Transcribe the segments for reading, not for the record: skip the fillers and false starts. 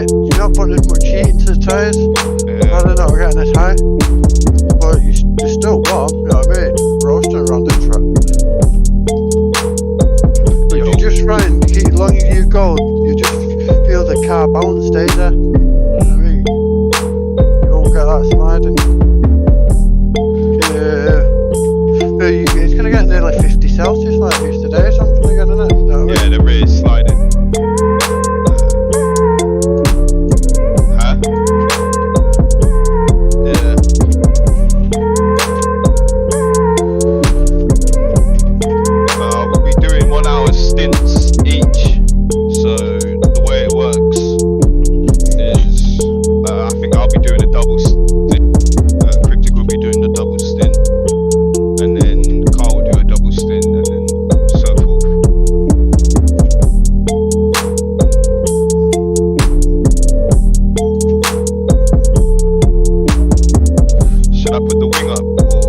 you're not putting as much heat into the tyres. Yeah. They're not getting as high. But you're still warm, you know what I mean? Roasting around the track. But you just find, the longer you go, you just feel the car bounce stay there. You know what I mean? You won't get that sliding. It's going to get nearly 50 Celsius like it is today, something again, isn't it? You know what I mean? Yeah, the rear is sliding. Huh? Yeah. We'll be doing 1 hour stints each. So the way it works is, I think I'll be doing a double stint. Kryptic will be doing the double stint, and then Carl will do a double stint, and then so forth. Should I put the wing up, or?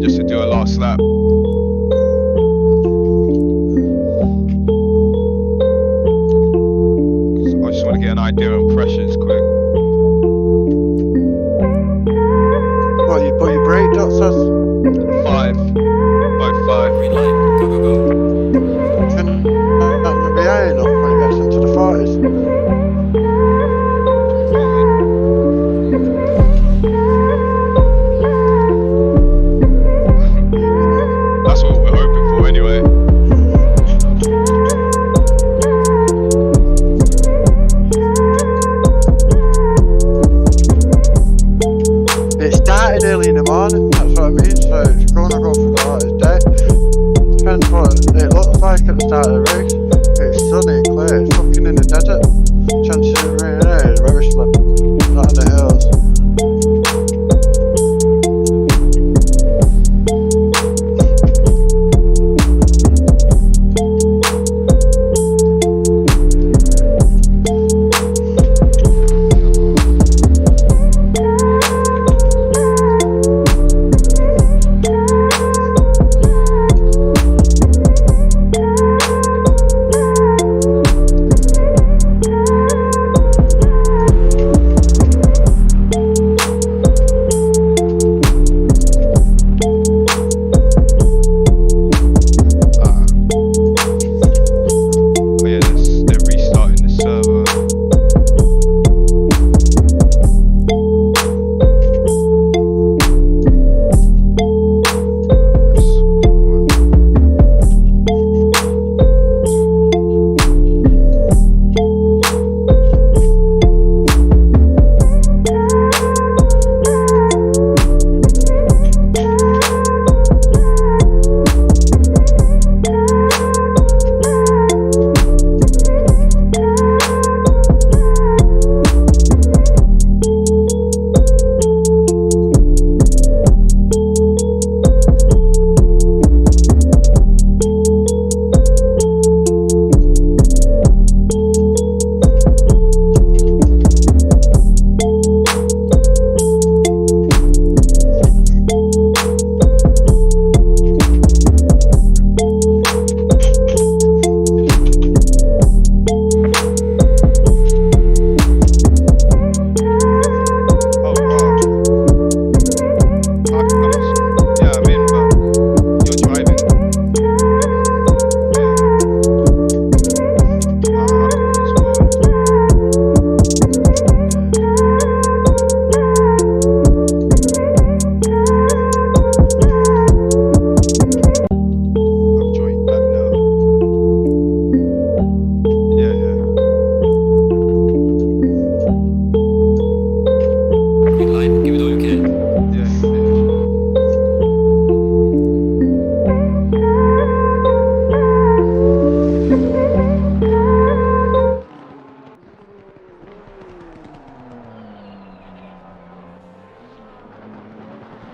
Just to do a last lap. I just want to get an idea on pressures quick. What, you put your brake dots as? 5. Both 5. Green light. Go, go, go. Can that be high enough when it gets into the 40s? That's what we're hoping for anyway. It's starting early in the morning, that's what I mean, so it's gonna go for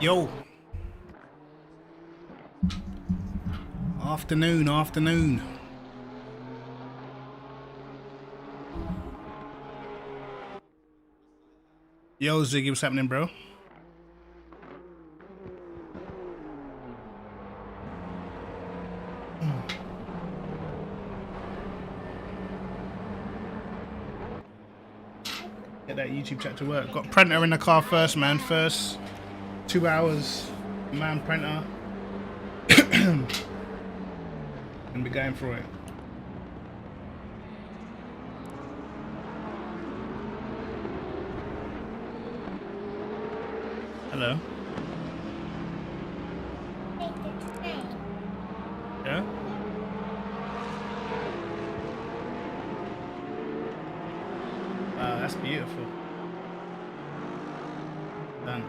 Yo. Afternoon. Yo, Ziggy, what's happening, bro? Get that YouTube chat to work. Got printer in the car first, man. First 2 hours, man, printer. And be going for it. Hello. Yeah? Wow, that's beautiful. Done.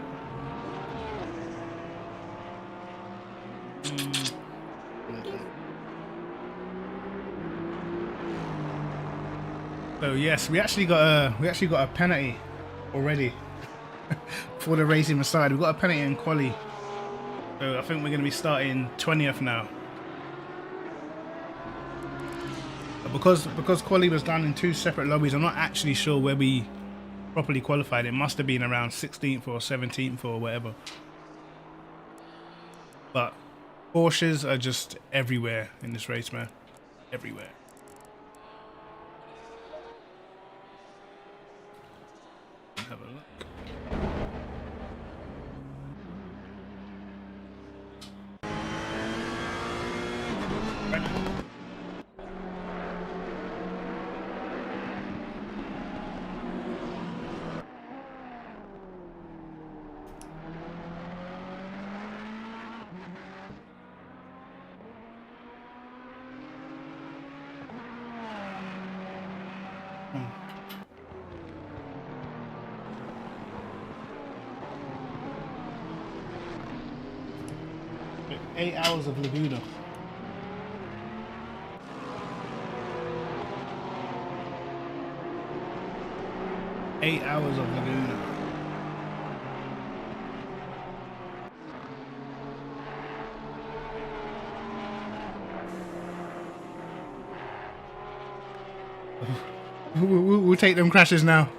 So yes, we actually got a penalty already for the race even started. We got a penalty in quali, so I think we're going to be starting 20th now. But because quali was done in 2 separate lobbies, I'm not actually sure where we properly qualified. It must have been around 16th or 17th or whatever. But Porsches are just everywhere in this race, man. Everywhere. Have a look. Wait, 8 hours of Laguna. Eight hours of Laguna. We'll take them crashes now.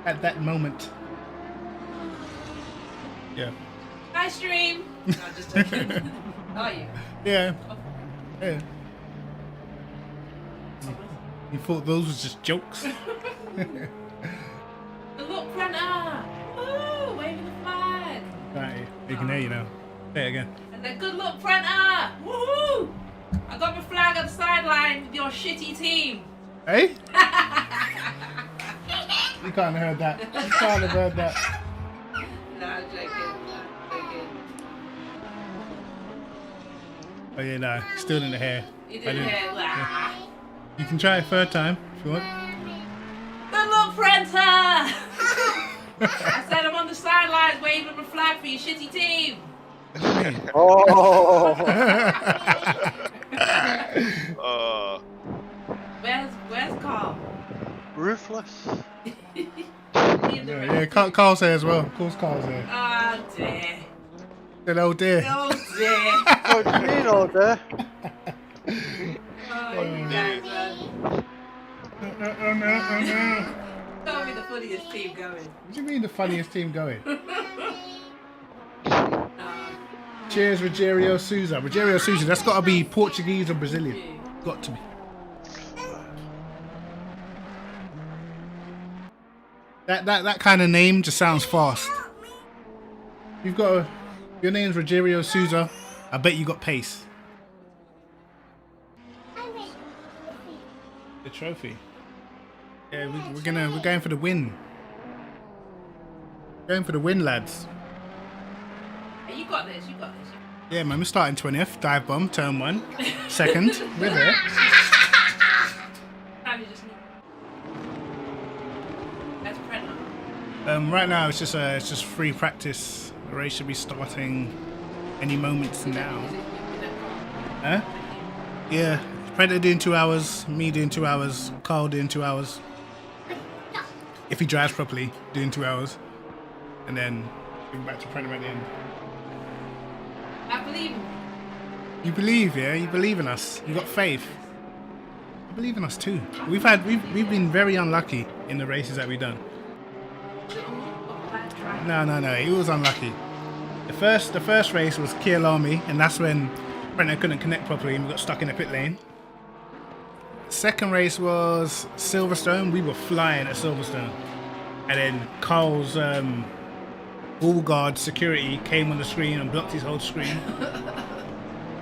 At that moment. Yeah. Hi, stream. No, just joking. How are you? Yeah. Yeah. You thought those was just jokes? The look, Prenta. Woo! Waving the flag. Right, you can hear you now. Say it again. And then good luck, Prenta. Woohoo! I got my flag on the sideline with your shitty team. Hey? You can't have heard that. You can't have heard that. No, I'm joking. Oh yeah, no, still in the hair. You didn't hear that. You can try it third time if you want. Good luck, Prenta. I said I'm on the sidelines waving my flag for your shitty team. Oh. Where's Carl? Ruthless. Yeah, Carl's here as well. Of course Carl's here. Oh dear. Said, oh dear. Oh dear. What do you mean all day? Oh, you guys, man. Oh no. Tell me the funniest team going. What do you mean the funniest team going? Cheers, Rogério Souza. Rogério Souza, that's got to be Portuguese or Brazilian. Got to be. That kind of name just sounds fast. You've got your name's Rogério Souza. I bet you got pace. The trophy. Yeah, we're going for the win. Going for the win, lads. Hey, you got this. Yeah, man, we're starting 20th. Dive bomb, turn 1. Second, we're there. That's Prenta. Right now it's just free practice. The race should be starting any moments now. Huh? Yeah, Predator doing 2 hours, me doing 2 hours, Carl doing 2 hours. if he drives properly, doing 2 hours, and then bring back to Prenham at the end. I believe him. You believe, yeah? You believe in us. You got faith. You believe in us too. We've been very unlucky in the races that we've done. No, it was unlucky. The first race was Kiel Army, and that's when Brendan couldn't connect properly and we got stuck in the pit lane. Second race was Silverstone. We were flying at Silverstone, and then Carl's wall guard security came on the screen and blocked his whole screen.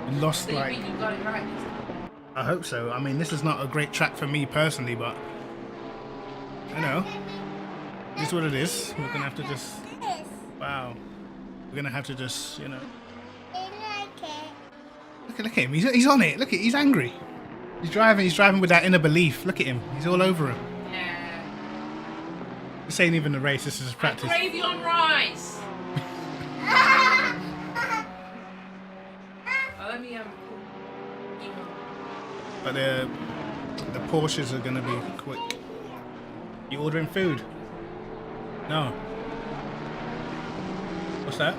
We lost So you like. think you got it right this time? I hope so. I mean, this is not a great track for me personally, but you know, it's what it is. We're gonna have to just. Wow. We're gonna have to just, you know. Look at him. He's on it. Look at. He's angry. He's driving with that inner belief. Look at him. He's all over him. Yeah. This ain't even a race. This is practice. Gravy on rice. Oh, let me But the Porsches are gonna be quick. You ordering food? No. What's that?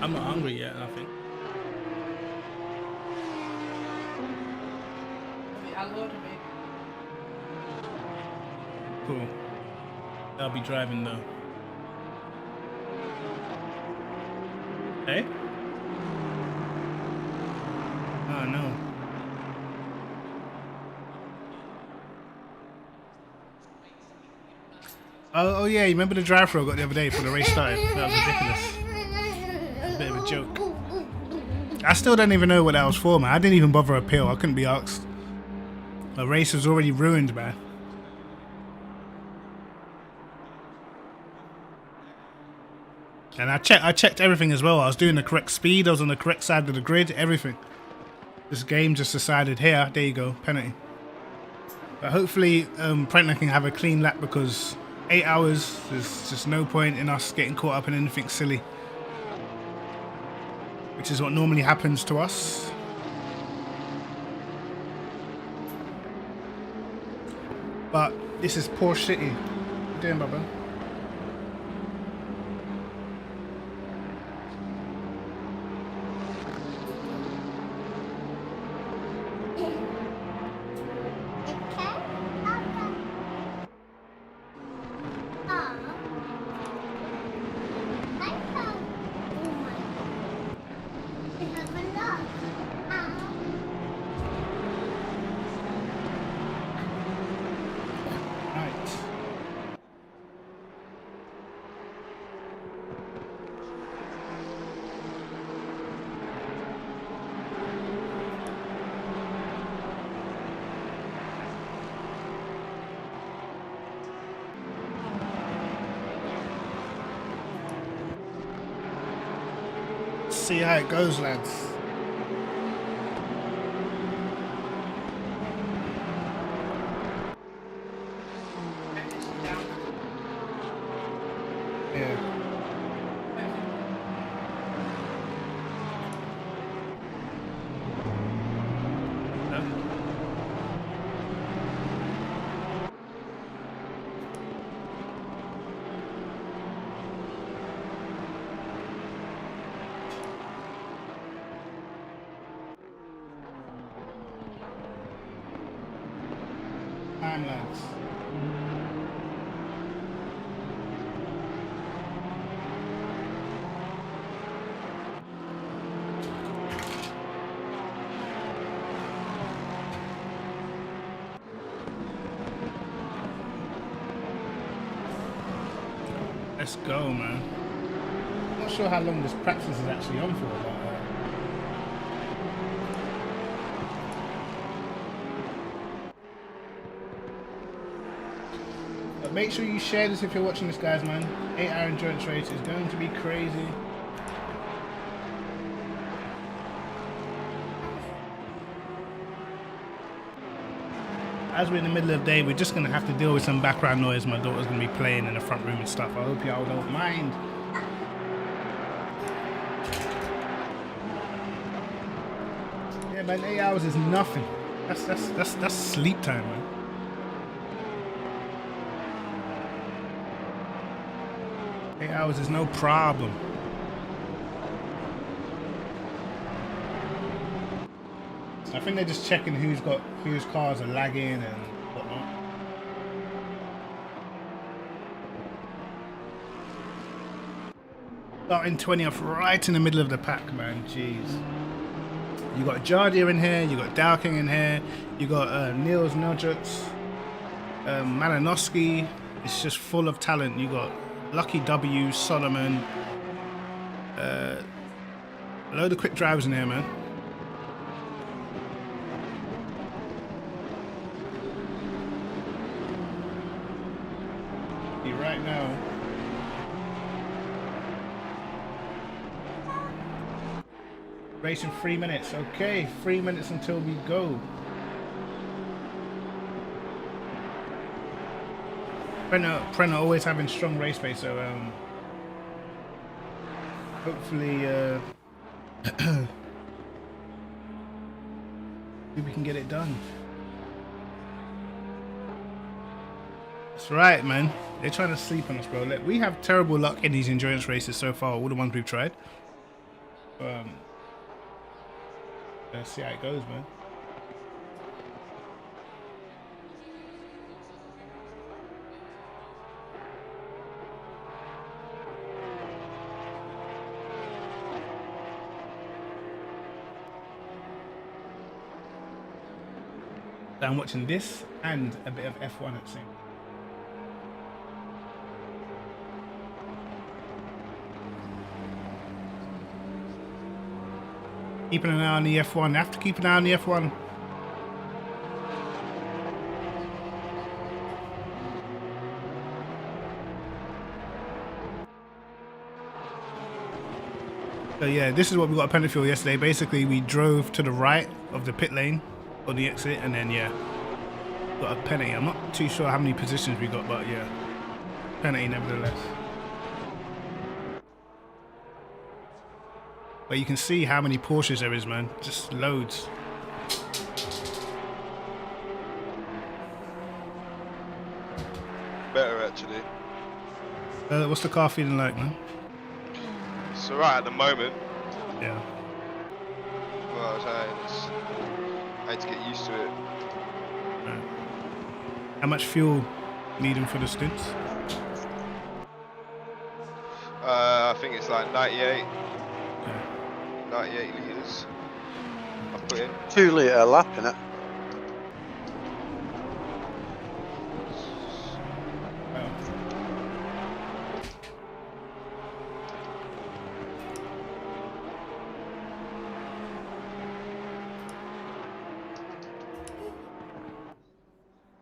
I'm not hungry yet, I think. I'll order it. Cool. I'll be driving though. Hey? Oh no. Oh yeah, you remember the drive-thru I got the other day before the race started? That was ridiculous. That's a bit of a joke. I still don't even know what that was for, man. I didn't even bother appeal. I couldn't be asked. The race was already ruined, man. And I checked everything as well. I was doing the correct speed. I was on the correct side of the grid. Everything. This game just decided, here, there you go, penalty. But hopefully, Prentner can have a clean lap because 8 hours, there's just no point in us getting caught up in anything silly. Which is what normally happens to us. But this is Porsche City. What you doing, Bubba? See how it goes, lads. Yeah. Time, lads. Let's go, man. I'm not sure how long this practice is actually on for, but make sure you share this if you're watching this, guys, man. 8-hour endurance race is going to be crazy. As we're in the middle of the day, we're just going to have to deal with some background noise. My daughter's going to be playing in the front room and stuff. I hope y'all don't mind. Yeah, man, 8 hours is nothing. That's sleep time, man. Eight hours is no problem. I think they're just checking whose cars are lagging and whatnot. Starting 20th right in the middle of the pack, man. Jeez. You got Jardia in here, you got Dowking in here, you got Niels Nodjuts, Malinowski. It's just full of talent. You got Lucky W, Solomon, a load of quick drivers in here, man. Right now. Race in 3 minutes. Okay, 3 minutes until we go. Brenner always having strong race pace, so hopefully we can get it done. That's right, man. They're trying to sleep on us, bro. Look, we have terrible luck in these endurance races so far, all the ones we've tried. Let's see how it goes, man. So I'm watching this and a bit of F1 at the same time. Keeping an eye on the F1. Have to keep an eye on the F1. So yeah, this is what we got at penalty fuel yesterday. Basically, we drove to the right of the pit lane on the exit, and then yeah, got a penalty. I'm not too sure how many positions we got, but yeah, penalty nevertheless. But you can see how many Porsches there is, man. Just loads. Better actually. What's the car feeling like, man? It's alright at the moment. Yeah. Well, I was saying, I had to get used to it. Right. How much fuel needing for the stints? I think it's like 98. Okay. 98 litres. I put in. 2 litre lap in it.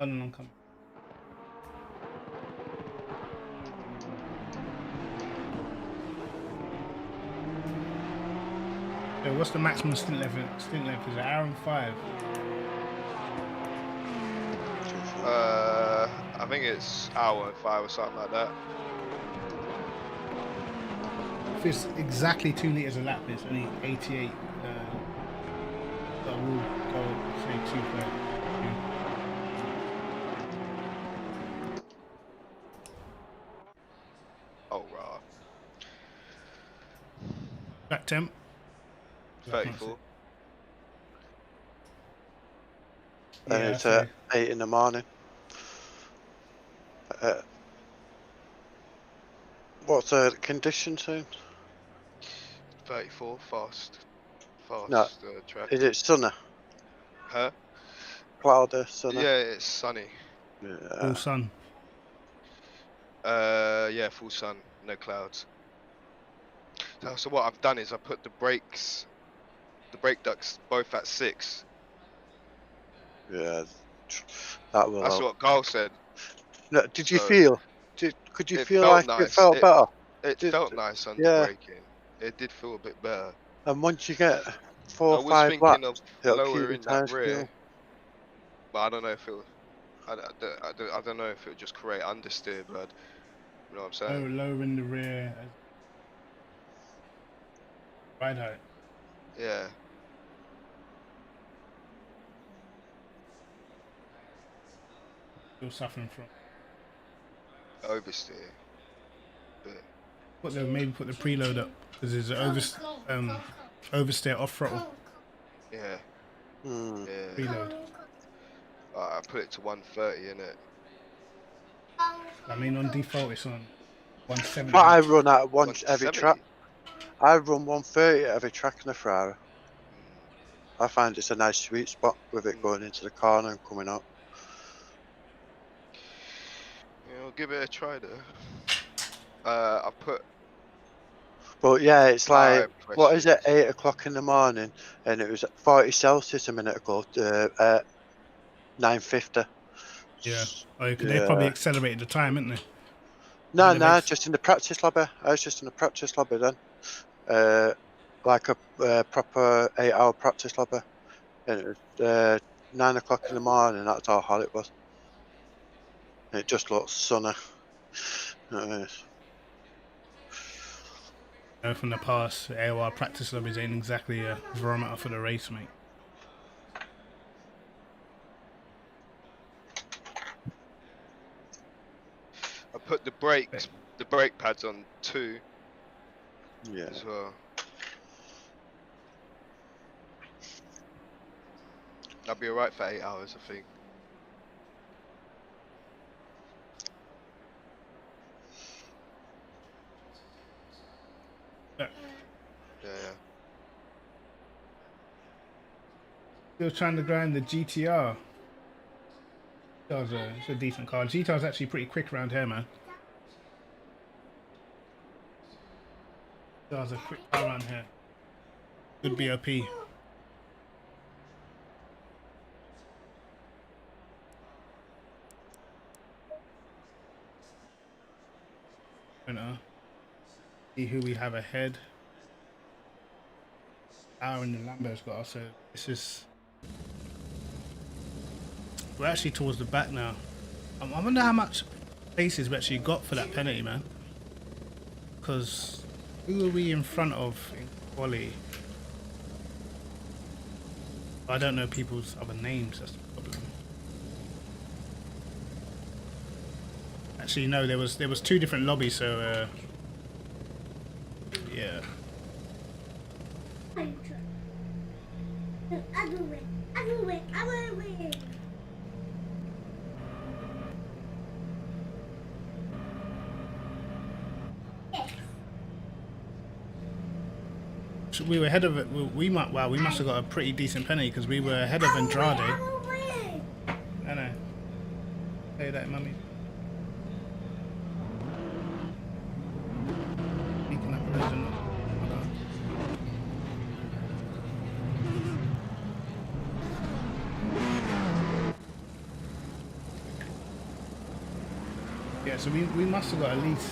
I'm coming. So what's the maximum stint length? Stint length is 1 hour and 5. I think it's hour and 5 or something like that. If it's exactly 2 litres a lap, it's only 88. But we'll go say 230. Oh, right. Back temp. 34. And Yeah, it's that's 8 in the morning. What's the condition soon? 34, fast. No. Track. Is it sunny? Huh? Cloudy, sunny? Yeah, it's sunny. Full sun. Yeah, full sun, no clouds. So what I've done is I put the brake ducts both at 6. Yeah, that will That's help. what Carl said. No, did you So, feel? Could you it feel felt like nice. it felt better? It Did- felt nice under yeah. braking. It did feel a bit better. And once you get 4 I or was 5 thinking of laps, it'll keep your lowering that tyres rear, cool. but I don't know if it. I don't know if it would just create understeer, but you know what I'm saying. Lower in the rear. Ride height. Yeah. you're suffering from. Oversteer. But Maybe put the preload up because there's an oversteer off throttle yeah, Hmm. yeah. preload. I put it to 130 in it. I mean, on default it's on 170. But I run at once every 170. track. I run 130 at every track in the Ferrari. I find it's a nice sweet spot with it going into the corner and coming up. Yeah, I'll give it a try though. I put But yeah, it's like, tire what is it, pressures. 8 o'clock in the morning, and it was at 40 Celsius a minute ago, at 9:50. Yeah. Oh, they probably Yeah. accelerated the time, haven't they? No, Elevates. just in the practice lobby. I was just in the practice lobby then. Like a proper 8-hour practice lobby. And it was 9 o'clock in the morning, that's how hot it was. And it just looks sunny. From the past, AOR practice lobbies ain't exactly a barometer for the race, mate. I put the brake pads on 2 Yeah. as well. I'll be alright for 8 hours, I think. Yeah. Yeah. Still trying to grind the GTR. It's a decent car. GTR's actually pretty quick around here, man. GTR's a quick car around here. Good BOP. See who we have ahead. AOR and the Lambo's got us, so this is... We're actually towards the back now. I wonder how much places we actually got for that penalty, man. Because who are we in front of in quali? I don't know people's other names, that's the problem. Actually, no, there was 2 different lobbies, so yeah. We were ahead of it. We must have got a pretty decent penalty because we were ahead of Andrade. I know. Say that, mummy. Speaking up, President. Yeah, so we must have got at least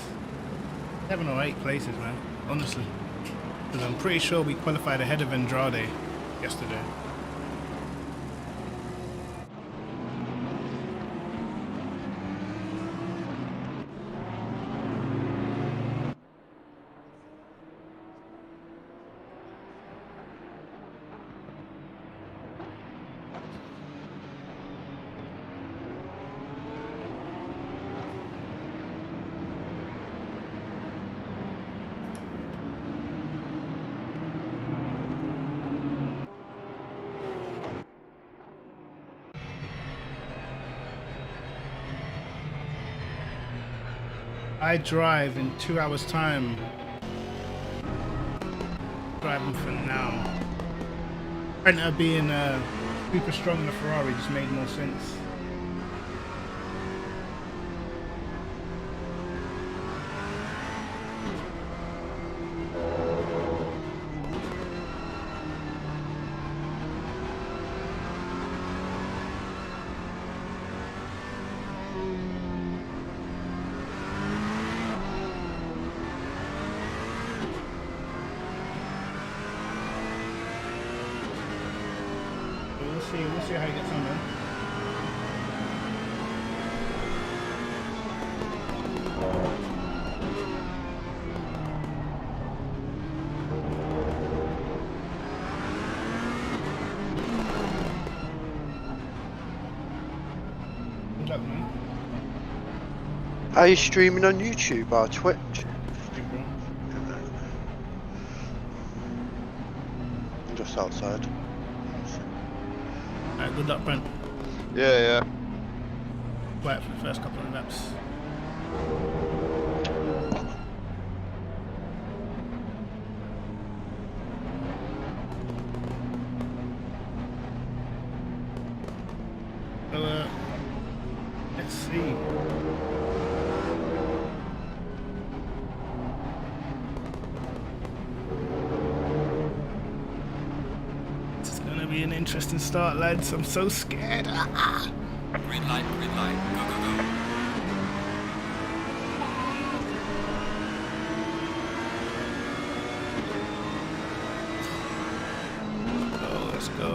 7 or 8 places, man. Honestly. Because I'm pretty sure we qualified ahead of Andrade yesterday. I drive in 2 hours time. Driving for now. Brenta being super strong in the Ferrari just made more sense. We'll see how he gets on then. luck, man. Are you streaming on YouTube or Twitch? Hey, bro. I'm just outside. Alright, good luck, Brent. Yeah. Quiet for the first couple of laps. So, let's see. This is gonna be an interesting start, lads. I'm so scared. Green light, go, go, go. Oh, let's go.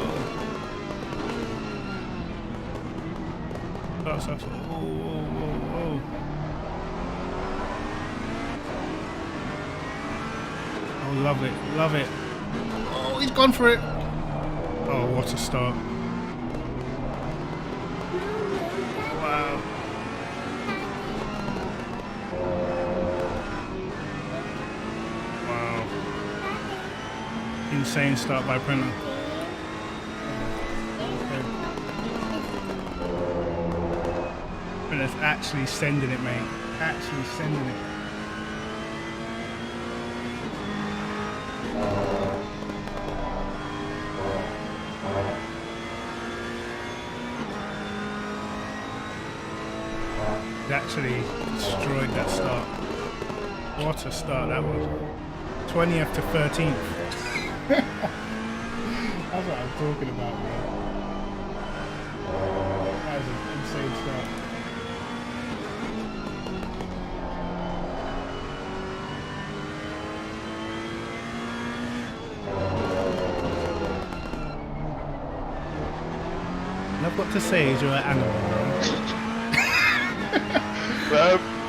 Starts off. Whoa. Oh, love it. Oh, he's gone for it. Oh, what a start. Wow. Wow. Insane start by Printer. Printer's actually sending it, mate. Actually sending it. Actually destroyed that start. What a start that was. 20th to 13th. That's what I'm talking about, man. That was an insane start. And I've got to say is you're an animal, bro.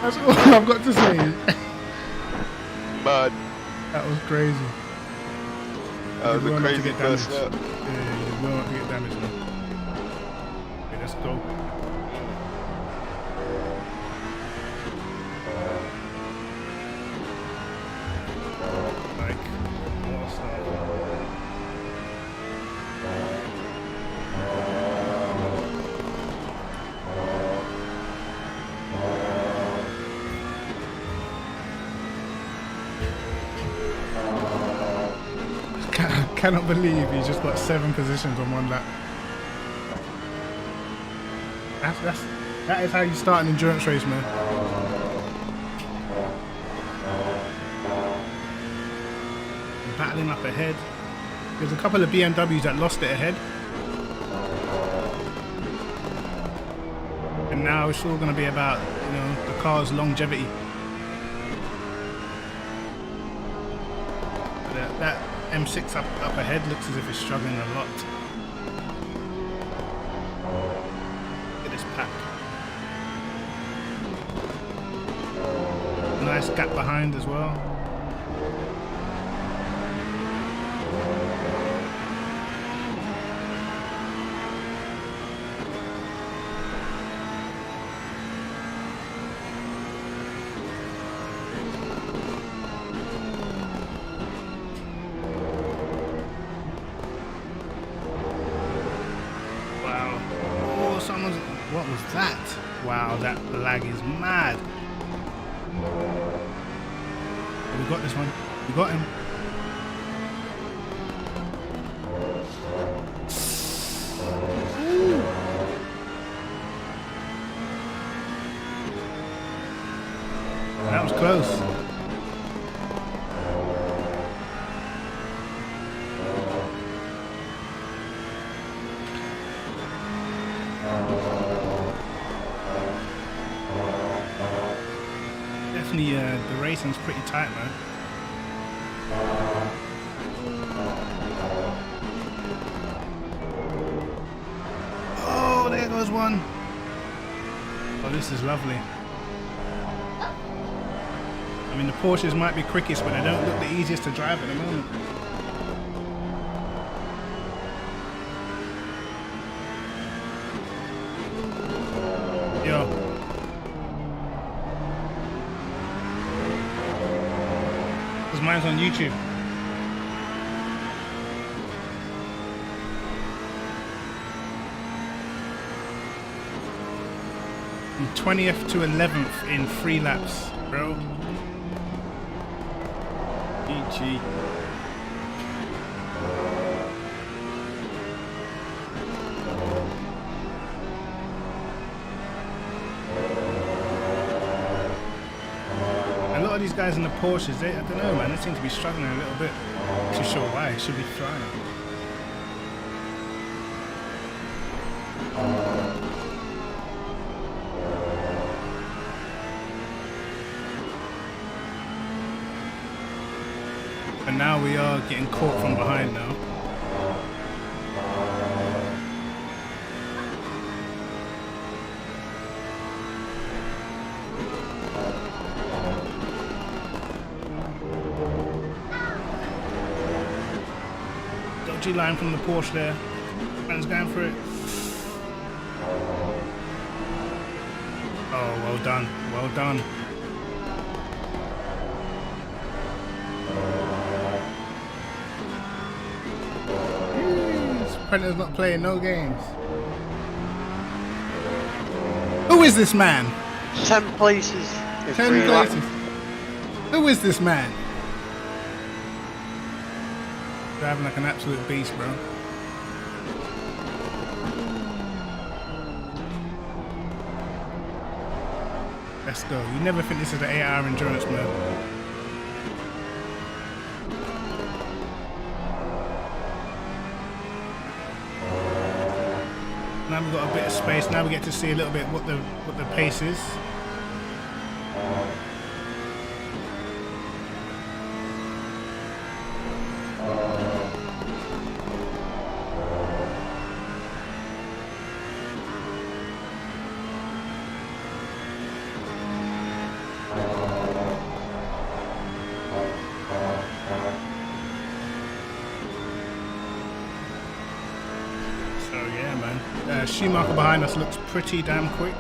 That's all I've got to say. Man, That was crazy. that was You a will not to crazy get first damaged. lap. Yeah, you will not to get damaged, man. Okay, let's go. Like, what a start. I cannot believe he just got 7 positions on one lap. That is how you start an endurance race, man. Battling up ahead. There's a couple of BMWs that lost it ahead. And now it's all going to be about, you know, the car's longevity. That M6 up ahead looks as if it's struggling a lot. Look at this pack. Nice gap behind as well. What was that? Wow, that lag is mad. We got this one. We got him. That was close. The racing's pretty tight, man. Oh, there goes one. Oh, this is lovely. I mean, the Porsches might be quickest, but they don't look the easiest to drive at the moment. Yo, mine's on YouTube. From 20th to 11th in 3 laps, bro. GG. A lot of these guys in the Porsches, I don't know, man, they seem to be struggling a little bit. Not too sure why. It should be flying. And now we are getting caught from behind now. Dodgy line from the Porsche there. Man's going for it. Oh, well done. Well done. Prenter's not playing no games. Who is this man? 10 places. 10 places. Who is this man? Driving like an absolute beast, bro. Let's go. You never think this is the 8-hour endurance mode. Now we've got a bit of space. Now we get to see a little bit what the pace is. Schumacher behind us looks pretty damn quick.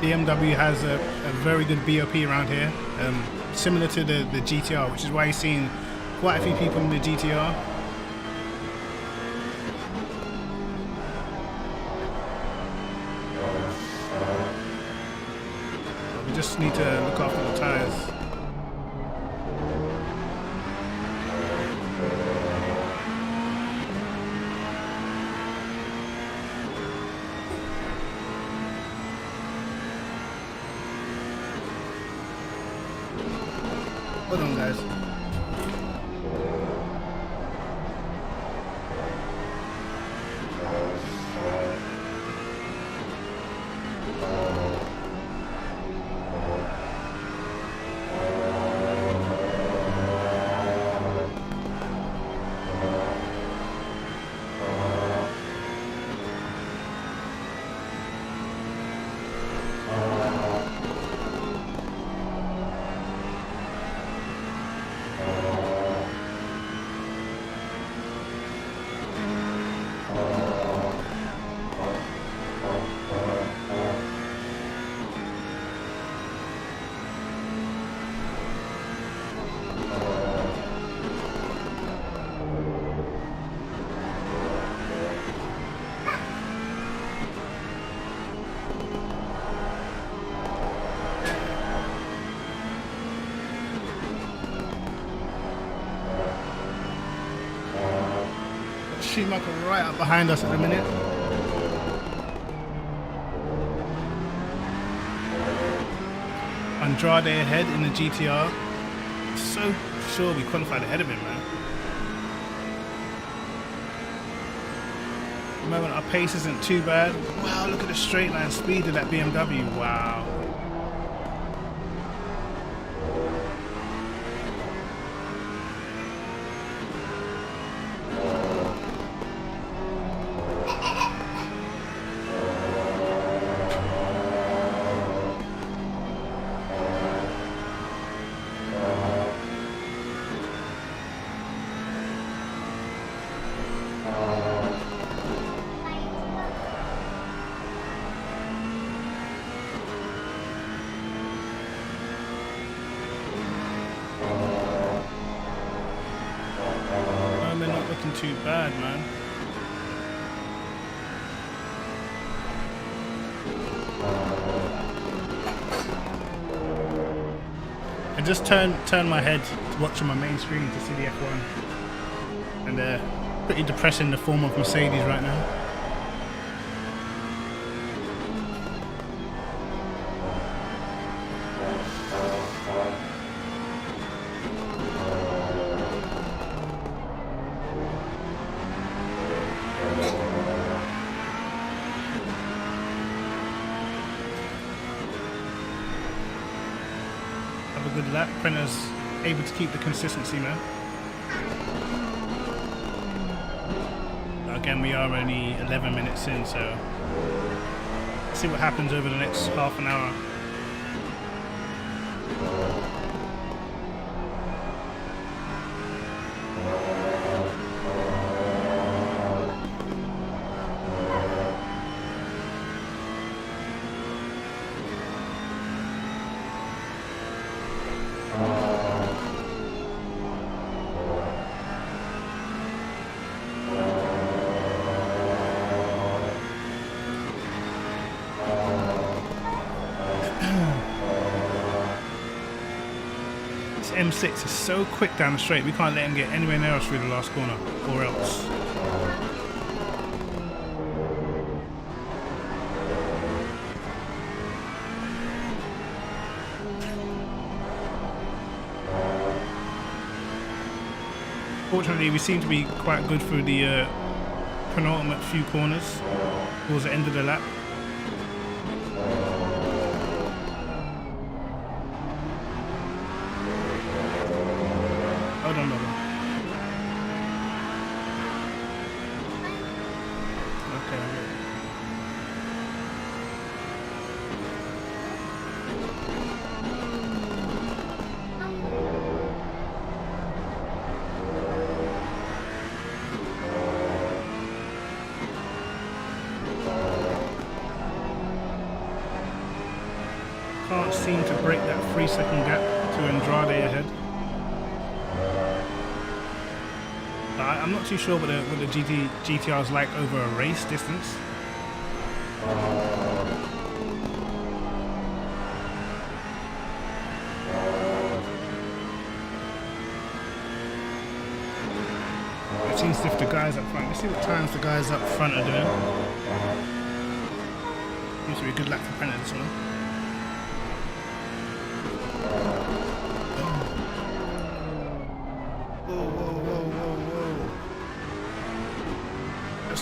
BMW has a very good BOP around here, similar to the GTR, which is why you're seeing quite a few people in the GTR. We just need to look after the tyres. Hold on, guys. Schumacher right up behind us at the minute. Andrade ahead in the GTR. So sure we qualified ahead of him, man. At the moment our pace isn't too bad. Wow, look at the straight line speed of that BMW. Wow. too bad, man. I just turned my head to watch on my main screen to see the F1, and pretty depressing the form of Mercedes right now. Have a good lap. Printer's able to keep the consistency, man. But again, we are only 11 minutes in, so let's see what happens over the next half an hour. M6 is so quick down the straight, we can't let him get anywhere near us through the last corner, or else. Fortunately, we seem to be quite good through the penultimate few corners towards the end of the lap. Hold on, hold on. Okay. Can't seem to break that 3-second gap to Andrade ahead. I'm not too sure what the GTR is like over a race distance. It seems if the guys up front. Let's see what times the guys up front are doing. Seems to be a good lap for Penta this one.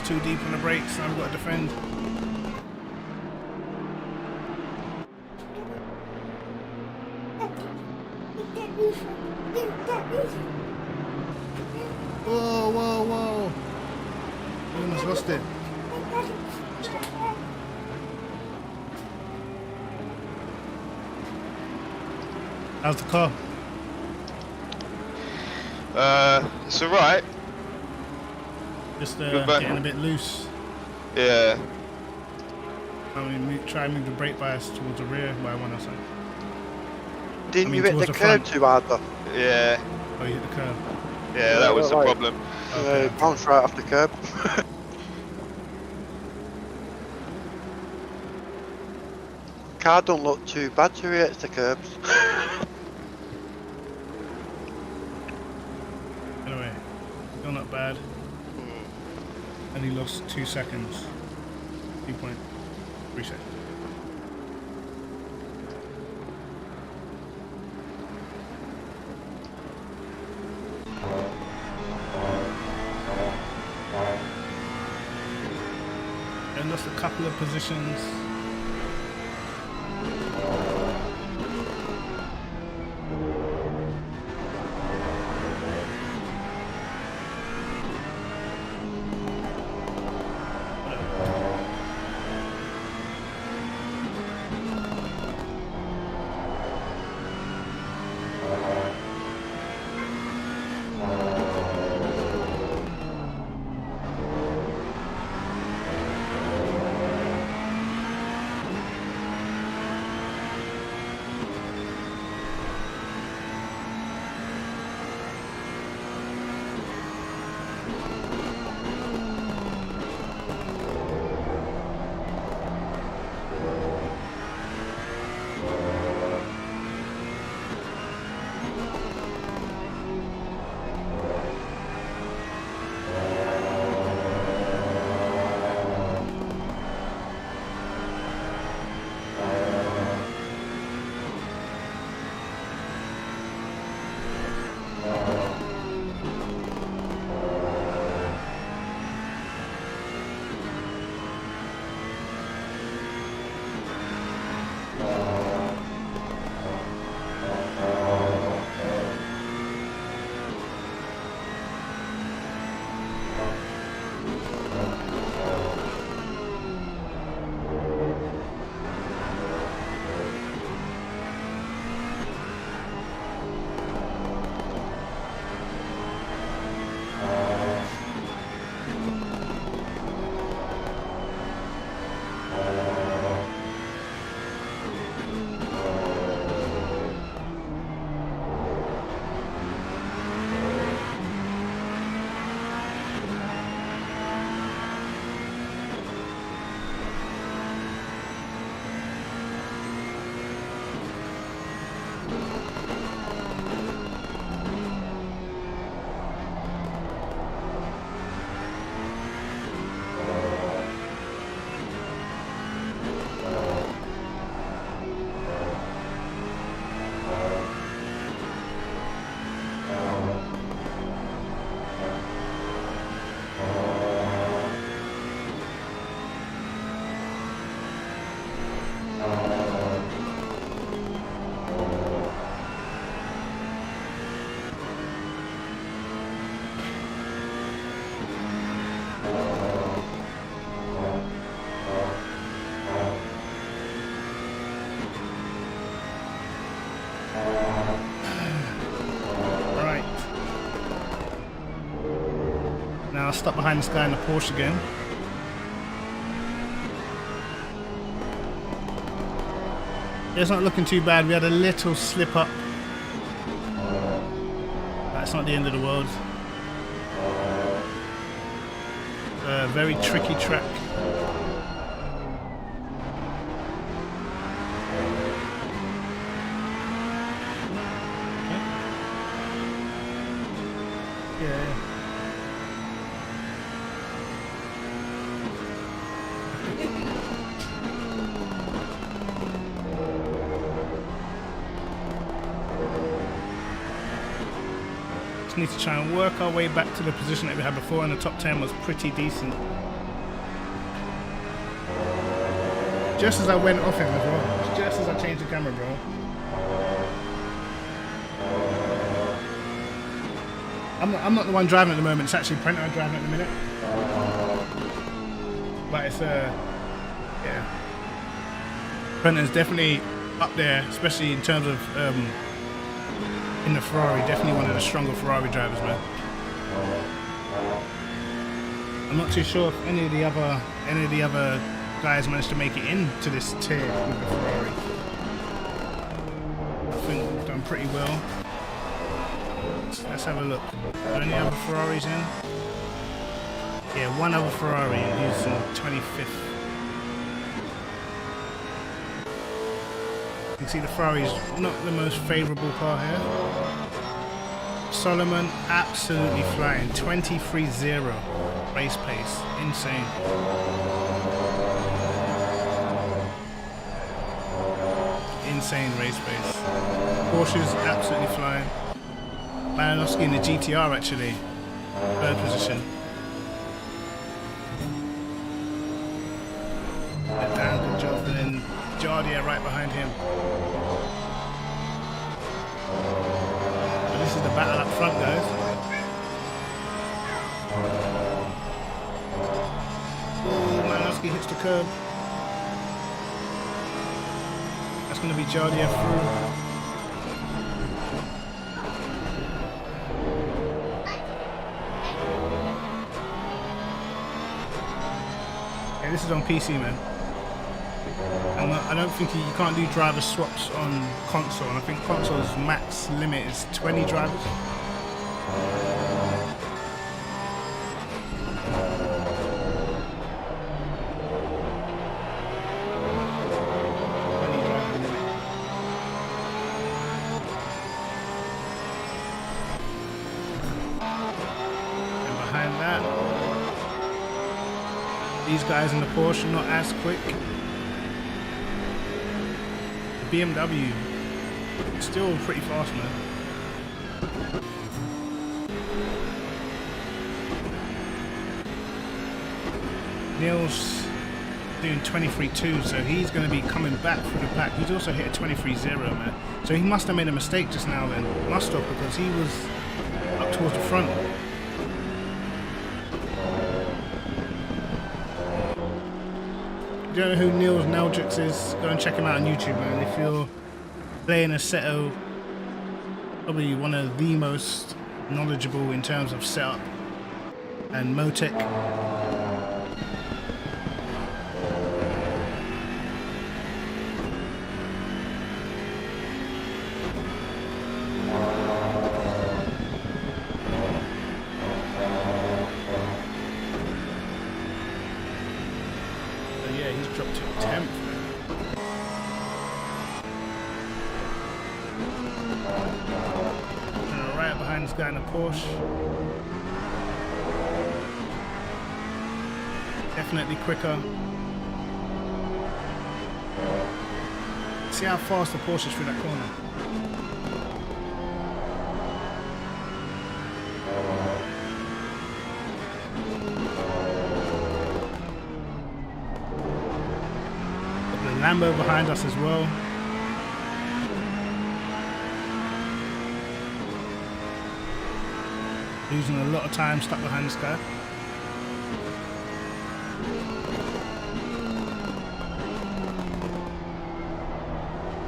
Too deep on the brakes, I've got to defend. Whoa, whoa, whoa. We almost lost it. How's the car? It's alright. Just getting a bit loose. Yeah. I mean, try and move the brake bias towards the rear by one or so. Didn't you hit the curb too hard though? Yeah. Oh, you hit the curb. Yeah, that was the problem. Okay. Bounced right off the curb. Car don't look too bad to hit the curbs. Anyway, still not bad. And he lost 2 seconds. 2.3 seconds. And lost a couple of positions. stuck behind this guy in the Porsche again. It's not looking too bad. We had a little slip up. That's not the end of the world. Very tricky track. Yeah. Just need to try and work our way back to the position that we had before, and the top 10 was pretty decent. Just as I went off him as well. Just as I changed the camera, bro. I'm not the one driving at the moment. It's actually Prenter driving at the minute. But it's yeah. Prenter's definitely up there, especially in terms of in the Ferrari. Definitely one of the stronger Ferrari drivers, man. I'm not too sure if any of the other guys managed to make it into this tier with the Ferrari. I think we've done pretty well. Let's have a look. Are any other Ferraris in? Yeah, one other Ferrari, and he's in 25th. You can see the Ferrari's not the most favourable car here. Solomon absolutely flying. 23.0 race pace. Insane. Insane race pace. Porsche's absolutely flying. Malinowski in the GTR actually, third position. Damn good job, and then Jardia right behind him. But this is the battle up front, guys. Ooh, Malinowski hits the curb. That's going to be Jardia through. This is on PC, man. And I don't think you can't do driver swaps on console. And I think console's max limit is 20 drivers. And behind that, these guys in the Porsche are not as quick. The BMW still pretty fast, man. Neil's doing 23.2, so he's going to be coming back through the pack. He's also hit a 23.0, man. So he must have made a mistake just now then. Must have, because he was up towards the front. If you don't know who Niels Neldrix is, go and check him out on YouTube, man. If you're playing Assetto, probably one of the most knowledgeable in terms of setup and Motec. Guy in a Porsche. Definitely quicker. See how fast the Porsche is through that corner. Got the Lambo behind us as well. Losing a lot of time stuck behind this guy.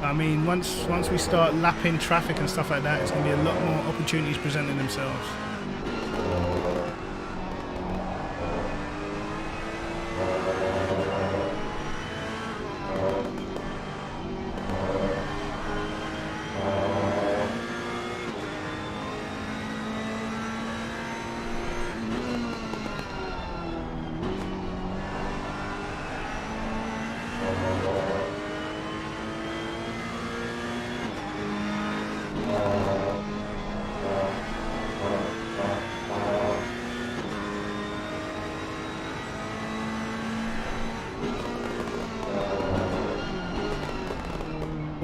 I mean, once we start lapping traffic and stuff like that, it's going to be a lot more opportunities presenting themselves.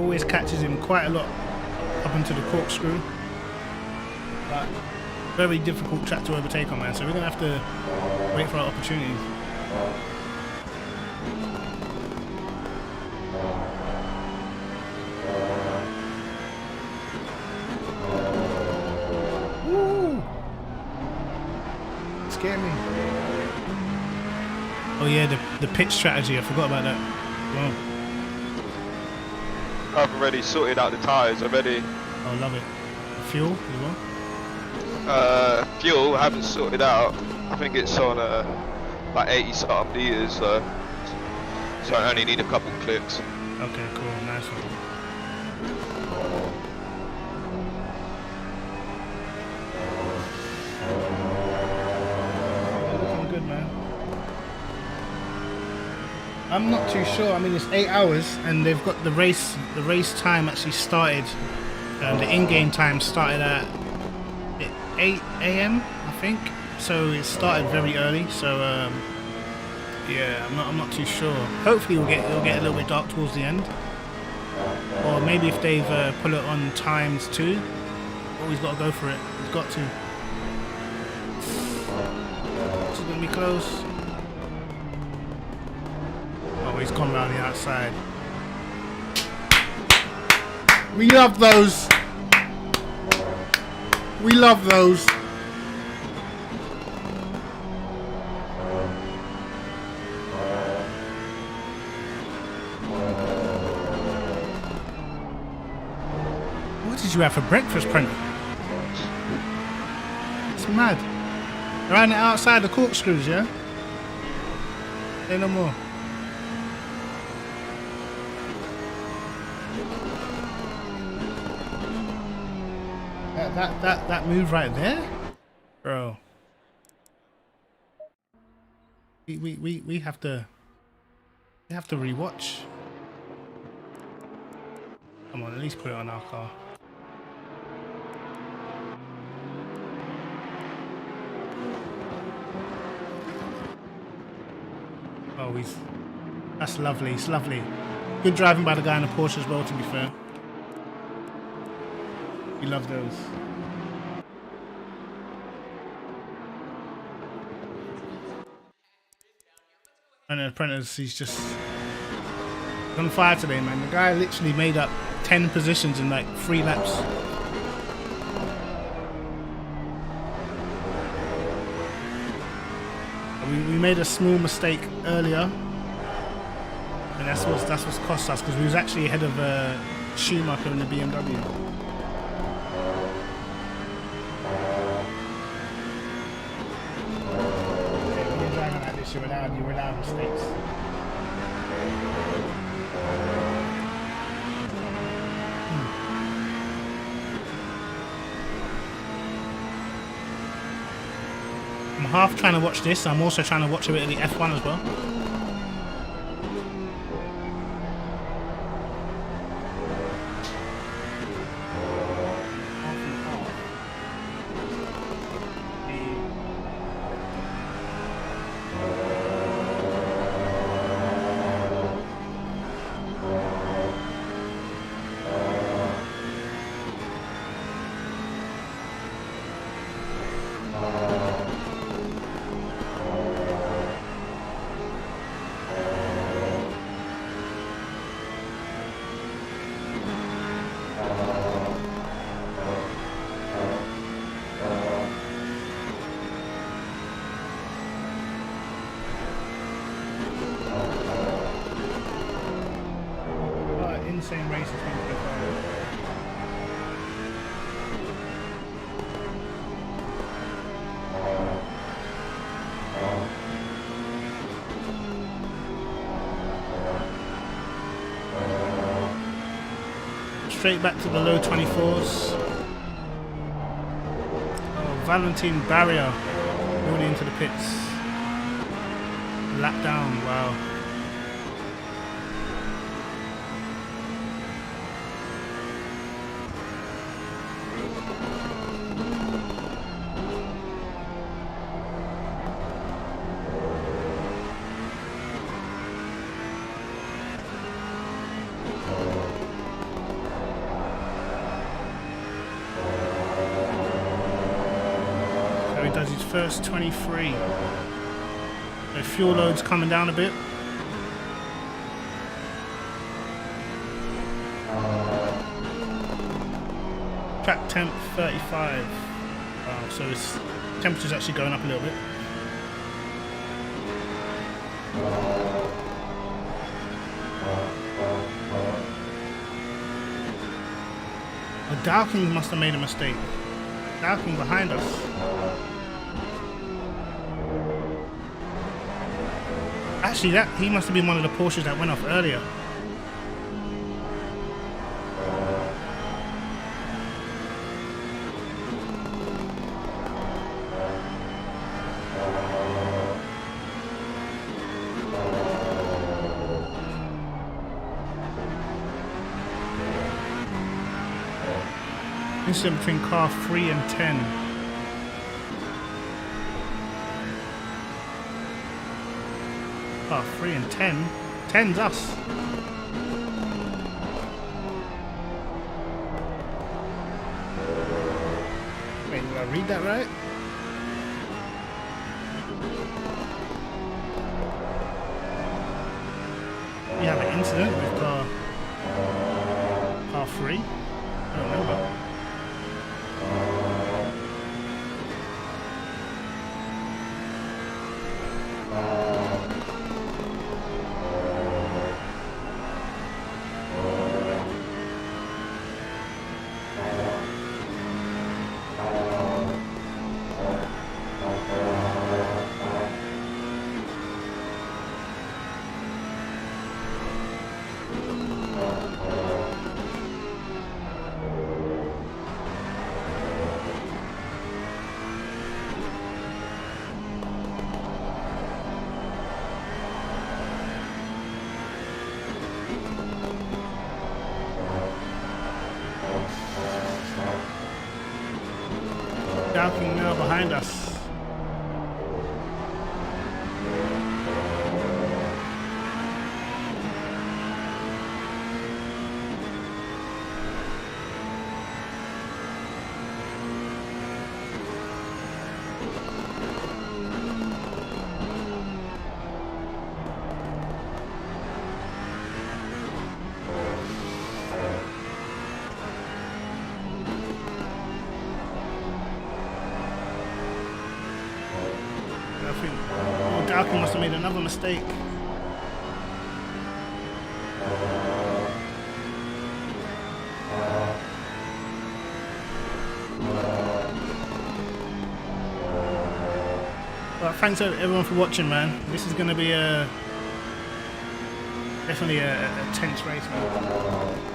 always catches him quite a lot up into the corkscrew. But very difficult track to overtake on, man. So we're gonna have to wait for our opportunities. Woo! Scare me. Oh yeah, the pitch strategy. I forgot about that. Wow. I've already sorted out the tyres already. Oh, love it. Fuel as well. Fuel I haven't sorted out. I think it's on like 80 something litres, so I only need a couple clicks. Okay, cool, nice one. Looking good, man. I'm not too sure. I mean, it's 8 hours, and they've got the race. The race time actually started. The in-game time started at 8 a.m. I think. So it started very early. So yeah, I'm not too sure. Hopefully it'll get a little bit dark towards the end. Or maybe if they've put it on times 2. Always got to go for it. We've got to. This is gonna be close. Oh, he's gone around the outside. We love those. We love those. What did you have for breakfast, Prent? It's mad. Around the outside the corkscrews, yeah? Say no more. That move right there, bro. We have to rewatch. Come on, at least put it on our car. Oh, that's lovely. It's lovely. Good driving by the guy in the Porsche as well, to be fair. We love those. And the apprentice, he's just on fire today, man. The guy literally made up 10 positions in like 3 laps. We made a small mistake earlier, and that's what's cost us, because we was actually ahead of Schumacher in the BMW. You're allowed mistakes. I'm half trying to watch this. I'm also trying to watch a bit of the F1 as well. Insane race has been so far. Straight back to the low 24s. Oh, Valentin Barrier building into the pits. Lap down, wow. first 23. The fuel load's coming down a bit. Track temp 35. Wow, so its temperature's actually going up a little bit. Oh, Dowking must have made a mistake. Dowking behind us. Actually, he must have been one of the Porsches that went off earlier. Incident between car 3 and 10. Car 3 and 10? 10's us. Wait, did I read that right? We have an incident with car 3? I don't remember. Dowking now behind us. Dowking must have made another mistake. Well, thanks everyone for watching, man. This is going to be definitely a tense race, man.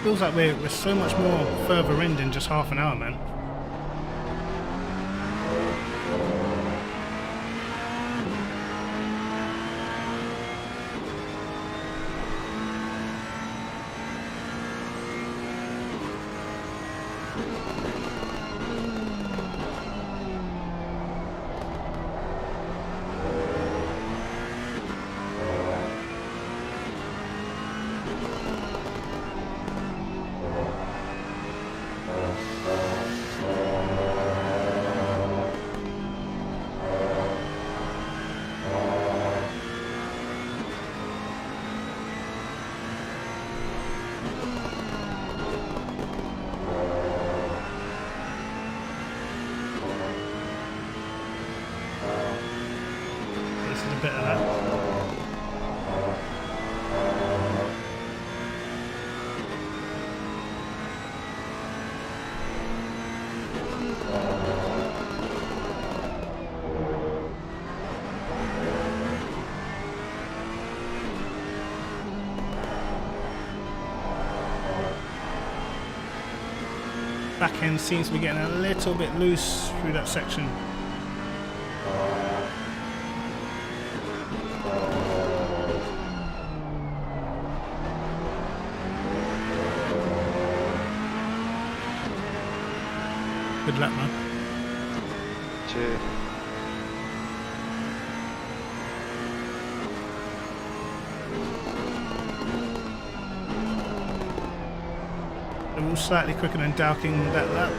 Feels like we're so much more further in than just half an hour, man. Bit of that. Back end seems to be getting a little bit loose through that section. Good luck, man. Cheers. They're all slightly quicker than Dowking that lap.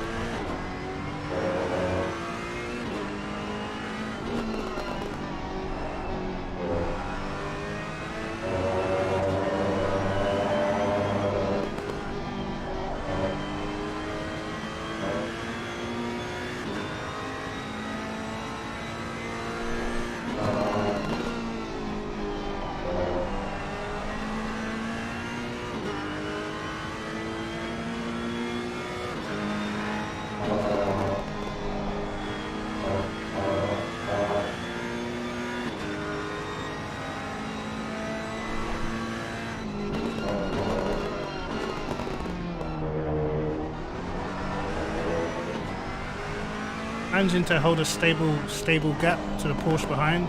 Managing to hold a stable gap to the Porsche behind.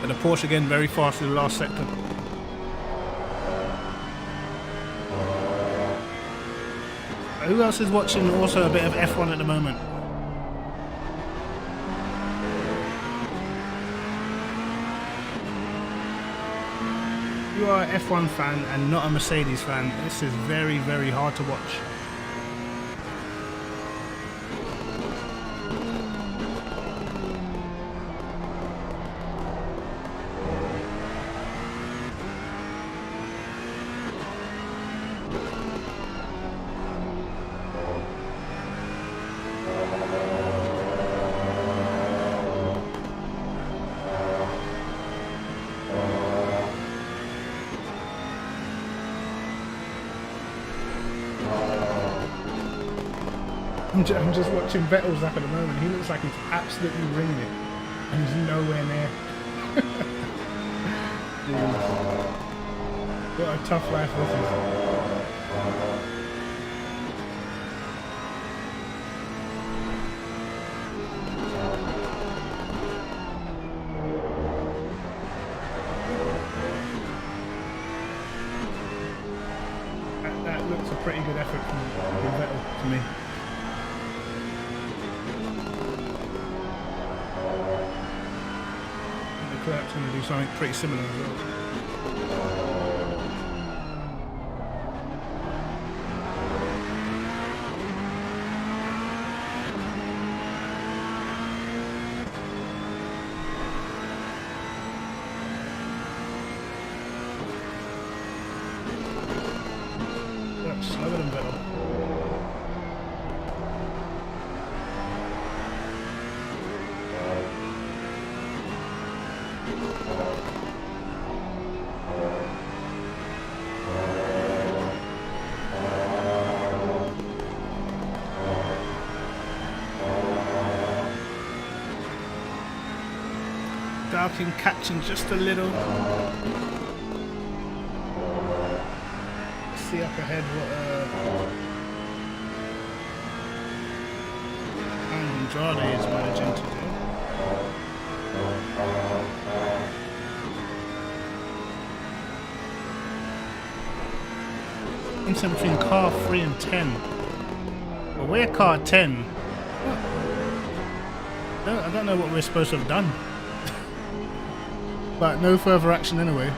But the Porsche again very fast in the last sector. Who else is watching also a bit of F1 at the moment? If you are an F1 fan and not a Mercedes fan, this is very, very hard to watch. I'm just watching Vettel's up at the moment. He looks like he's absolutely ringing it, and he's nowhere near. What a tough life this is. That looks a pretty good effort from Vettel to me. Leclerc's going to do something pretty similar as well. That's slower than Vettel. Darkin catching just a little. Let's see up ahead what Andrade is managing to do. In between car 3 and 10. Well, we're car 10. I don't know what we're supposed to have done. But no further action anyway.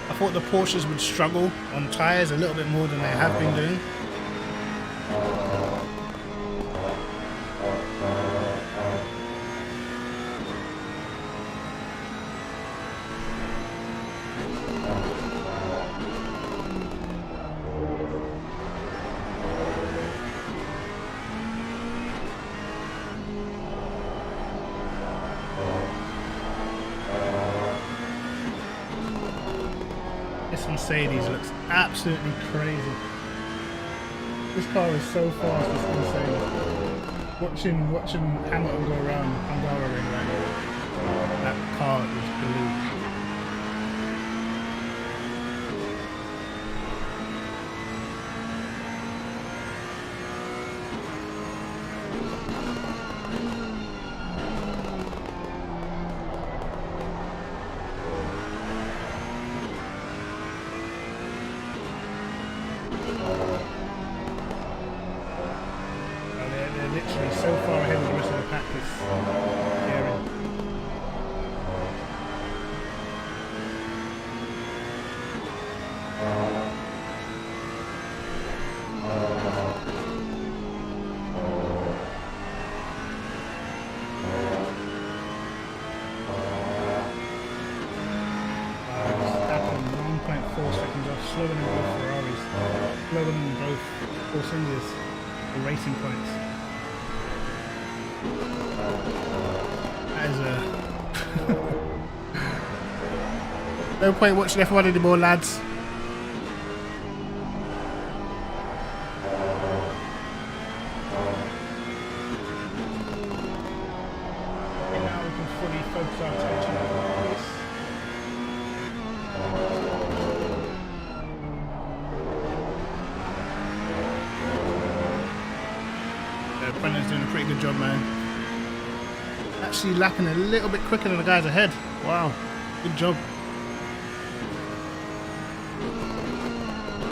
I thought the Porsches would struggle on tyres a little bit more than they have been doing. This Mercedes looks absolutely crazy. This car is so fast, it's insane. Watching Hamilton go around Hungaroring right now. That car is blue. They're literally so far ahead of the rest of the pack. It's scary. Verstappen 1.4 seconds off, slower than both Ferraris, slower than both Force Indias for racing points. That is no point watching F1 anymore, lads. And now we can fully focus our attention on the race. Brendan's doing a pretty good job, man. Actually lapping a little bit quicker than the guys ahead. Wow, good job.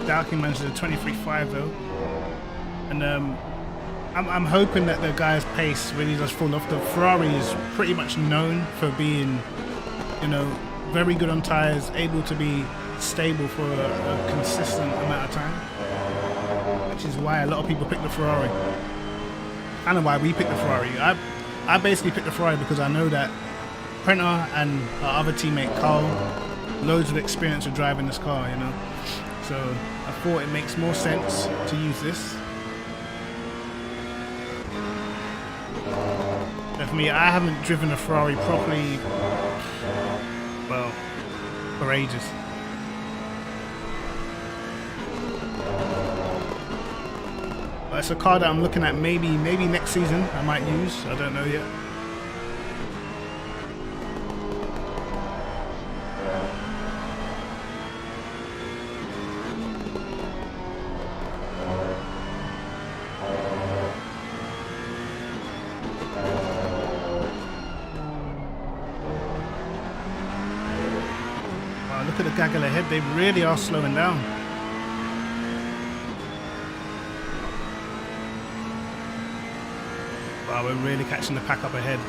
Darking managed a 23.5 though, and I'm hoping that the guy's pace really does fall off. The Ferrari is pretty much known for being, you know, very good on tires, able to be stable for a consistent amount of time, which is why a lot of people pick the Ferrari. Kind of why we picked the Ferrari. I basically picked the Ferrari because I know that Prenter and our other teammate Carl, loads of experience of driving this car, you know. So I thought it makes more sense to use this. But for me, I haven't driven a Ferrari properly, well, for ages. But it's a car that I'm looking at maybe next season I might use. I don't know yet. Wow, look at the gaggle ahead. They really are slowing down. Wow, we're really catching the pack up ahead.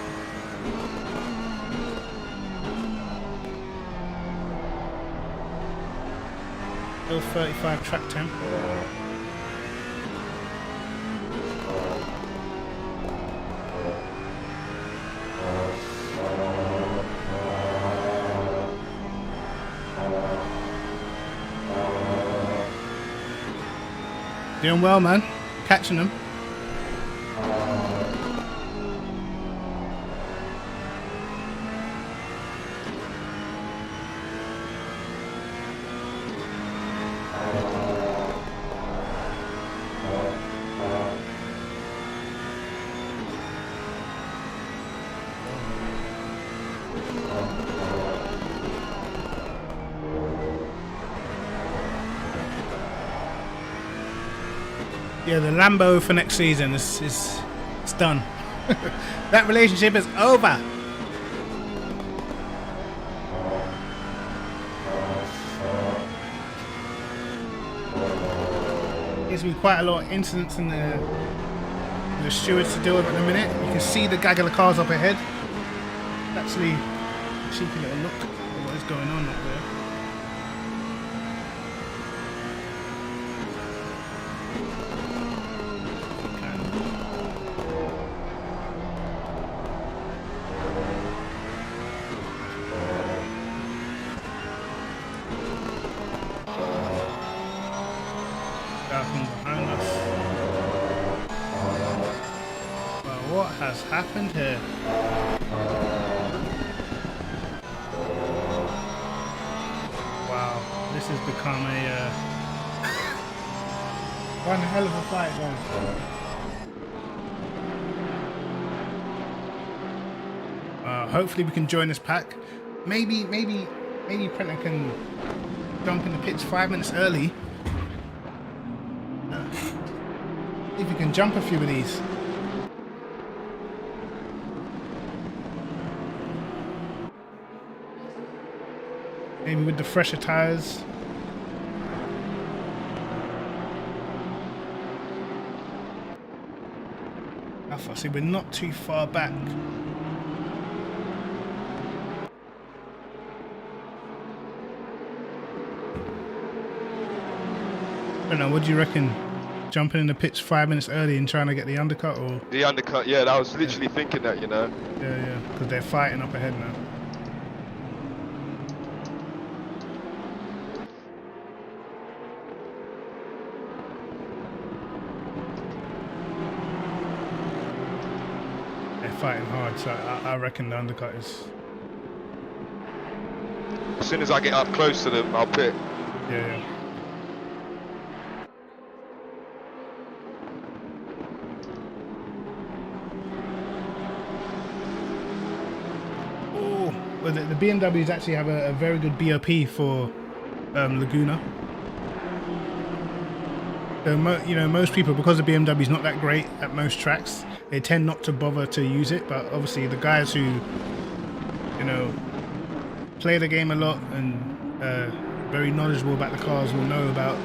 Still 35 track temp. Doing well, man. Catching them. Yeah, the Lambo for next season is it's done. That relationship is over. Gives me quite a lot of incidents in the stewards to deal with at the minute. You can see the gaggle of cars up ahead. Actually, a cheeky little look at what is going on up there. Behind us. Well, what has happened here? Wow, This has become a one hell of a fight, guys. Hopefully we can join this pack. Maybe Prenter can jump in the pits 5 minutes early. See if we can jump a few of these. Maybe with the fresher tires. Alpha, see, we're not too far back. I don't know, what do you reckon? Jumping in the pits 5 minutes early and trying to get the undercut, or? The undercut, yeah, I was literally thinking that, you know. Yeah, because they're fighting up ahead now. They're fighting hard, so I reckon the undercut is... As soon as I get up close to them, I'll pit. Yeah. Well, the BMWs actually have a very good BOP for Laguna. So most people, because the BMW is not that great at most tracks, they tend not to bother to use it. But obviously, the guys who play the game a lot and very knowledgeable about the cars will know about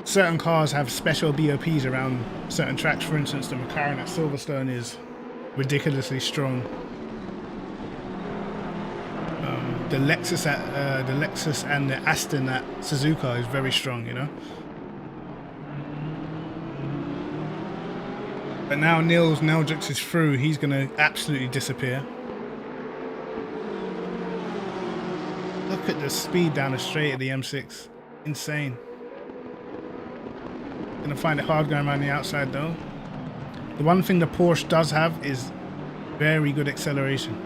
certain cars have special BOPs around certain tracks. For instance, the McLaren at Silverstone is ridiculously strong. The Lexus and the Aston at Suzuka is very strong, you know. But now Neljux is through. He's gonna absolutely disappear. Look at the speed down the straight of the M6, insane. Gonna find it hard going around the outside though. The one thing the Porsche does have is very good acceleration.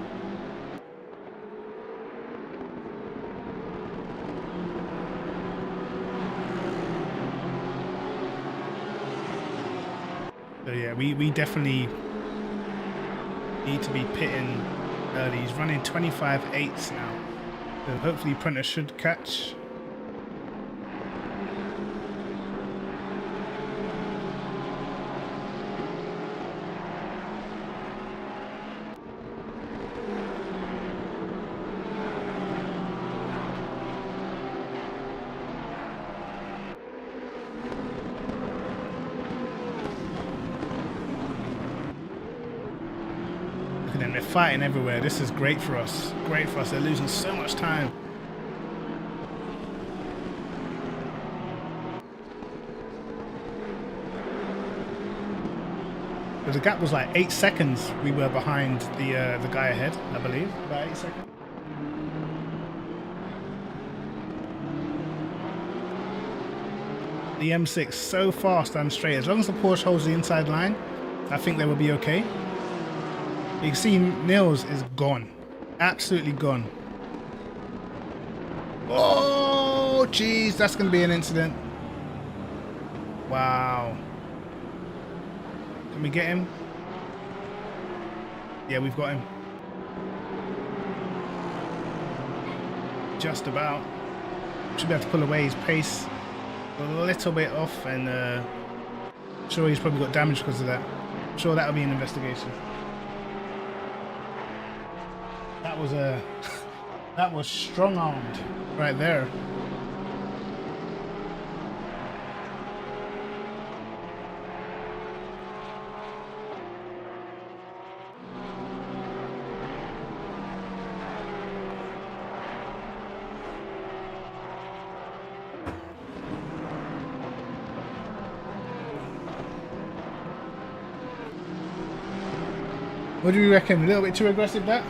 So yeah, we definitely need to be pitting early. He's running 25.8s now. So hopefully Prenter should catch. And they're fighting everywhere. This is great for us. Great for us. They're losing so much time. But the gap was like 8 seconds. We were behind the guy ahead, I believe. About 8 seconds. The M6 so fast and straight. As long as the Porsche holds the inside line, I think they will be okay. You can see Nils is gone. Absolutely gone. Oh, jeez. That's going to be an incident. Wow. Can we get him? Yeah, we've got him. Just about. Should be able to pull away. His pace a little bit off, and I'm sure he's probably got damage because of that. I'm sure that'll be an investigation. That was strong-armed right there. What do you reckon? A little bit too aggressive, that?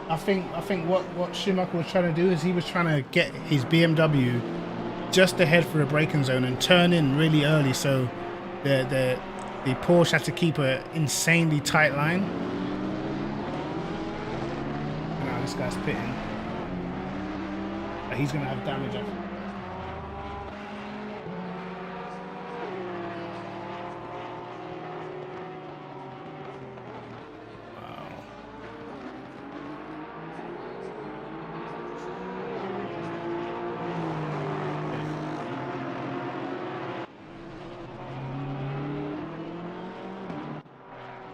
I think what Schumacher was trying to do is he was trying to get his BMW just ahead for a braking zone and turn in really early, so the Porsche had to keep an insanely tight line. Now this guy's pitting. But he's going to have damage, I think.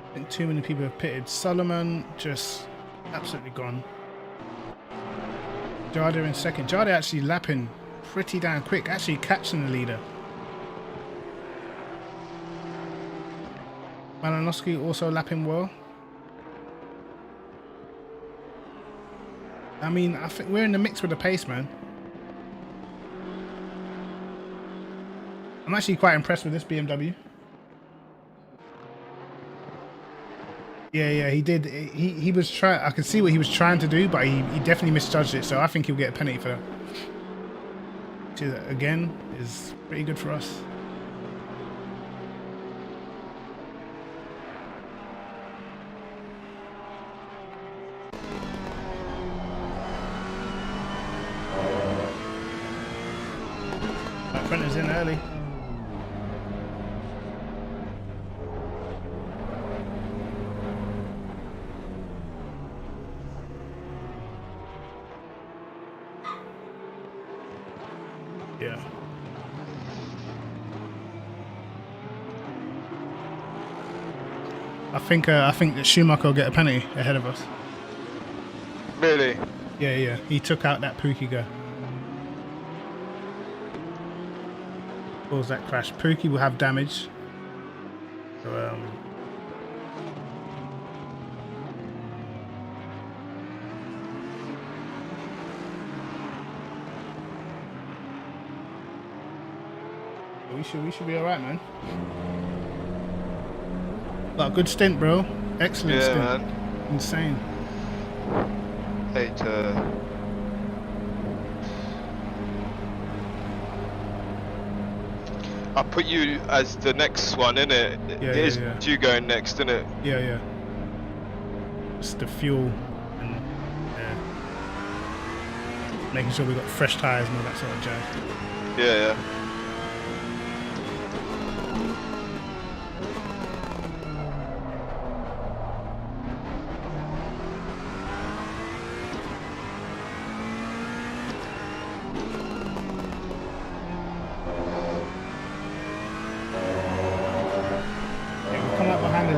I think too many people have pitted. Solomon just absolutely gone. Jada in second. Jada actually lapping pretty damn quick, actually catching the leader. Malinowski also lapping well. I mean, I think we're in the mix with the pace, man. I'm actually quite impressed with this BMW. Yeah, he did. He was trying. I could see what he was trying to do, but he definitely misjudged it. So I think he'll get a penalty for that. Which is, again, is pretty good for us. That front is in early. Yeah. I think that Schumacher will get a penalty ahead of us. Really? Yeah. He took out that Pookie guy. Caused that crash. Pookie will have damage. So, we should be alright, man. But good stint, bro. Excellent stint. Man. Insane. Hate I put you as the next one, innit? Yeah, it is yeah. you going next, innit? Yeah. It's the fuel and making sure we got fresh tires and all that sort of jazz. Yeah.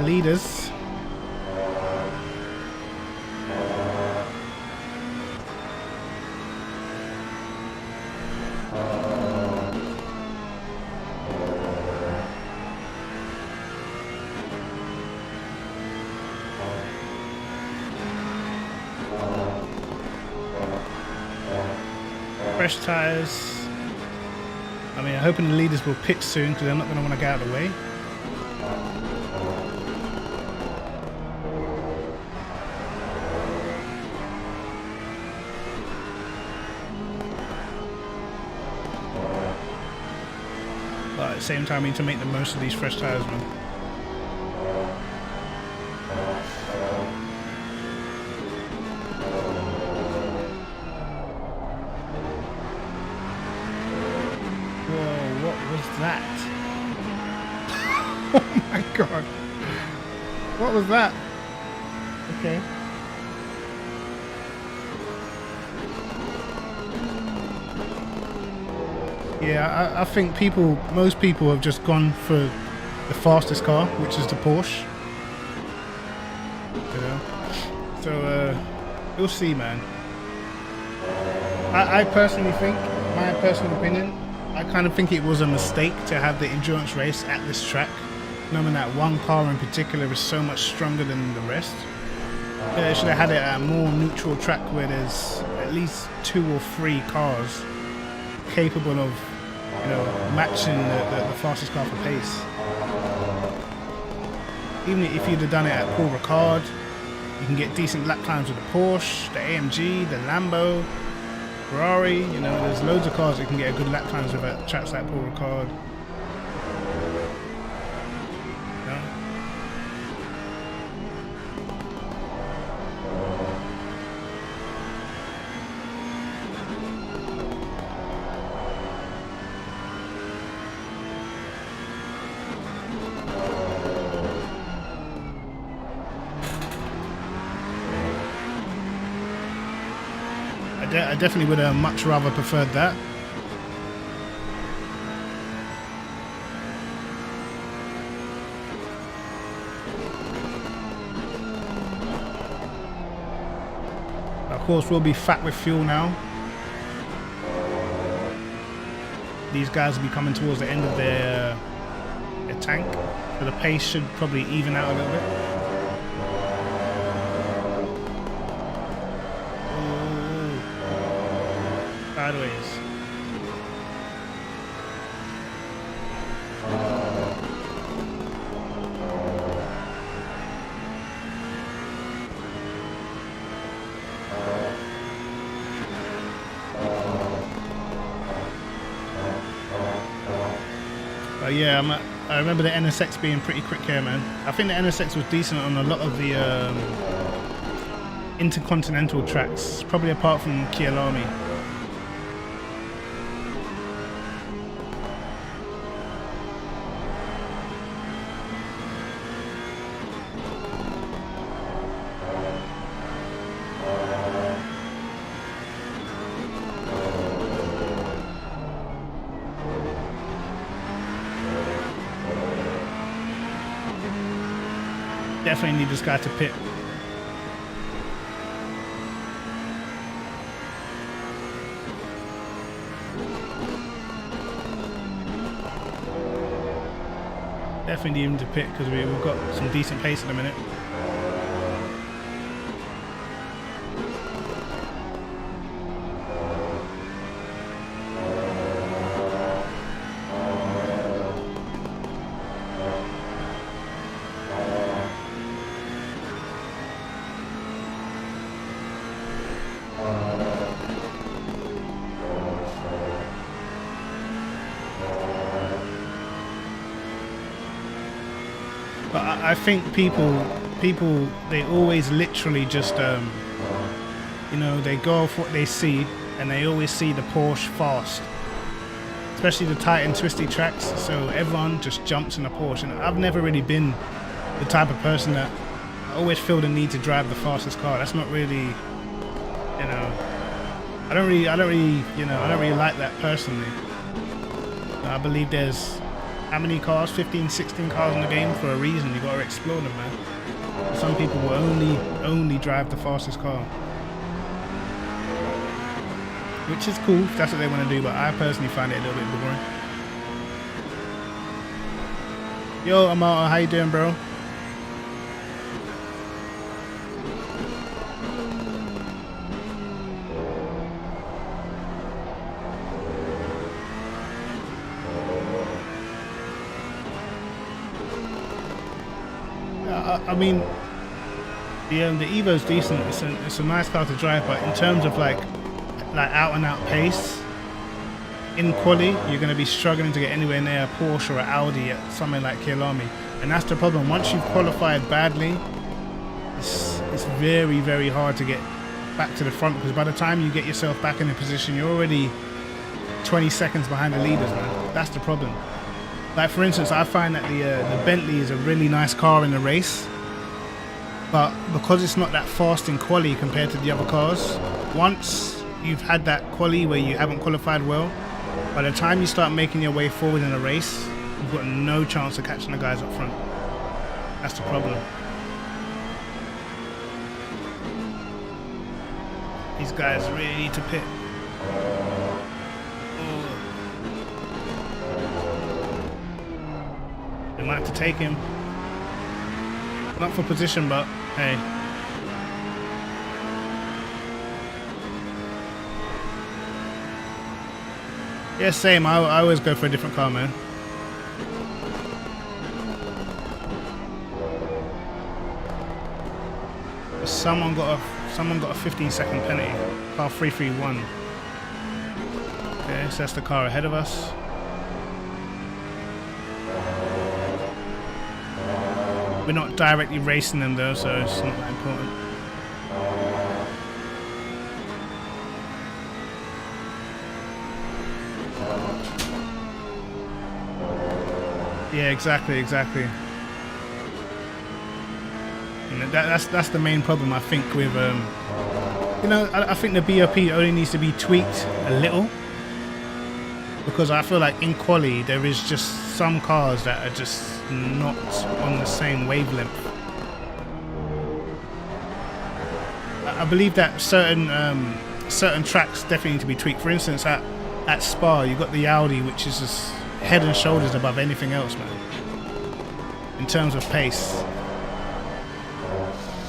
Leaders. Fresh tires. I mean, I'm hoping the leaders will pit soon because they're not going to want to get out of the way. At the same time, we need to make the most of these fresh tires, man. Whoa, what was that? Oh my god. What was that? Okay. Yeah, I think most people have just gone for the fastest car, which is the Porsche. You know? So, we'll see, man. I personally think, my personal opinion, I kind of think it was a mistake to have the endurance race at this track, knowing that one car in particular is so much stronger than the rest. They should have had it at a more neutral track where there's at least 2 or 3 cars capable of, you know, matching the fastest car for pace. Even if you'd have done it at Paul Ricard, you can get decent lap times with the Porsche, the AMG, the Lambo, Ferrari. You know, there's loads of cars that can get a good lap times with at tracks like Paul Ricard. I definitely would have much rather preferred that. Of course, we'll be fat with fuel now. These guys will be coming towards the end of their tank, so the pace should probably even out a little bit. Ooh. Sideways. Yeah, I remember the NSX being pretty quick here, man. I think the NSX was decent on a lot of the intercontinental tracks, probably apart from Kyalami. Definitely need this guy to pit. Definitely need him to pit because we've got some decent pace at the minute. But I think people, they always literally just, you know, they go off what they see, and they always see the Porsche fast, especially the tight and twisty tracks. So everyone just jumps in a Porsche, and I've never really been the type of person that I always feel the need to drive the fastest car. That's not really, you know, I don't really like that personally. I believe there's how many cars? 15, 16 cars in the game for a reason. You gotta explore them, man. Some people will only drive the fastest car, which is cool if that's what they want to do, but I personally find it a little bit boring. Yo, Amata, how you doing, bro? I mean, the Evo's decent. It's a nice car to drive, but in terms of like out and out pace in quali, you're going to be struggling to get anywhere near a Porsche or an Audi at somewhere like Kyalami, and that's the problem. Once you've qualified badly, it's very, very hard to get back to the front, because by the time you get yourself back in a position, you're already 20 seconds behind the leaders, man. That's the problem. Like, for instance, I find that the Bentley is a really nice car in the race, but because it's not that fast in quali compared to the other cars, once you've had that quali where you haven't qualified well, by the time you start making your way forward in a race, you've got no chance of catching the guys up front. That's the problem. These guys really need to pit. They might have to take him. Not for position, but hey. Yeah, same. I always go for a different car, man. Someone got a 15-second penalty. Car 331. Okay, so that's the car ahead of us. We're not directly racing them though, so it's not that important. Yeah, exactly. And that's the main problem, I think, with You know, I think the BOP only needs to be tweaked a little, because I feel like in quali there is just some cars that are just not on the same wavelength. I believe that certain tracks definitely need to be tweaked. For instance, at Spa, you got the Audi, which is just head and shoulders above anything else, man, in terms of pace.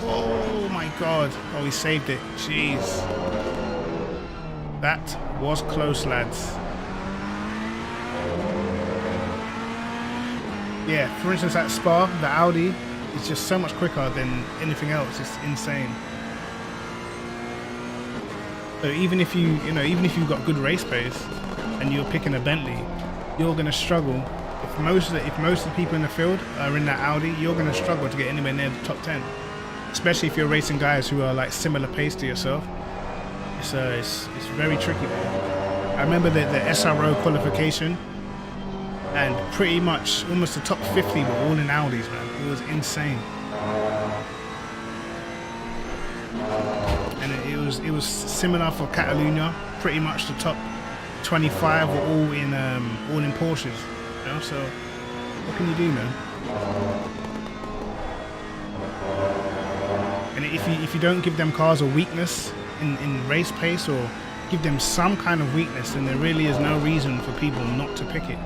Oh my god. Oh, he saved it. Jeez. That was close, lads. Yeah, for instance, at Spa, the Audi is just so much quicker than anything else. It's insane. So even if even if you've got good race pace and you're picking a Bentley, you're gonna struggle. If most of the people in the field are in that Audi, you're gonna struggle to get anywhere near the top 10. Especially if you're racing guys who are like similar pace to yourself. It's very tricky, man. I remember the SRO qualification, and pretty much almost the top 50 were all in Audis, man. It was insane. And it was similar for Catalunya. Pretty much the top 25 were all in Porsches. You know, so what can you do, man? And if you don't give them cars a weakness in race pace, or give them some kind of weakness, then there really is no reason for people not to pick it.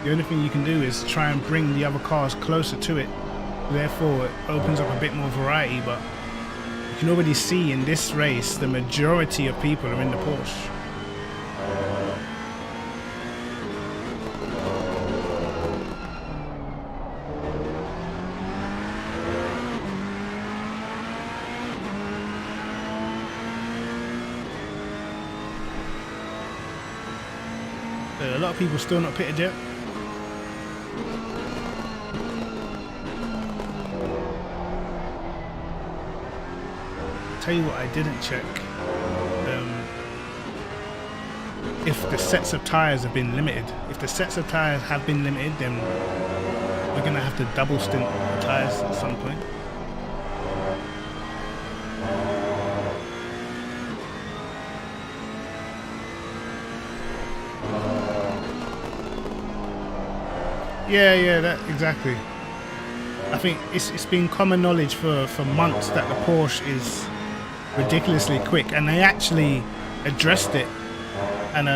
The only thing you can do is try and bring the other cars closer to it. Therefore, it opens up a bit more variety, but you can already see in this race, the majority of people are in the Porsche. A lot of people still not pitted yet. Tell you what, I didn't check if the sets of tires have been limited. If the sets of tires have been limited, then we're gonna have to double stint the tires at some point. Yeah, that exactly. I think it's been common knowledge for months that the Porsche is ridiculously quick, and they actually addressed it and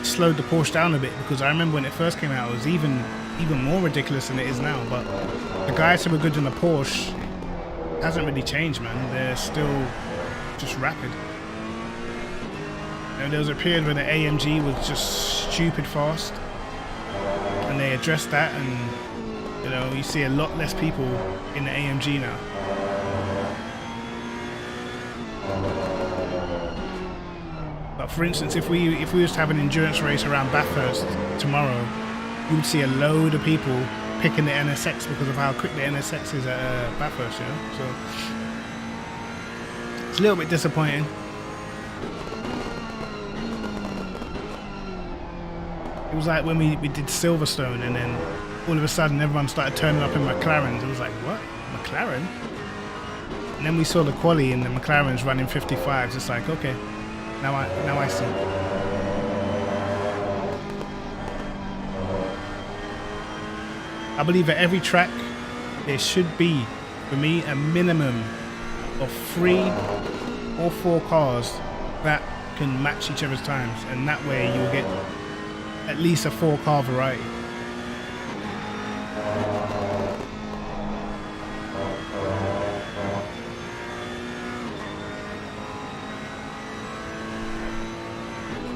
slowed the Porsche down a bit, because I remember when it first came out, it was even more ridiculous than it is now. But the guys who were good in the Porsche hasn't really changed, man. They're still just rapid. And there was a period where the AMG was just stupid fast, and they addressed that, and you know, you see a lot less people in the AMG now. But for instance, if we was to have an endurance race around Bathurst tomorrow, you would see a load of people picking the NSX because of how quick the NSX is at Bathurst, you know? So it's a little bit disappointing. It was like when we did Silverstone, and then all of a sudden everyone started turning up in McLarens. It was like, what? McLaren? And then we saw the quali and the McLarens running 55s. It's like, okay, now I see. I believe at every track there should be, for me, a minimum of 3 or 4 cars that can match each other's times, and that way you'll get at least a 4-car variety.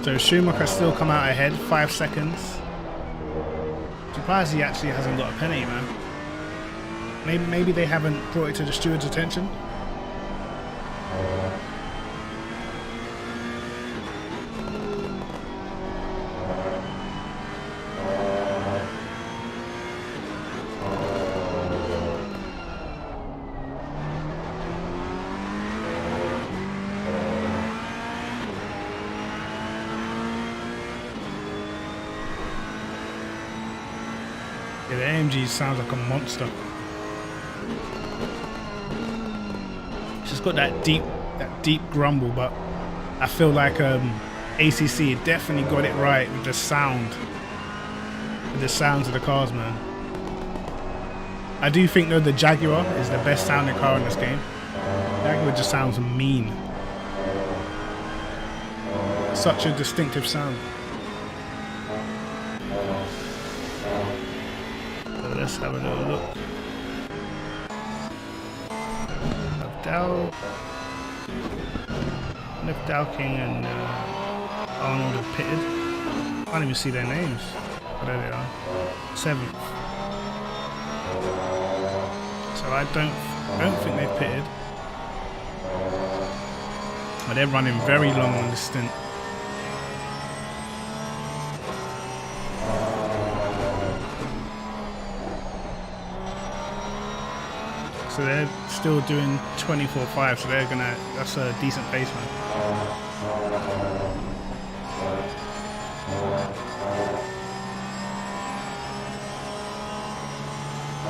So Schumacher still come out ahead, 5 seconds. Surprised he actually hasn't got a penalty, man. Maybe they haven't brought it to the steward's attention. Yeah, the AMG sounds like a monster. It's got that deep grumble, but I feel like ACC definitely got it right with the sound, with the sounds of the cars, man. I do think though the Jaguar is the best sounding car in this game. Jaguar just sounds mean. Such a distinctive sound. So let's have a little look. Dow, if Dow King and Arnold have pitted. I can't even see their names. Oh, there they are. 7th. So I don't think they've pitted. But they're running very long on this stint. So they're still doing 24.5, so they're gonna, that's a decent pace, man.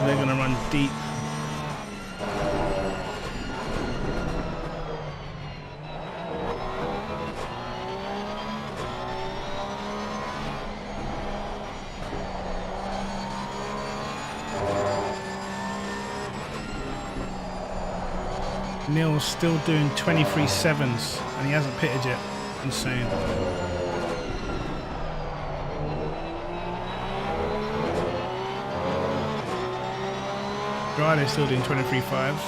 They're gonna run deep. Neil's still doing 23.7s and he hasn't pitted yet. Insane. Riley's still doing 23.5s.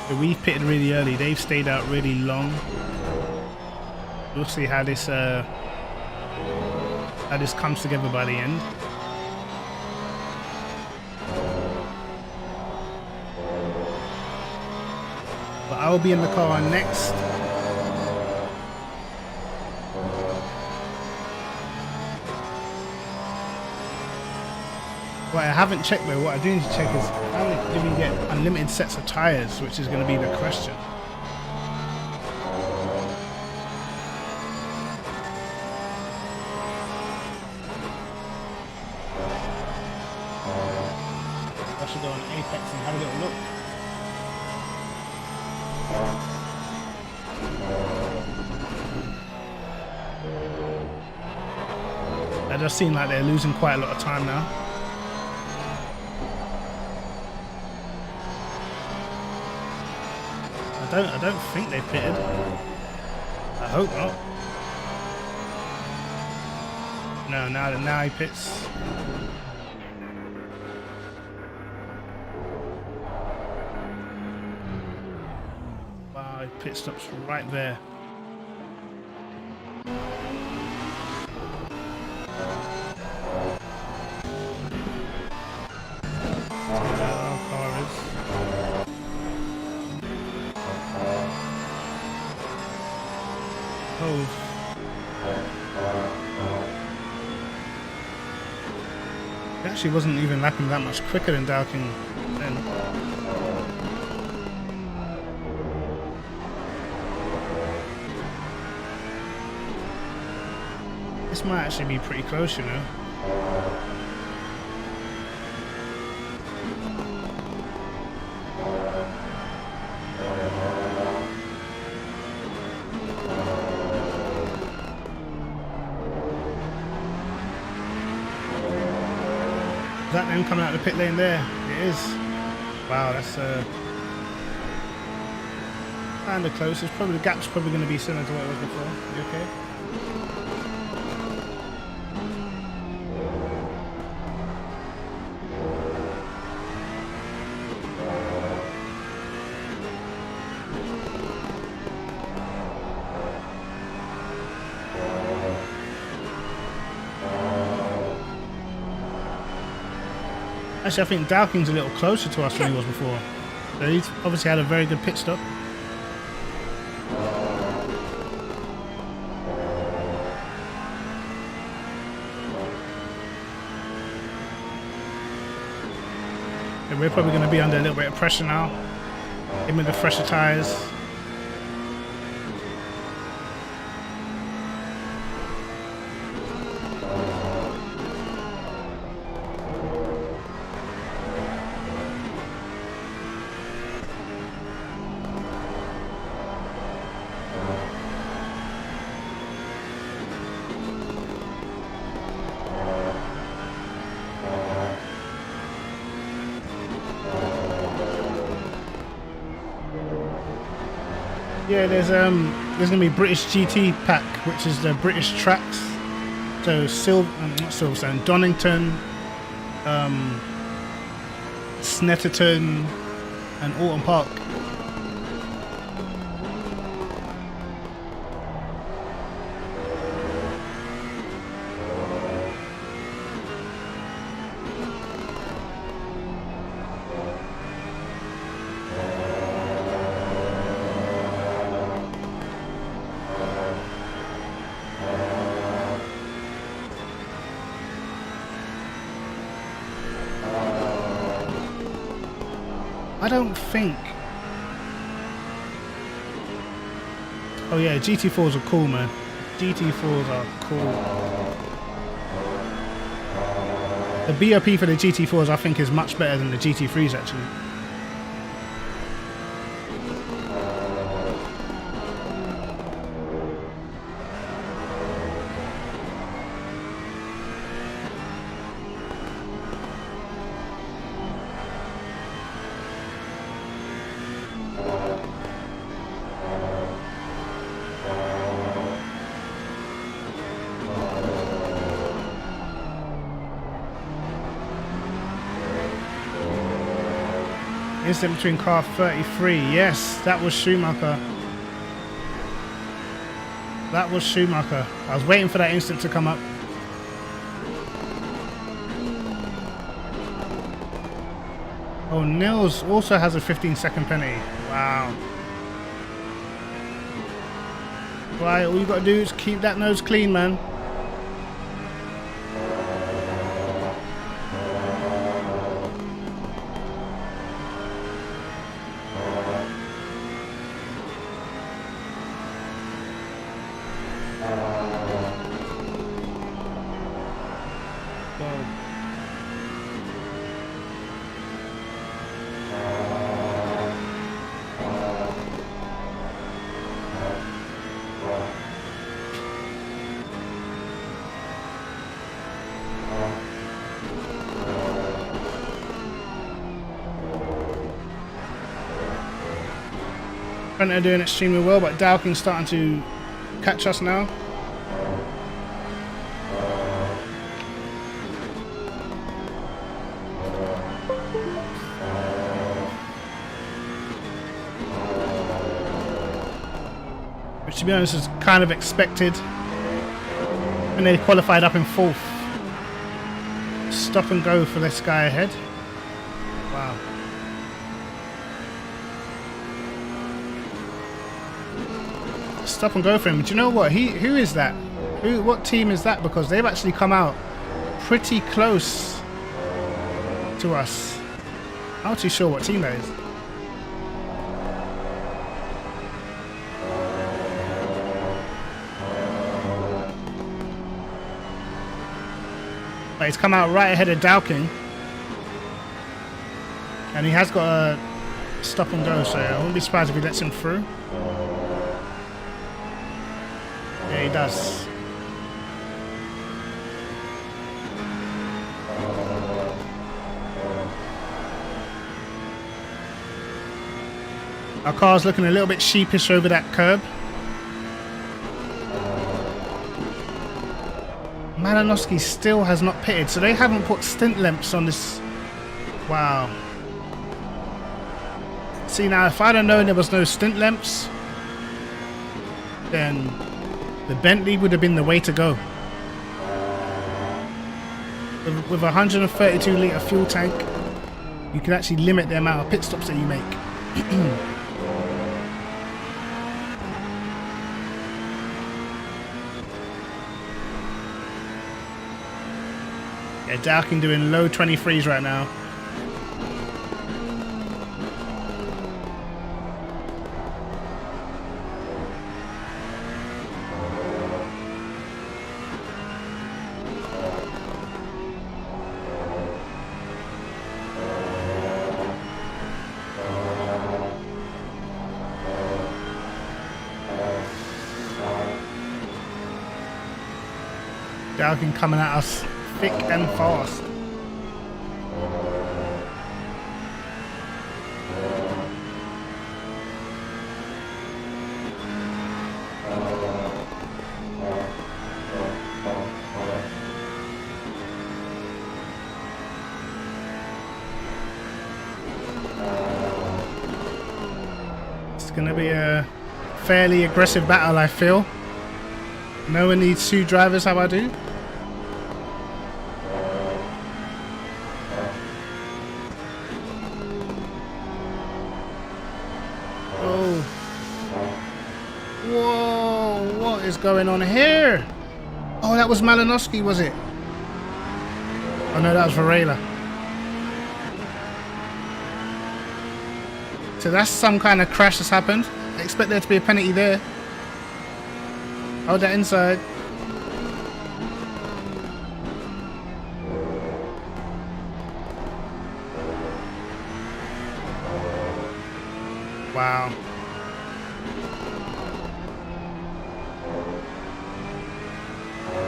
So we've pitted really early. They've stayed out really long. We'll see how this comes together by the end. I'll be in the car next. What I haven't checked though, what I do need to check is how do we get unlimited sets of tyres, which is going to be the question. I should go on Apex and have a little look. It does seem like they're losing quite a lot of time now. I don't think they've pitted. I hope not. No, now he pits. Wow, pit stops right there. He actually wasn't even lapping that much quicker than Dowking then. This might actually be pretty close, you know. Is that them coming out of the pit lane there? It is. Wow, that's kind of close. It's probably, the gap's probably going to be similar to what it was before. You okay? Actually, I think Dowking's a little closer to us than he was before. So he's obviously had a very good pit stop. And we're probably going to be under a little bit of pressure now. Him with the fresher tyres. Yeah, there's gonna be British GT pack, which is the British tracks. So not Silverstone, Donington, Snetterton, and Alton Park. I don't think. Oh yeah, GT4s are cool, man. GT4s are cool. The BOP for the GT4s I think is much better than the GT3s actually. Incident between car 33. Yes, that was Schumacher. That was Schumacher. I was waiting for that incident to come up. Oh, Nils also has a 15-second penalty. Wow. Right, all you gotta do is keep that nose clean, man. Front are doing extremely well, but Dowking's starting to catch us now. Which, to be honest, is kind of expected. And they qualified up in 4th. Stop and go for this guy ahead. Wow. Stop and go for him. Do you know what? Who is that? What team is that? Because they've actually come out pretty close to us. I'm not too sure what team that is. But he's come out right ahead of Dowking. And he has got a stop and go, so I wouldn't be surprised if he lets him through. Yeah, he does. Our car's looking a little bit sheepish over that curb. Malinowski still has not pitted, so they haven't put stint lengths on this. Wow. See, now if I'd have known there was no stint lengths, then the Bentley would have been the way to go. With a 132 litre fuel tank, you can actually limit the amount of pit stops that you make. Yeah, Dowking doing low 23s right now. Dowking coming at us thick and fast. It's gonna be a fairly aggressive battle, I feel. No one needs 2 drivers, how I do. Oh. Whoa, what is going on here? Oh, that was Malinowski, was it? Oh no, that was Varela. So that's some kind of crash that's happened. I expect there to be a penalty there. Hold that inside. Wow.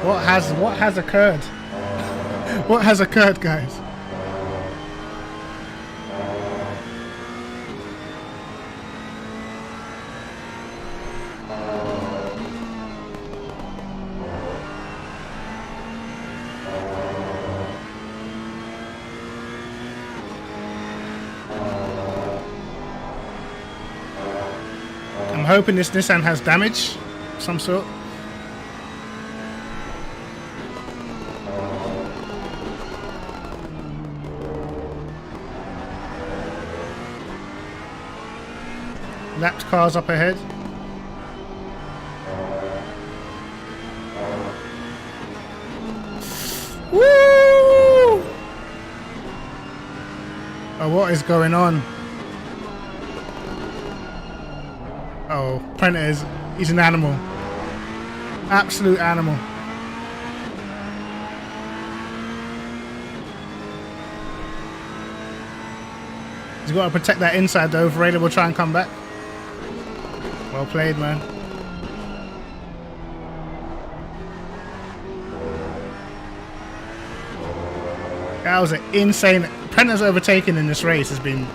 What has occurred? What has occurred, guys? I'm hoping this Nissan has damage of some sort. Lapped cars up ahead. Woo! Oh, what is going on? Oh, Prentice, he's an animal. Absolute animal. He's got to protect that inside though. Varela will try and come back. Well played, man. That was an insane... Prentice's overtaking in this race has been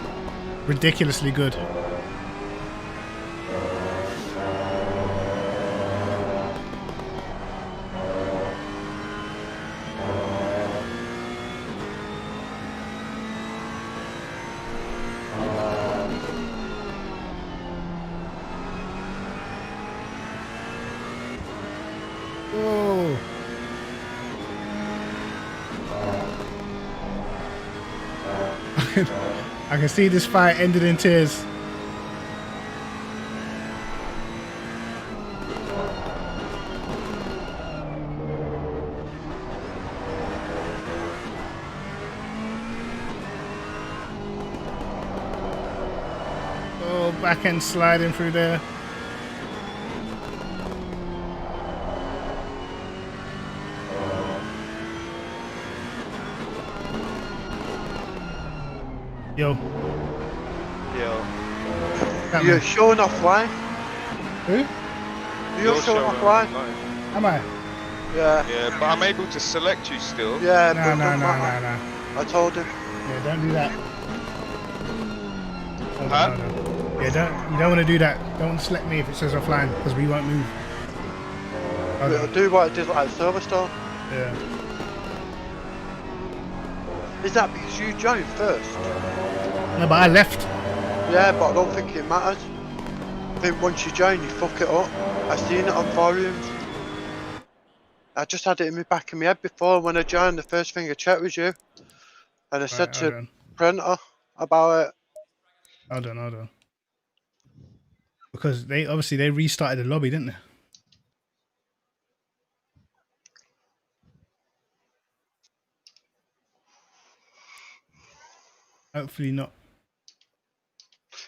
ridiculously good. Whoa. I can see this fight ended in tears. Oh, back end sliding through there. Yo. Yo. You're showing offline. Who? You're showing offline. Am I? Yeah. Yeah, but I'm able to select you still. Yeah, No, but no, don't no, matter. no, no. I told him. Yeah, don't do that. Hold Huh? on, hold on. Yeah, you don't want to do that. Don't select me if it says offline, because we won't move. Hold It'll on. do what it did like Silverstone. Yeah. Is that because you joined first? No, but I left. Yeah, but I don't think it matters. I think once you join, you fuck it up. I've seen it on forums. I just had it in the back of my head before when I joined. The first thing I checked was you, and I said hold to on. Printer about it. Hold on. Because they restarted the lobby, didn't they? Hopefully not.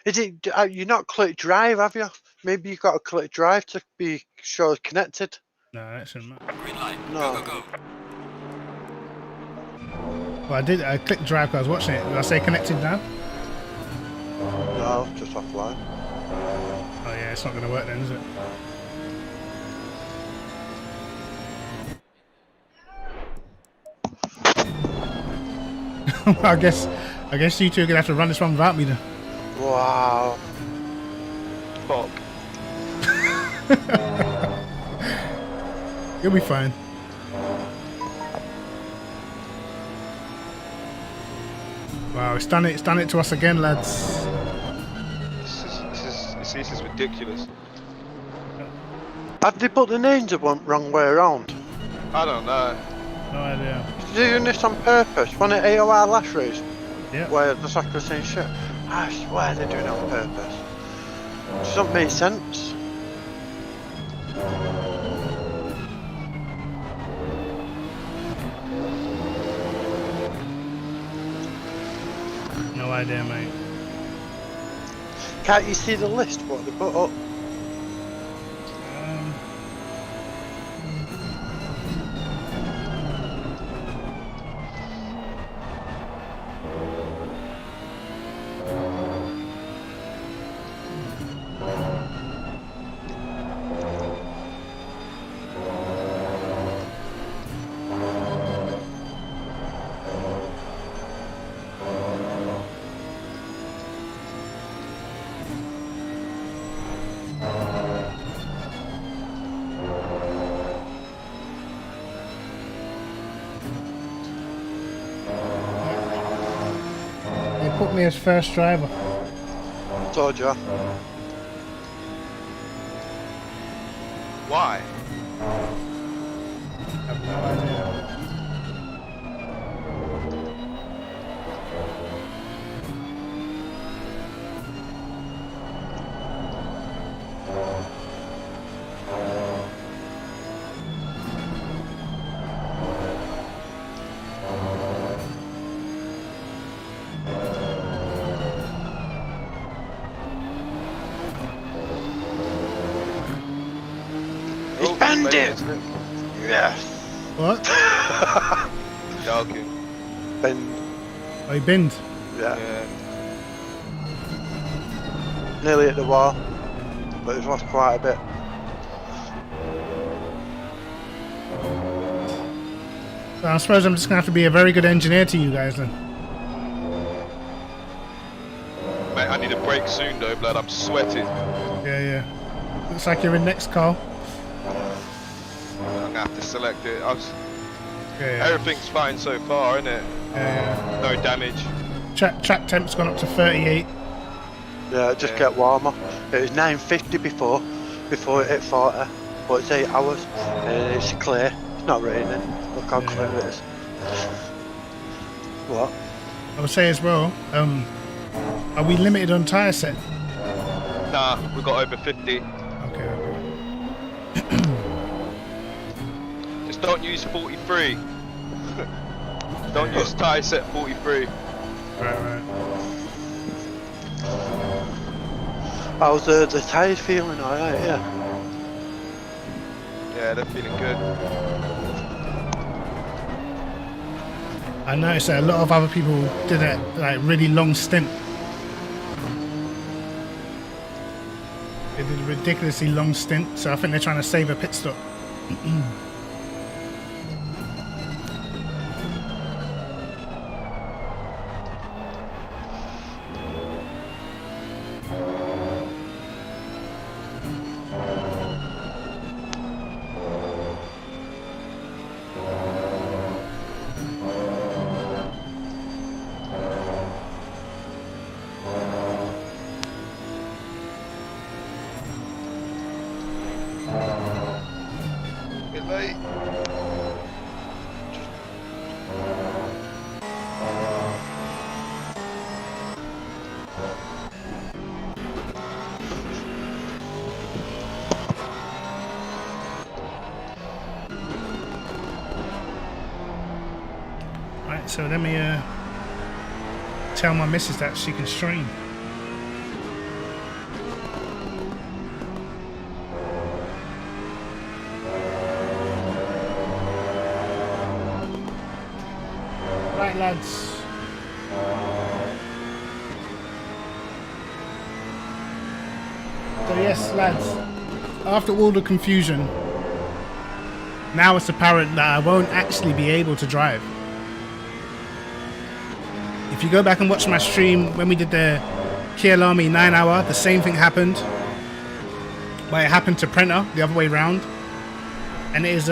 Is it? You not click drive, have you? Maybe you got to click drive to be sure it's connected. No, that shouldn't matter. Green light. No. Go, go, go. Well, I did. I clicked drive because I was watching it. Did I say connected now? No, just offline. Oh yeah, it's not going to work then, is it? I guess you two are gonna have to run this one without me then. Wow. Fuck. You'll be fine. Wow, it's done it to us again, lads. This honestly, this is ridiculous. Have they put the names the wrong way around? I don't know. No idea. They're doing this on purpose. One at AOR last race, Yeah. where the Seca was saying shit. I swear they're doing it on purpose. It doesn't make sense. No idea, mate. Can't you see the list what they put up? They put me as first driver. Told you. Why? I have no idea. He's banned it! Yes! What? Joking. Bend. Oh, he binned. Yeah. Yeah. Nearly at the wall. But he's lost quite a bit. So I suppose I'm just gonna have to be a very good engineer to you guys then. Mate, I need a break soon though, blood. I'm sweating. Yeah, yeah. Looks like you're in next, Carl. I'm gonna have to select it. Yeah, yeah. Everything's fine so far, isn't it? Yeah, No damage. yeah. Track temp's gone up to 38. Yeah, just Yeah. get warmer. It was 9:50 before it hit 40. But it's 8 hours. And it's clear. It's not raining. Look how clear it is. What? I would say as well, are we limited on tyre set? Nah, we got over 50. Okay, okay. Just don't use 43. Don't use tie set 43. Right. How's the tyres feeling? Alright, yeah. Yeah, they're feeling good. I noticed that a lot of other people did a like really long stint. They did a ridiculously long stint, so I think they're trying to save a pit stop. Bit late. Right, so let me tell my missus that she can stream. Right, lads. So yes, lads, after all the confusion, now it's apparent that I won't actually be able to drive. If you go back and watch my stream when we did the Kiel Army 9-hour, the same thing happened. But it happened to Printer, the other way round. And it is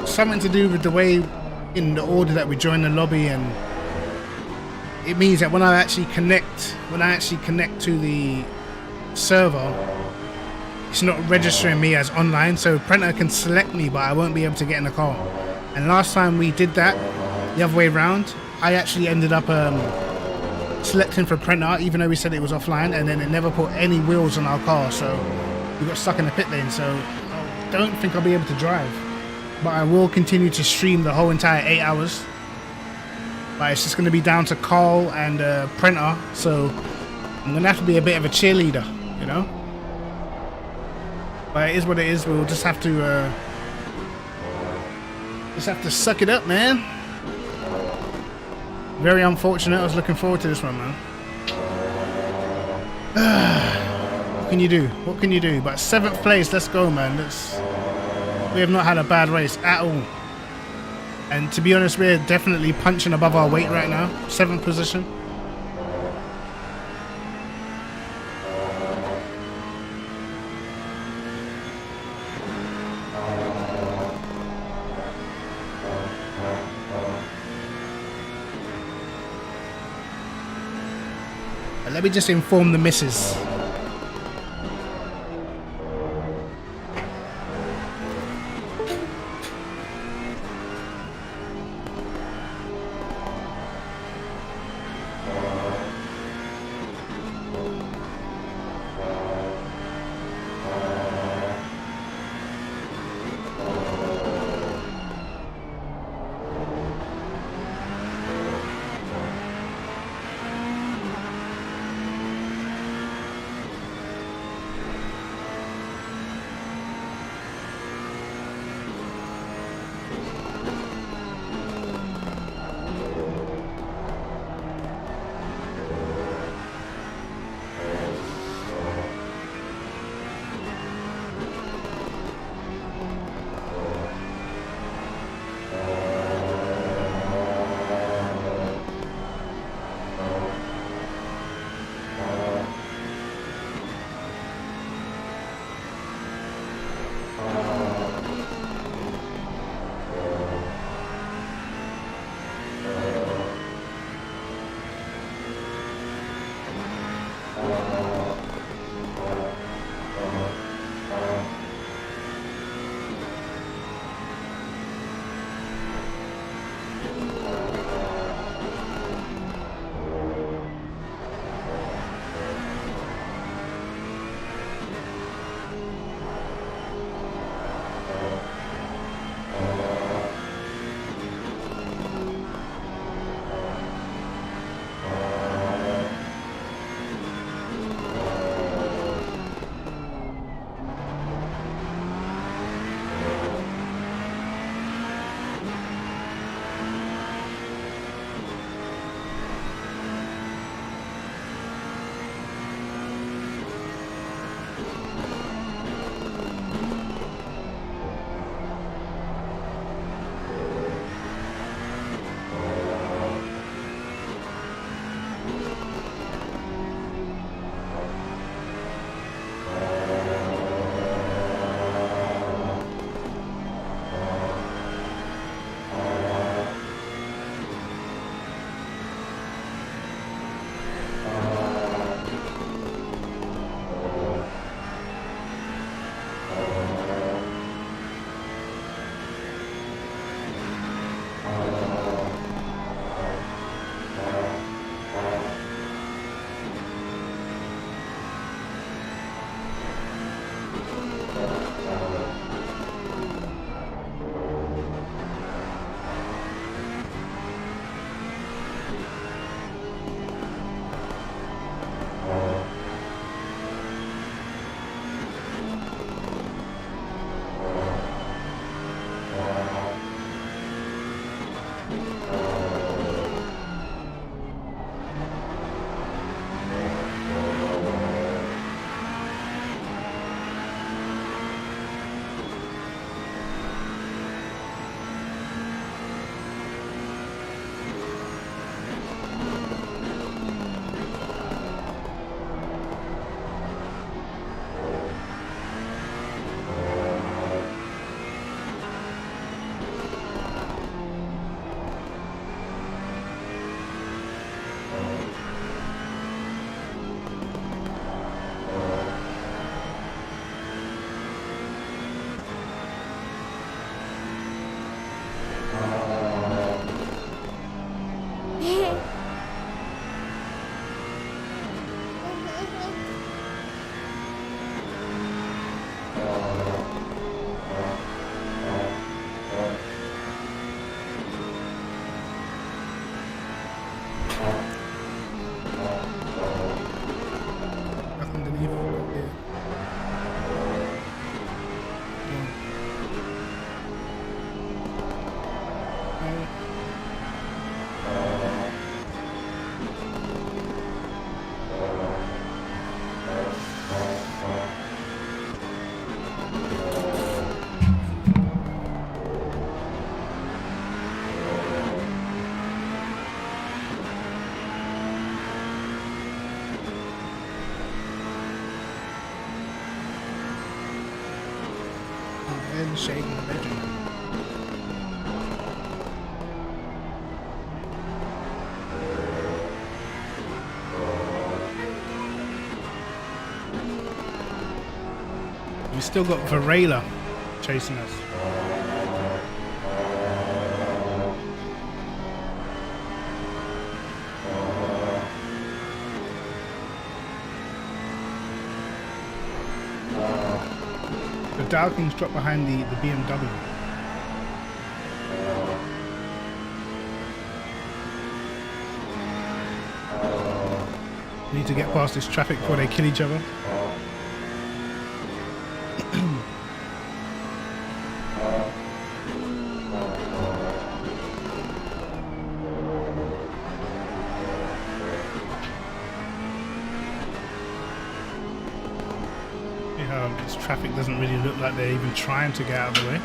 something to do with the way in the order that we join the lobby, and it means that when I actually connect to the server, it's not registering me as online, so Printer can select me, but I won't be able to get in the car. And last time we did that, the other way around, I actually ended up selecting for Printer, even though we said it was offline, and then it never put any wheels on our car, so we got stuck in the pit lane. So I don't think I'll be able to drive, but I will continue to stream the whole entire 8 hours. But it's just going to be down to Carl and Printer, so I'm going to have to be a bit of a cheerleader, you know? But it is what it is. We'll just have to suck it up, man. Very unfortunate. I was looking forward to this one, man. What can you do? What can you do? But 7th place, let's go, man. We have not had a bad race at all. And to be honest, we're definitely punching above our weight right now. 7th position. But let me just inform the missus. the shade in the bedroom. We still got Varela chasing us. The Dowking's dropped behind the BMW. Need to get past this traffic before they kill each other. This traffic doesn't really look like they're even trying to get out of the way.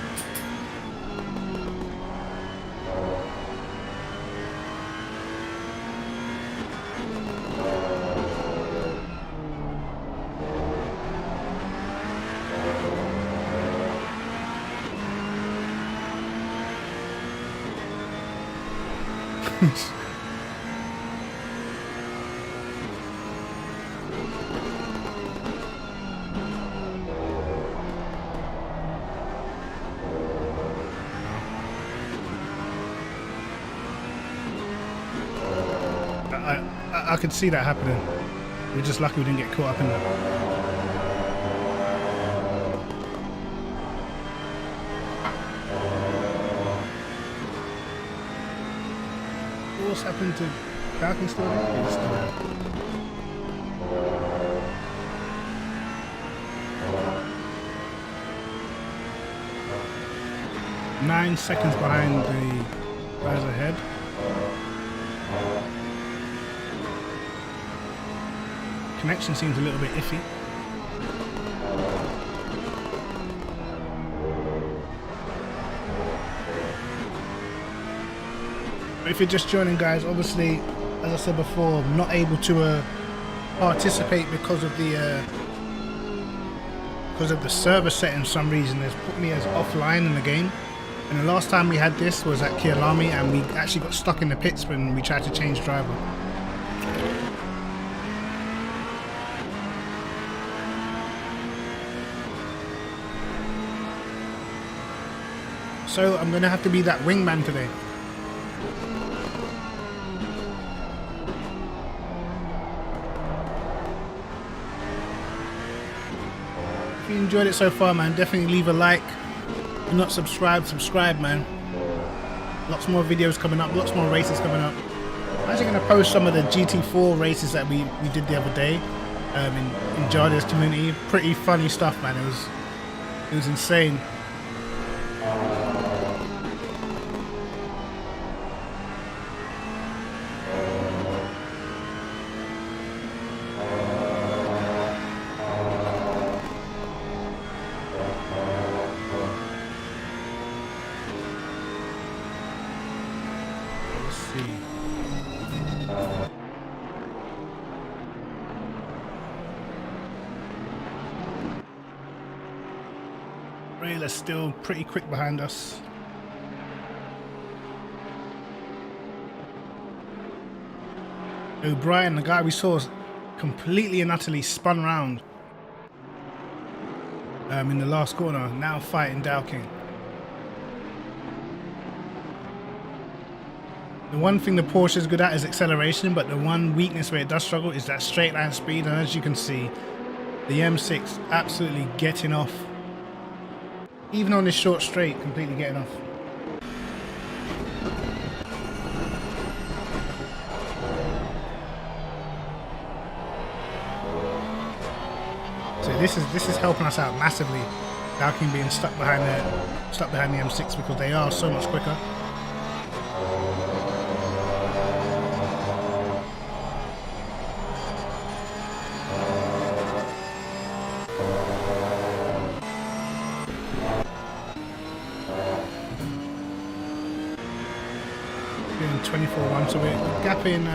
I could see that happening. We're just lucky we didn't get caught up in that. What's happened to Falcon still there? He's still there. Nine seconds behind the guys ahead. Connection seems a little bit iffy. But if you're just joining, guys, obviously, as I said before, I'm not able to participate because of the server setting. For some reason, it's put me as offline in the game. And the last time we had this was at Kialami, and we actually got stuck in the pits when we tried to change driver. So I'm gonna have to be that wingman today. If you enjoyed it so far, man, definitely leave a like. If you're not subscribed, subscribe, man. Lots more videos coming up, lots more races coming up. I'm actually gonna post some of the GT4 races that we did the other day in Jardia's community. Pretty funny stuff, man. It was insane. Rayla's still pretty quick behind us. O'Brien, the guy we saw, completely and utterly spun round in the last corner, now fighting Dowking. The one thing the Porsche is good at is acceleration, but the one weakness where it does struggle is that straight line speed, and as you can see, the M6 absolutely getting off. Even on this short straight, completely getting off. So this is helping us out massively. Dowking being stuck behind the M6 because they are so much quicker. Doing 24-1, so we're gapping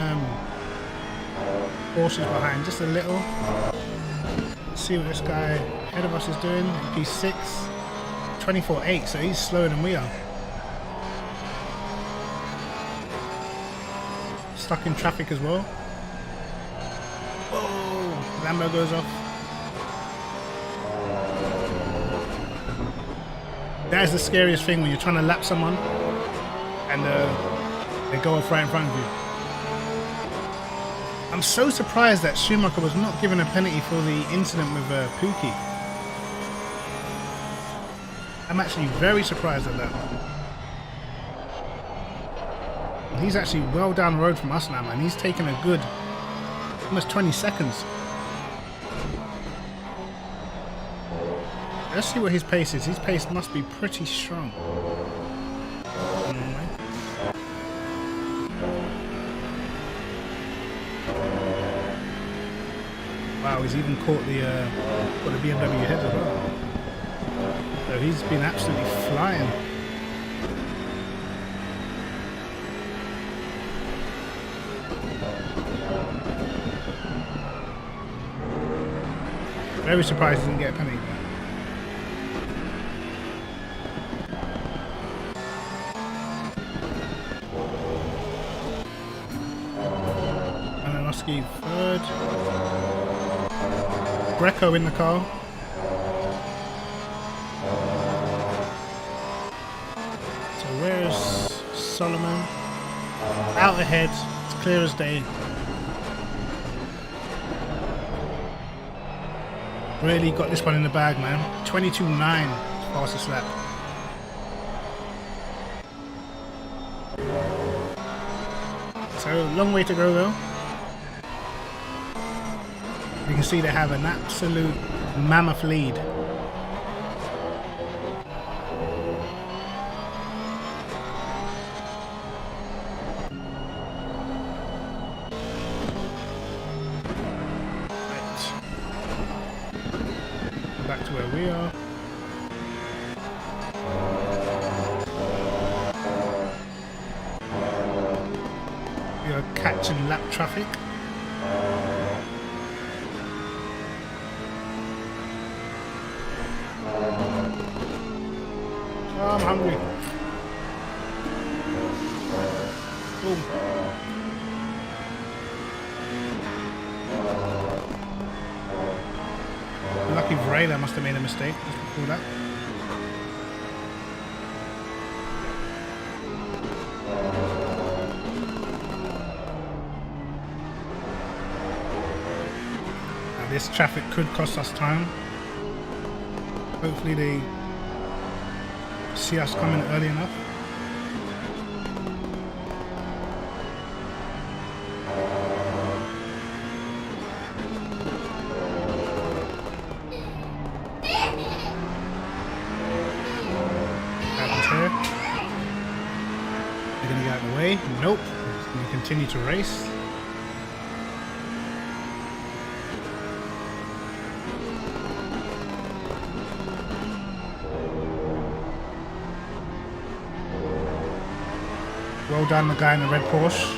Porsches behind just a little. Let's see what this guy ahead of us is doing. P6, 24.8, so he's slower than we are. Stuck in traffic as well. Oh, Lambo goes off. That is the scariest thing when you're trying to lap someone and they go off right in front of you. I'm so surprised that Schumacher was not given a penalty for the incident with Pookie. I'm actually very surprised at that. He's actually well down the road from us now, man. He's taken a good almost 20 seconds. Let's see what his pace is. His pace must be pretty strong. Wow, he's even caught the BMW head as well. So he's been absolutely flying. Very surprised he didn't get a penalty. Malinowski third. Greco in the car. So where's Solomon? Out ahead. It's clear as day. Really got this one in the bag, man. 22.9 fastest lap. So long way to go though. You can see they have an absolute mammoth lead. Back to where we are. We are catching lap traffic. Oh, I'm hungry. Boom. Lucky Varela must have made a mistake just before that. Now this traffic could cost us time. Hopefully they see us coming early enough. They're going to get out of the way. Nope. It's going to continue to race. Well done, the guy in the red Porsche.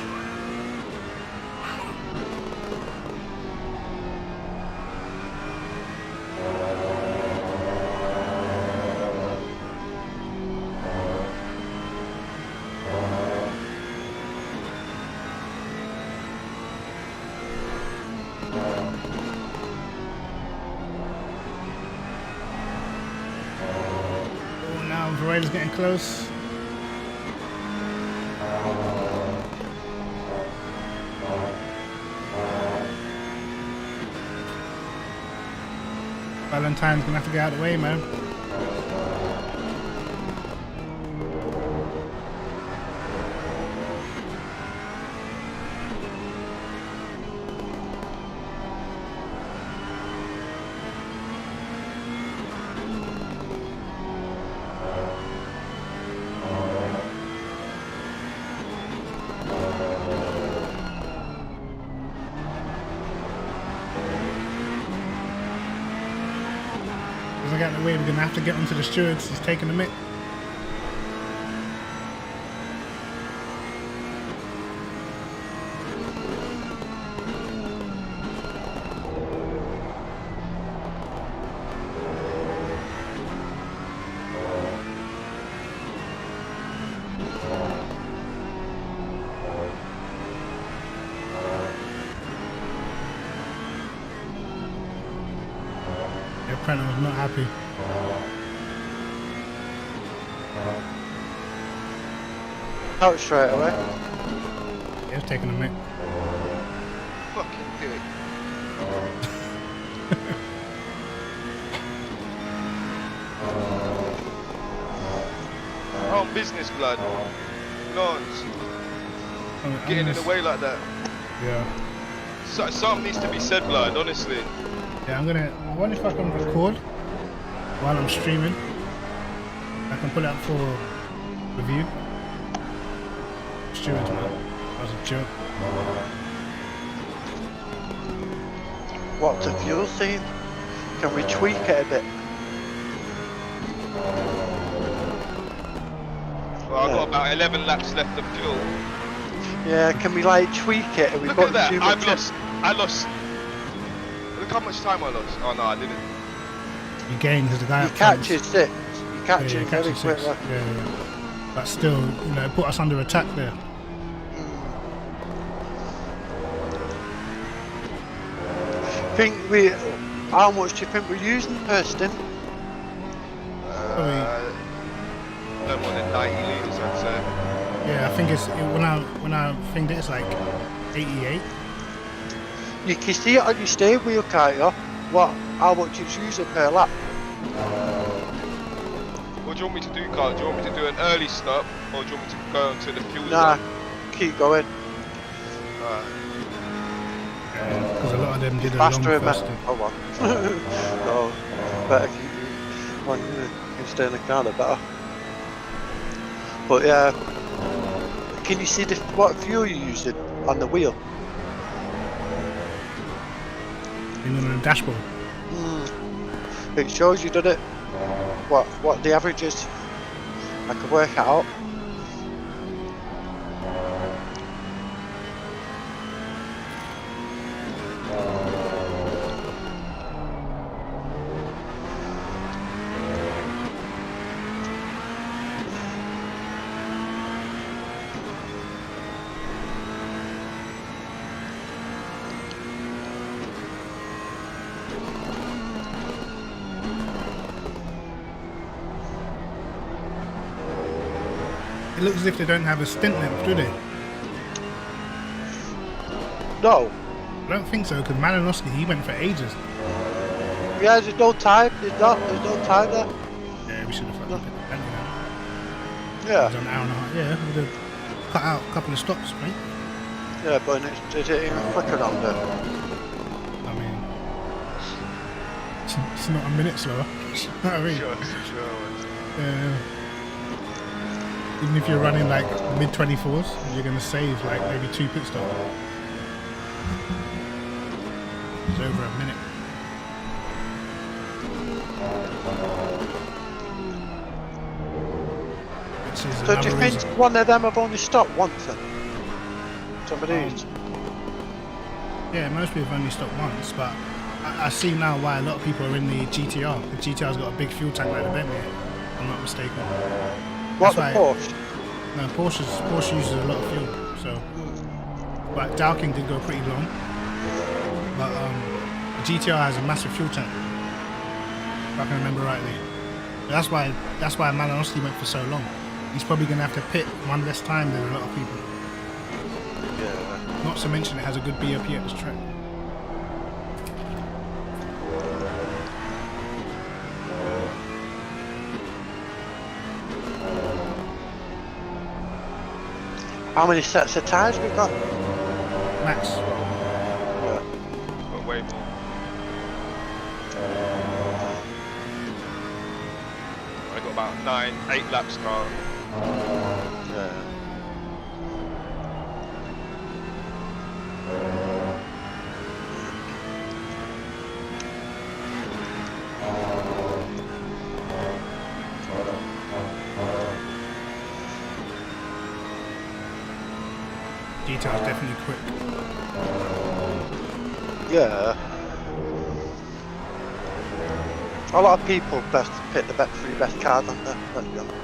Varela's getting close. Valentine's gonna have to get out of the way, man. As I get out of the way, we're gonna have to get onto the stewards. He's taking the mic. Quentin was not happy. Out straight away. He was taking a mic. Fucking dick. Oh, business blood. Lawrence, getting in the way like that. Yeah. Something needs to be said, blood, honestly. Yeah, I wonder if I can record while I'm streaming. I can put it up for review. Stewards, man. That was a joke. What's the fuel scene? Can we tweak it a bit? Well, I've got about 11 laps left of fuel. Yeah, can we like tweak it? And we've Look got at that, too much I lost. Look how much time I lost. Oh no, I didn't. You gain because the guy You up front- catch it 6. You catch yeah, it very catches six. quickly. Yeah. But still, you know, it put us under attack there. How much do you think we're using per stint? No more than 90 litres, I'd say. Yeah, I think it's when I think it's like 88. You can see it on your steering wheel, can't you? How much it's using per lap? What do you want me to do, Carl? Do you want me to do an early stop, or do you want me to go onto the fuel Nah, zone? keep going. Because a lot of them did a Faster long and first better. stint. Oh well. No, better keep you can stay in the car, the better. But yeah, can you see what fuel you're using on the wheel? You know, on the dashboard. It shows you done it. What the average is. I can work it out. It looks as if they don't have a stint length, do they? No. I don't think so, because Malinowski, he went for ages. Yeah, there's no time. There's no time there. Yeah, we should have fucking picked the penalty now. It Yeah. was an hour and a half. Yeah, we would have cut out a couple of stops, right? Yeah, but it didn't even flicker on there. I mean, it's not a minute slower. You know what I mean? Sure. Yeah. Even if you're running like mid 24s, you're gonna save like maybe 2 pit stops. It's over a minute. Which is So do another you think reason. one of them have only stopped once then? Some of these? Yeah, most people have only stopped once, but I see now why a lot of people are in the GTR. The GTR's got a big fuel tank like the Bentley, if I'm not mistaken. What, the why- Porsche? No, Porsche uses a lot of fuel, so. But Dowking did go pretty long. But the GTR has a massive fuel tank, if I can remember rightly. But that's why Malinowski went for so long. He's probably gonna have to pit one less time than a lot of people. Yeah. Not to mention it has a good BOP at this track. How many sets of tyres we got? Max. Yeah. But way more. I got about 8 laps, Carl. Yeah. Detail's definitely quick. Yeah. A lot of people best pick the three best cars, aren't they? Let's be honest.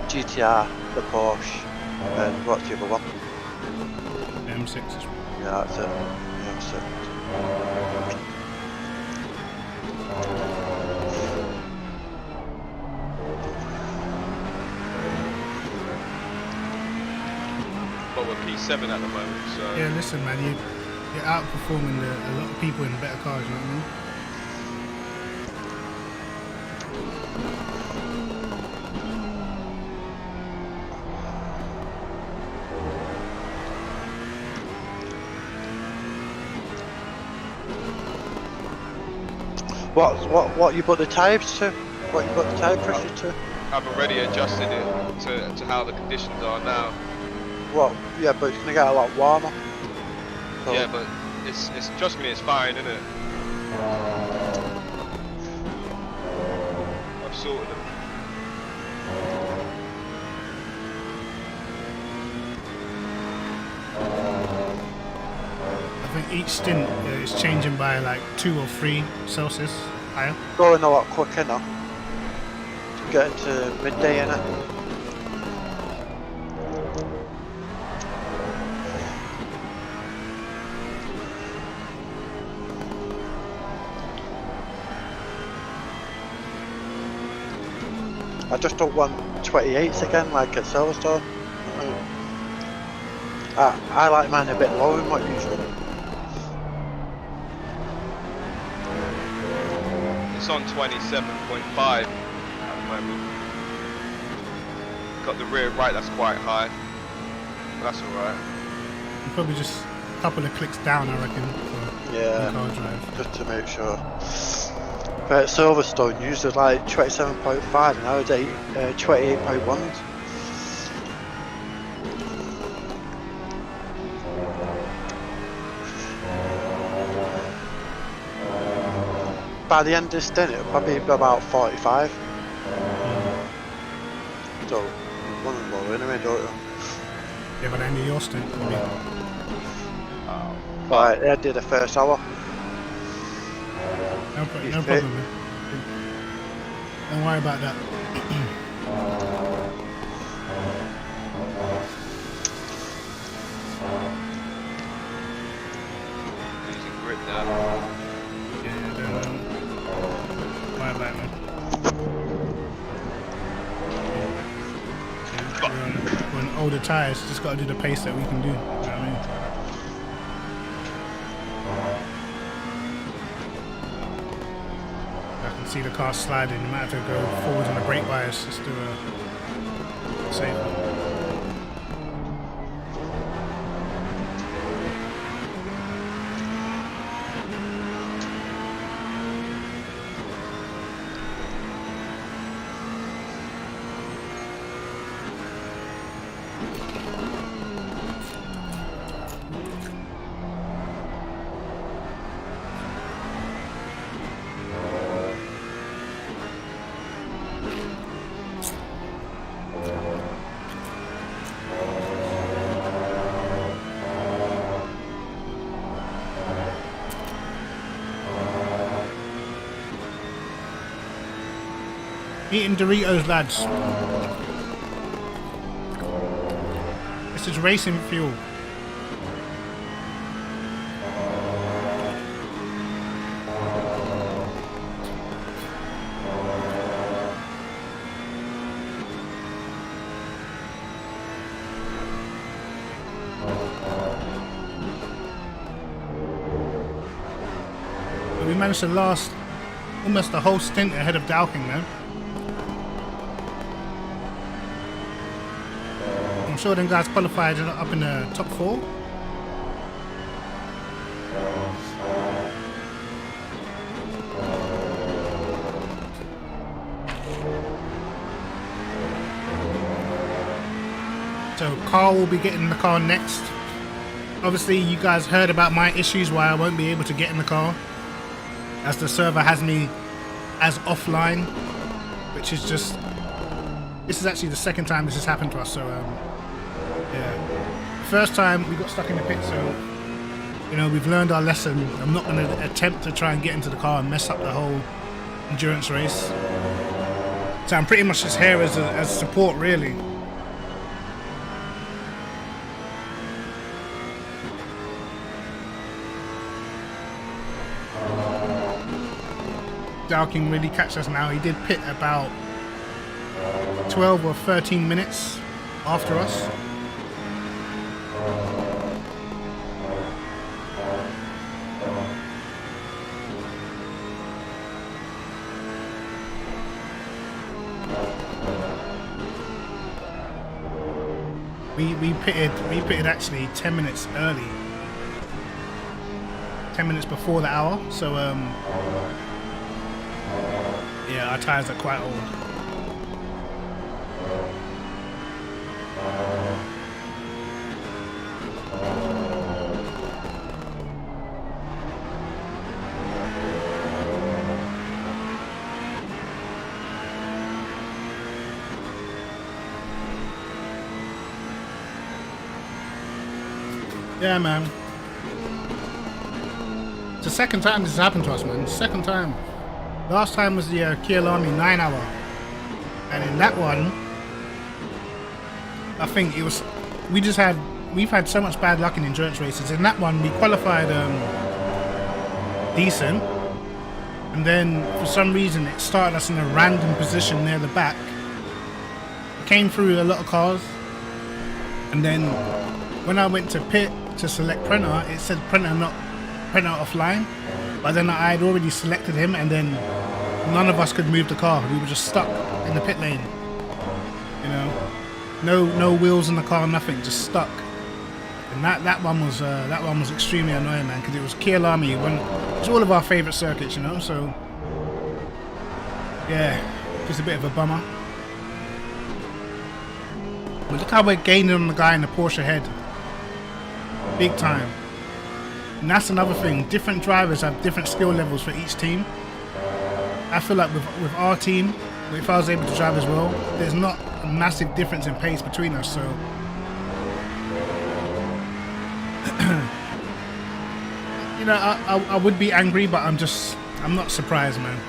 GTR, the Porsche, and what's the other one? The M6 is Yeah, that's it. Yeah, that's it. But we're P7 at the moment, so Yeah, listen, man, you're outperforming a lot of people in better cars. You know what I mean? What you put the types to? What you put the type pressure to? I've already adjusted it to how the conditions are now. Well, yeah, but it's gonna get a lot warmer. So, Yeah, but it's trust me, it's fine, isn't it? I've sorted it. I think each stint is changing by like 2 or 3 Celsius higher. going a lot quicker now. Getting to midday in it. I just don't want 28s again like at Silverstone. I like mine a bit lower than what usual. It's on 27.5 at the moment. Got the rear right, that's quite high. But that's alright. Probably just a couple of clicks down, I reckon, for Yeah, car drive. just to make sure. But at Silverstone, usually like 27.5 and I was 28.1s. By the end of this stint, it'll probably be about 45. So, one and lower anyway, don't you? Yeah, by the end of your stint, I mean. Right, I did the first hour. No fit. problem, man. Don't worry about that. Losing grip now. Yeah, don't worry about it, man. We're on older tyres, just got to do the pace that we can do. You know what I mean? I can see the car sliding. You might have to go forward on the brake bias just to save it. Eating Doritos, lads. This is racing fuel. We managed to last almost the whole stint ahead of Dowking, man. I'm sure them guys qualified up in the top 4. So Carl will be getting the car next. Obviously you guys heard about my issues why I won't be able to get in the car, as the server has me as offline, which is just, this is actually the second time this has happened to us, so yeah. First time we got stuck in the pit, so you know, we've learned our lesson. I'm not going to attempt to try and get into the car and mess up the whole endurance race. So I'm pretty much just here as support, really. Dow can really catch us now. He did pit about 12 or 13 minutes after us. We pitted actually 10 minutes early. 10 minutes before the hour, so yeah, our tires are quite old. Yeah, man. It's the second time this has happened to us, man. Second time. Last time was the Kia Lamy 9 hour. And in that one, I think it was, we've had so much bad luck in endurance races. In that one, we qualified decent. And then, for some reason, it started us in a random position near the back. Came through a lot of cars. And then, when I went to pit to select Prenter, it said Prenter offline, but then I had already selected him, and then none of us could move the car. We were just stuck in the pit lane. You know, no wheels in the car, nothing, just stuck. And that one was extremely annoying, man, because it was Kia Lamy, it's all of our favorite circuits, you know. So yeah, just a bit of a bummer. But look how we're gaining on the guy in the Porsche head. Big time. And that's another thing. Different drivers have different skill levels for each team. I feel like with our team, if I was able to drive as well, there's not a massive difference in pace between us. So you know, I would be angry, but I'm not surprised, man.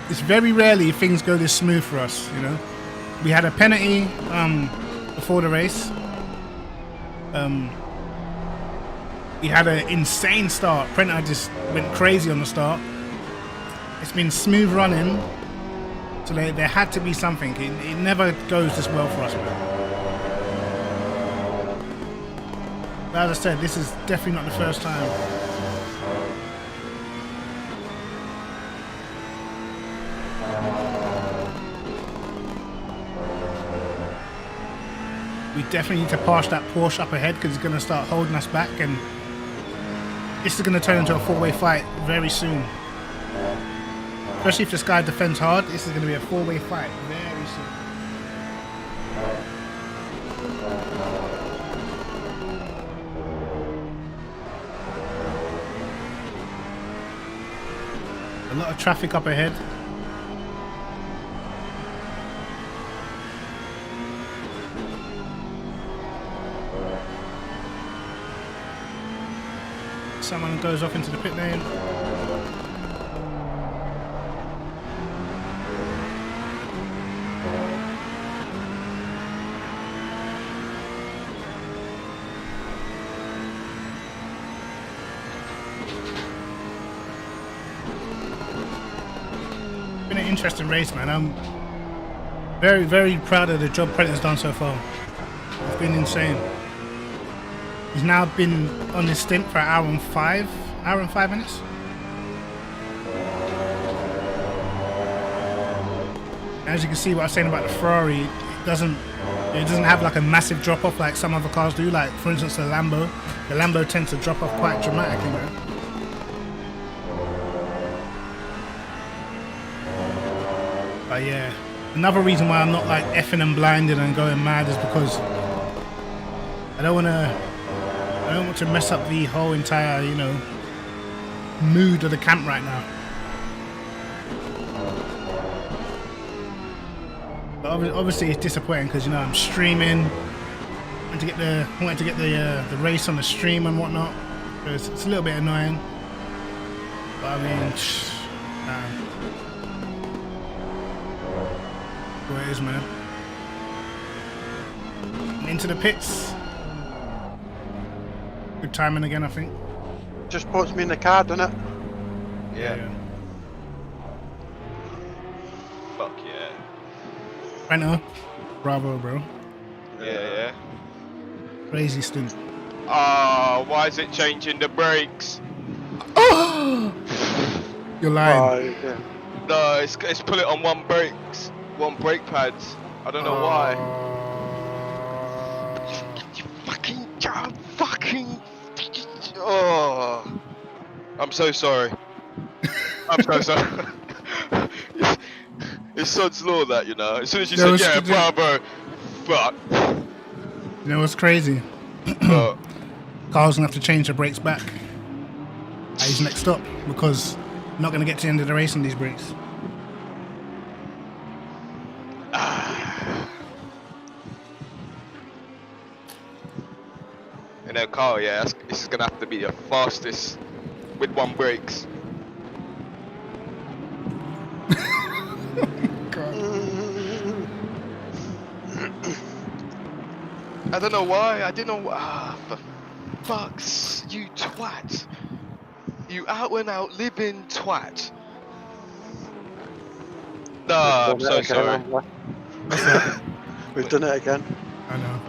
It's very rarely things go this smooth for us, you know. We had a penalty before the race. He had an insane start. Prenter just went crazy on the start. It's been smooth running, so there had to be something. It never goes this well for us, man. But as I said, this is definitely not the first time. We definitely need to pass that Porsche up ahead because it's going to start holding us back, and this is going to turn into a four-way fight very soon. Especially if this guy defends hard, this is going to be a four-way fight very soon. A lot of traffic up ahead. Someone goes off into the pit lane. Been an interesting race, man. I'm very, very proud of the job Prenter's done so far. It's been insane. He's now been on this stint for an hour and 5 minutes. As you can see, what I was saying about the Ferrari, it doesn't have like a massive drop off like some other cars do. Like for instance, the Lambo. The Lambo tends to drop off quite dramatically, man. But yeah, another reason why I'm not like effing and blinded and going mad is because I don't want to mess up the whole entire, you know, mood of the camp right now. But obviously it's disappointing because, you know, I'm streaming. I wanted to get the race on the stream and whatnot. So it's a little bit annoying. But I mean, what it is, man. And into the pits. Good timing again, I think. Just puts me in the car, doesn't it? Yeah. Printer, bravo, bro. Yeah. Crazy stint. Ah, why is it changing the brakes? You're lying. Oh, yeah. No, it's put it on one brake pads. I don't know why. You fucking. Oh, I'm so sorry. I'm so sorry. It's sod's law that, you know. As soon as you There said, was- yeah, bravo, fuck. You know what's crazy? But Carl's gonna have to change the brakes back at his next stop because I'm not gonna get to the end of the race on these brakes. you know, Carl, yeah, this is gonna have to be the fastest with one brakes. I don't know why. I didn't know. For fuck's you twat. You out and out living twat. No, I'm so sorry. We've done it again. I know.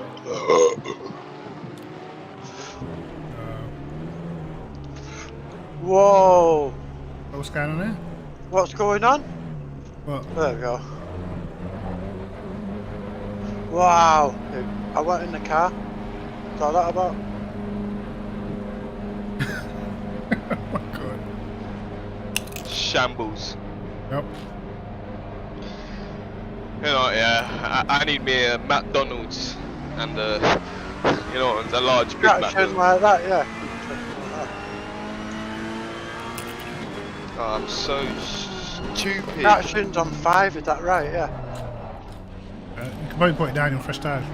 Whoa! What's going on there? What's going on? What? There we go. Wow! I went in the car. What's all that about? Oh my god. Shambles. Yep. You know, yeah. I need me a McDonald's and you know, a large Big Mac. Traction like that, yeah. Oh, I'm so stupid. Traction's on 5, is that right? Yeah. You can probably put it down in fresh tires.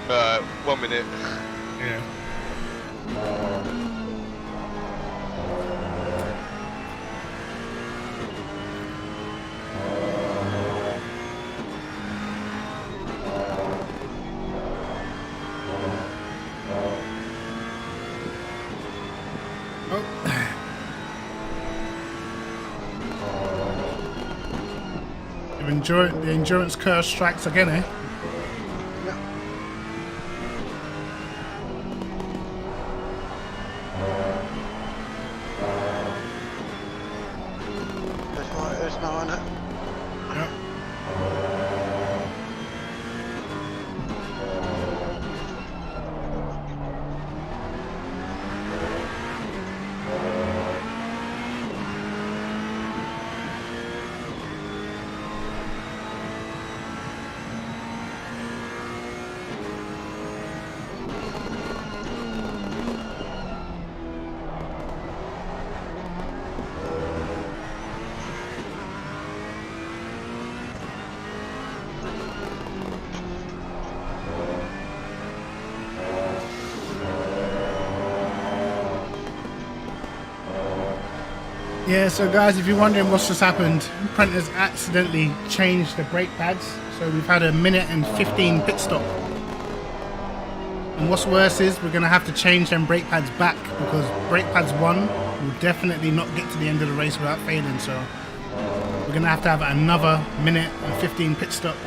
Alright, 1 minute. Yeah. The endurance curse strikes again, eh? That's what it is now, isn't it? Yep. Yeah, so guys, if you're wondering what's just happened, Prentice accidentally changed the brake pads. So we've had a 1:15 pit stop. And what's worse is we're going to have to change them brake pads back because brake pads 1 will definitely not get to the end of the race without failing. So we're going to have another 1:15 pit stop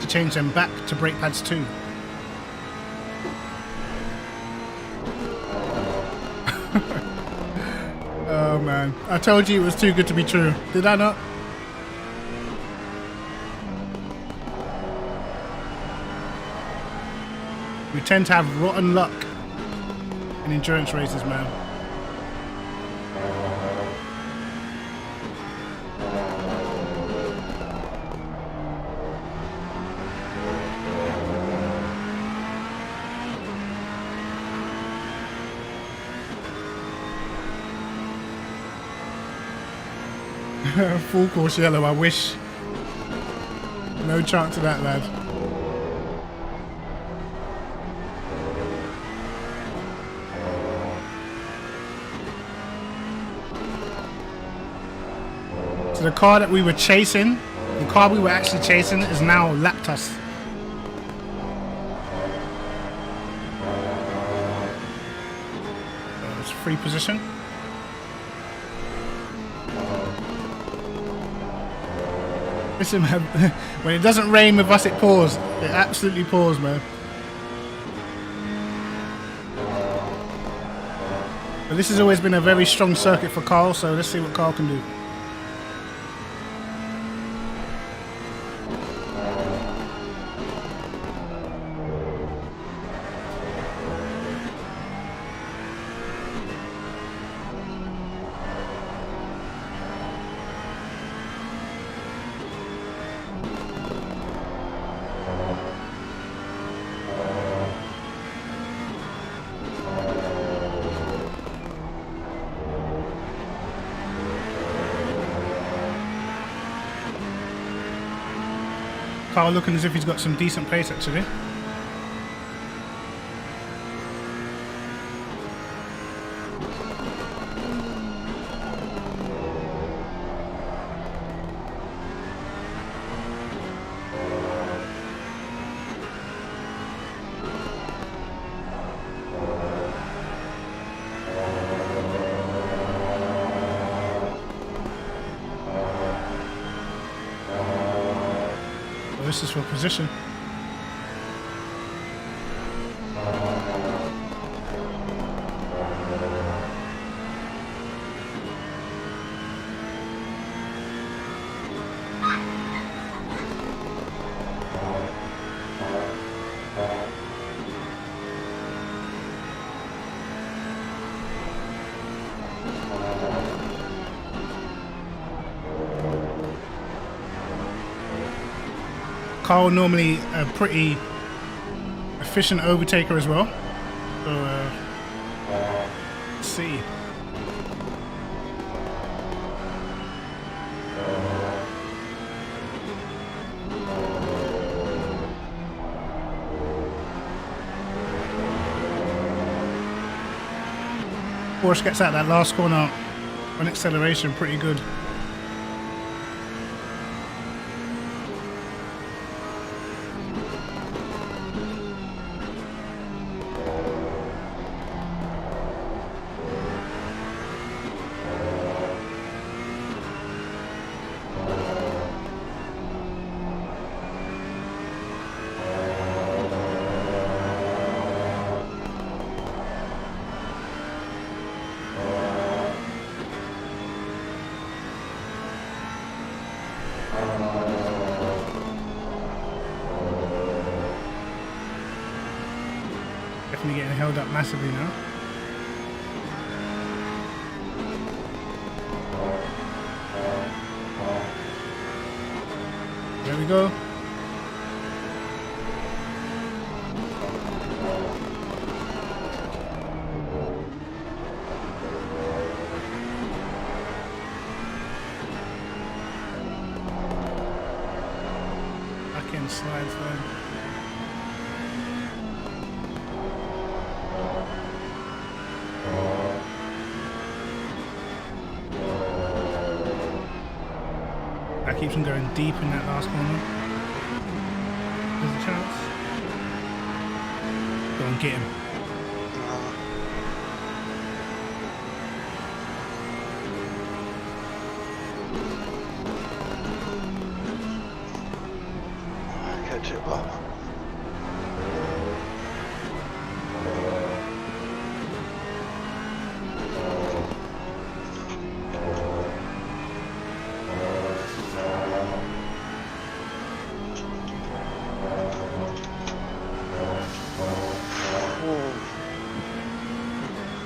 to change them back to brake pads 2. Oh man, I told you it was too good to be true. Did I not? We tend to have rotten luck in endurance races, man. Full course yellow, I wish. No chance of that, lad. So the car that we were chasing, the car we were actually chasing, is now lapped us. It's free position. Listen, man, when it doesn't rain with us, it pours. It absolutely pours, man. But this has always been a very strong circuit for Carl, so let's see what Carl can do. Carl looking as if he's got some decent pace actually. This is for position. Carl normally a pretty efficient overtaker as well. So let's see. Porsche gets out that last corner on acceleration pretty good. Definitely getting held up massively now. There we go. Back in slide slide. That keeps him going deep in that last corner. There's a chance. Go and get him. Catch it up.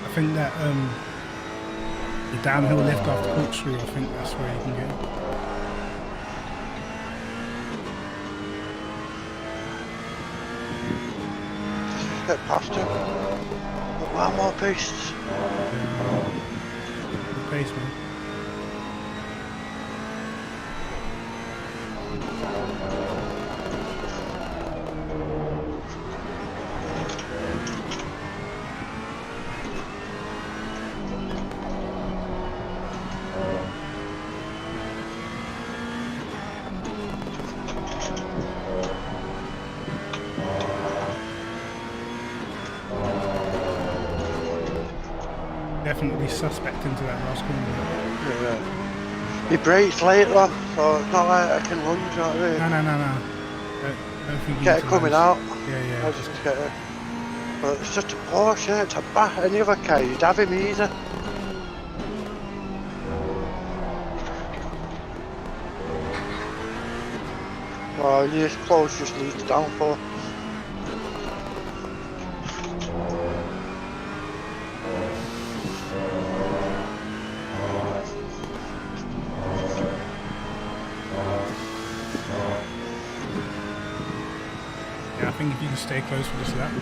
I think that the downhill lift after corkscrew, I think that's where you can get it. Get past him. One more beasts. Good pace, man. Definitely suspect into that last corner. Yeah. He brakes late though, so it's not like I can run, do you know what I mean? No. Don't think you Get need it to coming lunge. out. Yeah. I just get it. But it's just a Porsche, it's a bat. Any other car, you'd have him easy. Well, this close just leads down for. Yeah, I think if you can stay close for this lap.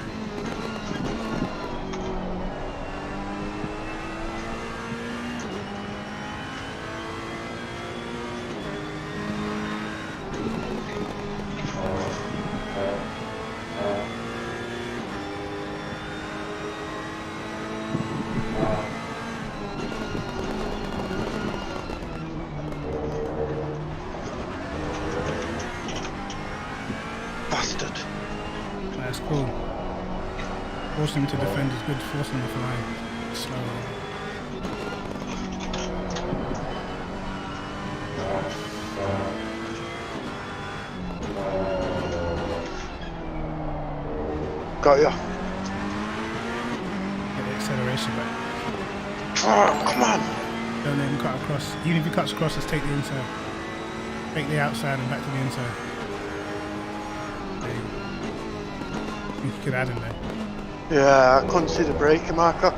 Bastard. That's cool. Force him to defend is good, force him to fly. Slow. Got ya. Get the acceleration back. Oh, come on. Don't let him cut across. Even if he cuts across, just take the inside. Take the outside and back to the inside. There you go. I think you could add him there. Yeah, I couldn't see the braking marker.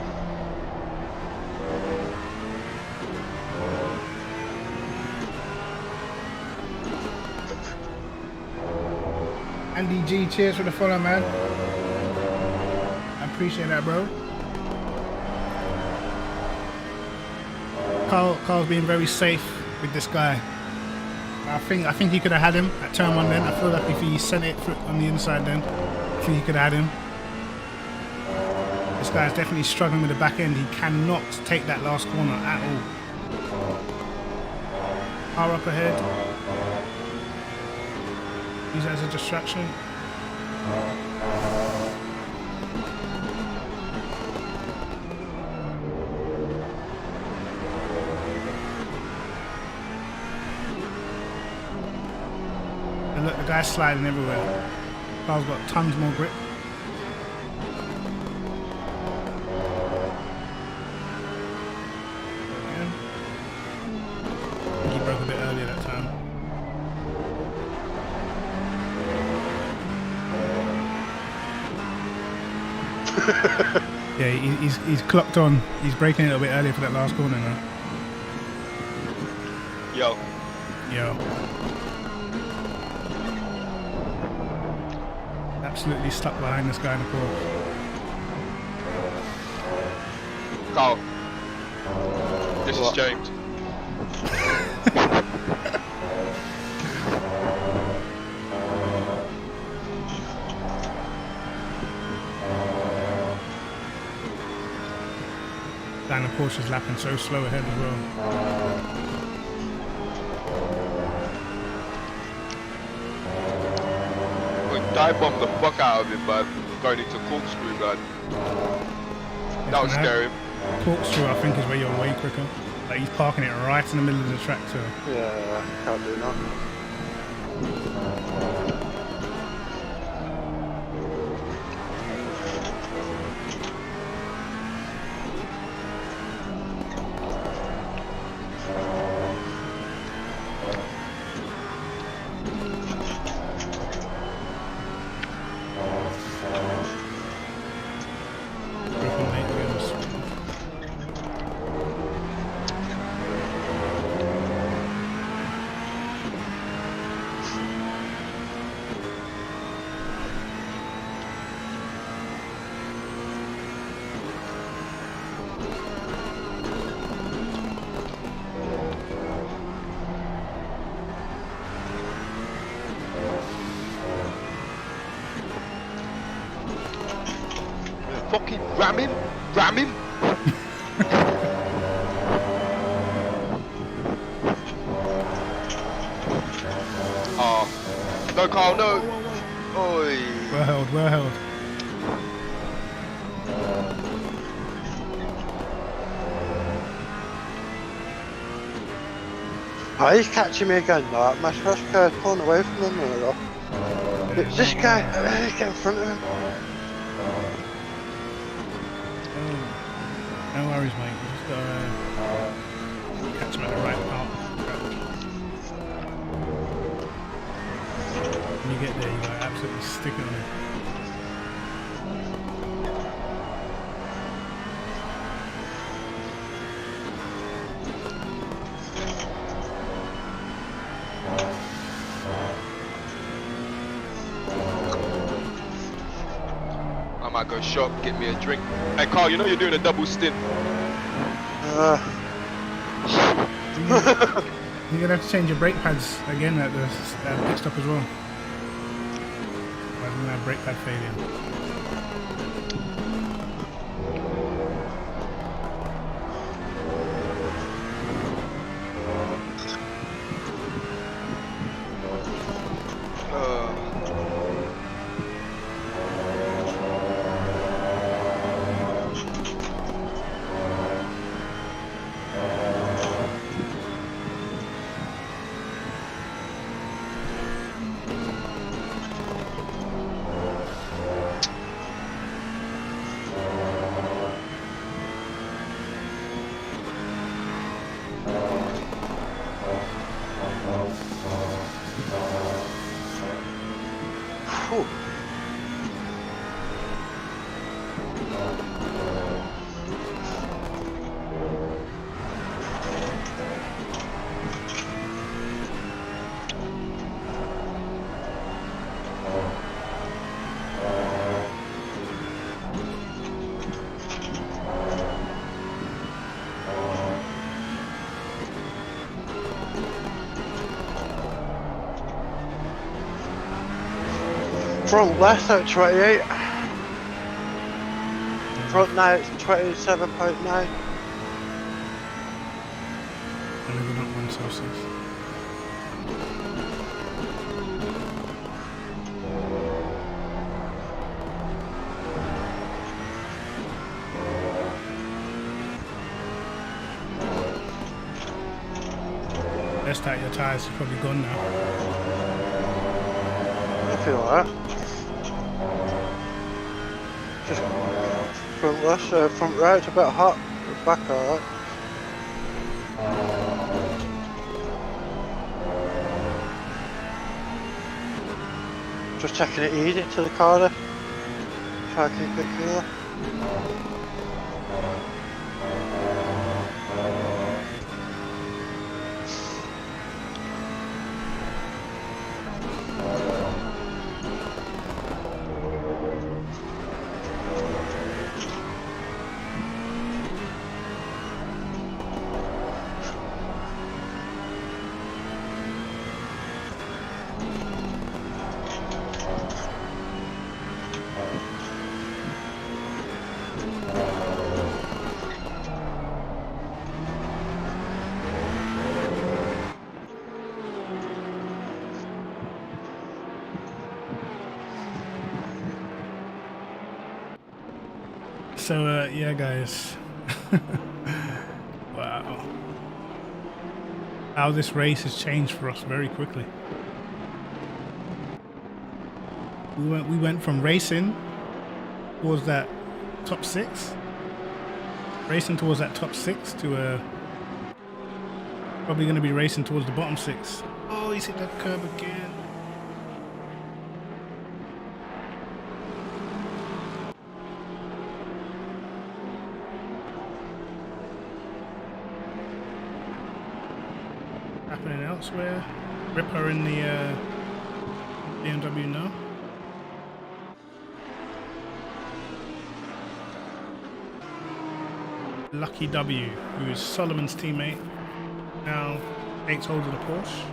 Andy G, cheers for the follow, man. I appreciate that, bro. Carl's being very safe with this guy. I think he could have had him at turn 1 then. I feel like if he sent it on the inside then, I think he could have had him. This guy's definitely struggling with the back end. He cannot take that last corner at all. Power up ahead. Use that as a distraction. And look, the guy's sliding everywhere. Carl's got tons more grip. Again. I think he broke a bit earlier that time. Yeah, he's clocked on. He's braking a little bit earlier for that last corner now. Yo. Absolutely stuck behind this guy in the course. Carl. This is James. And the Porsche's lapping so slow ahead as well. Dive bomb the fuck out of him, man. Going into corkscrew, man. That was scary. Corkscrew, I think, is where you're way quicker. Like, he's parking it right in the middle of the track, so. Yeah, can't do that. Fucking ram him. Oh, no, Carl, no. Oi. Well held. Oh, he's catching me again. No, my first car pulling away from him. It's this guy. Get in front of him. No worries, mate. You just gotta catch him at the right part. When you get there, you gotta absolutely stick it on him. I might go shop, get me a drink. Hey Carl, you know you're doing a double stint. You're gonna have to change your brake pads again at the pit stop as well. We're gonna have brake pad failure. Whew. Front left at 28. Front right 27.9. And we're not 106. Best out your tyres are probably gone now. I feel that. Just front left, front right's a bit hot. Back alright. Just taking it easy to the corner. Try to keep it cooler. So yeah guys, wow, how this race has changed for us very quickly. We went from racing towards that top 6, racing towards that top 6 to probably going to be racing towards the bottom 6. Oh, he's hit that curb again. Happening elsewhere. Ripper in the BMW now. Lucky W, who is Solomon's teammate, now takes hold of the Porsche.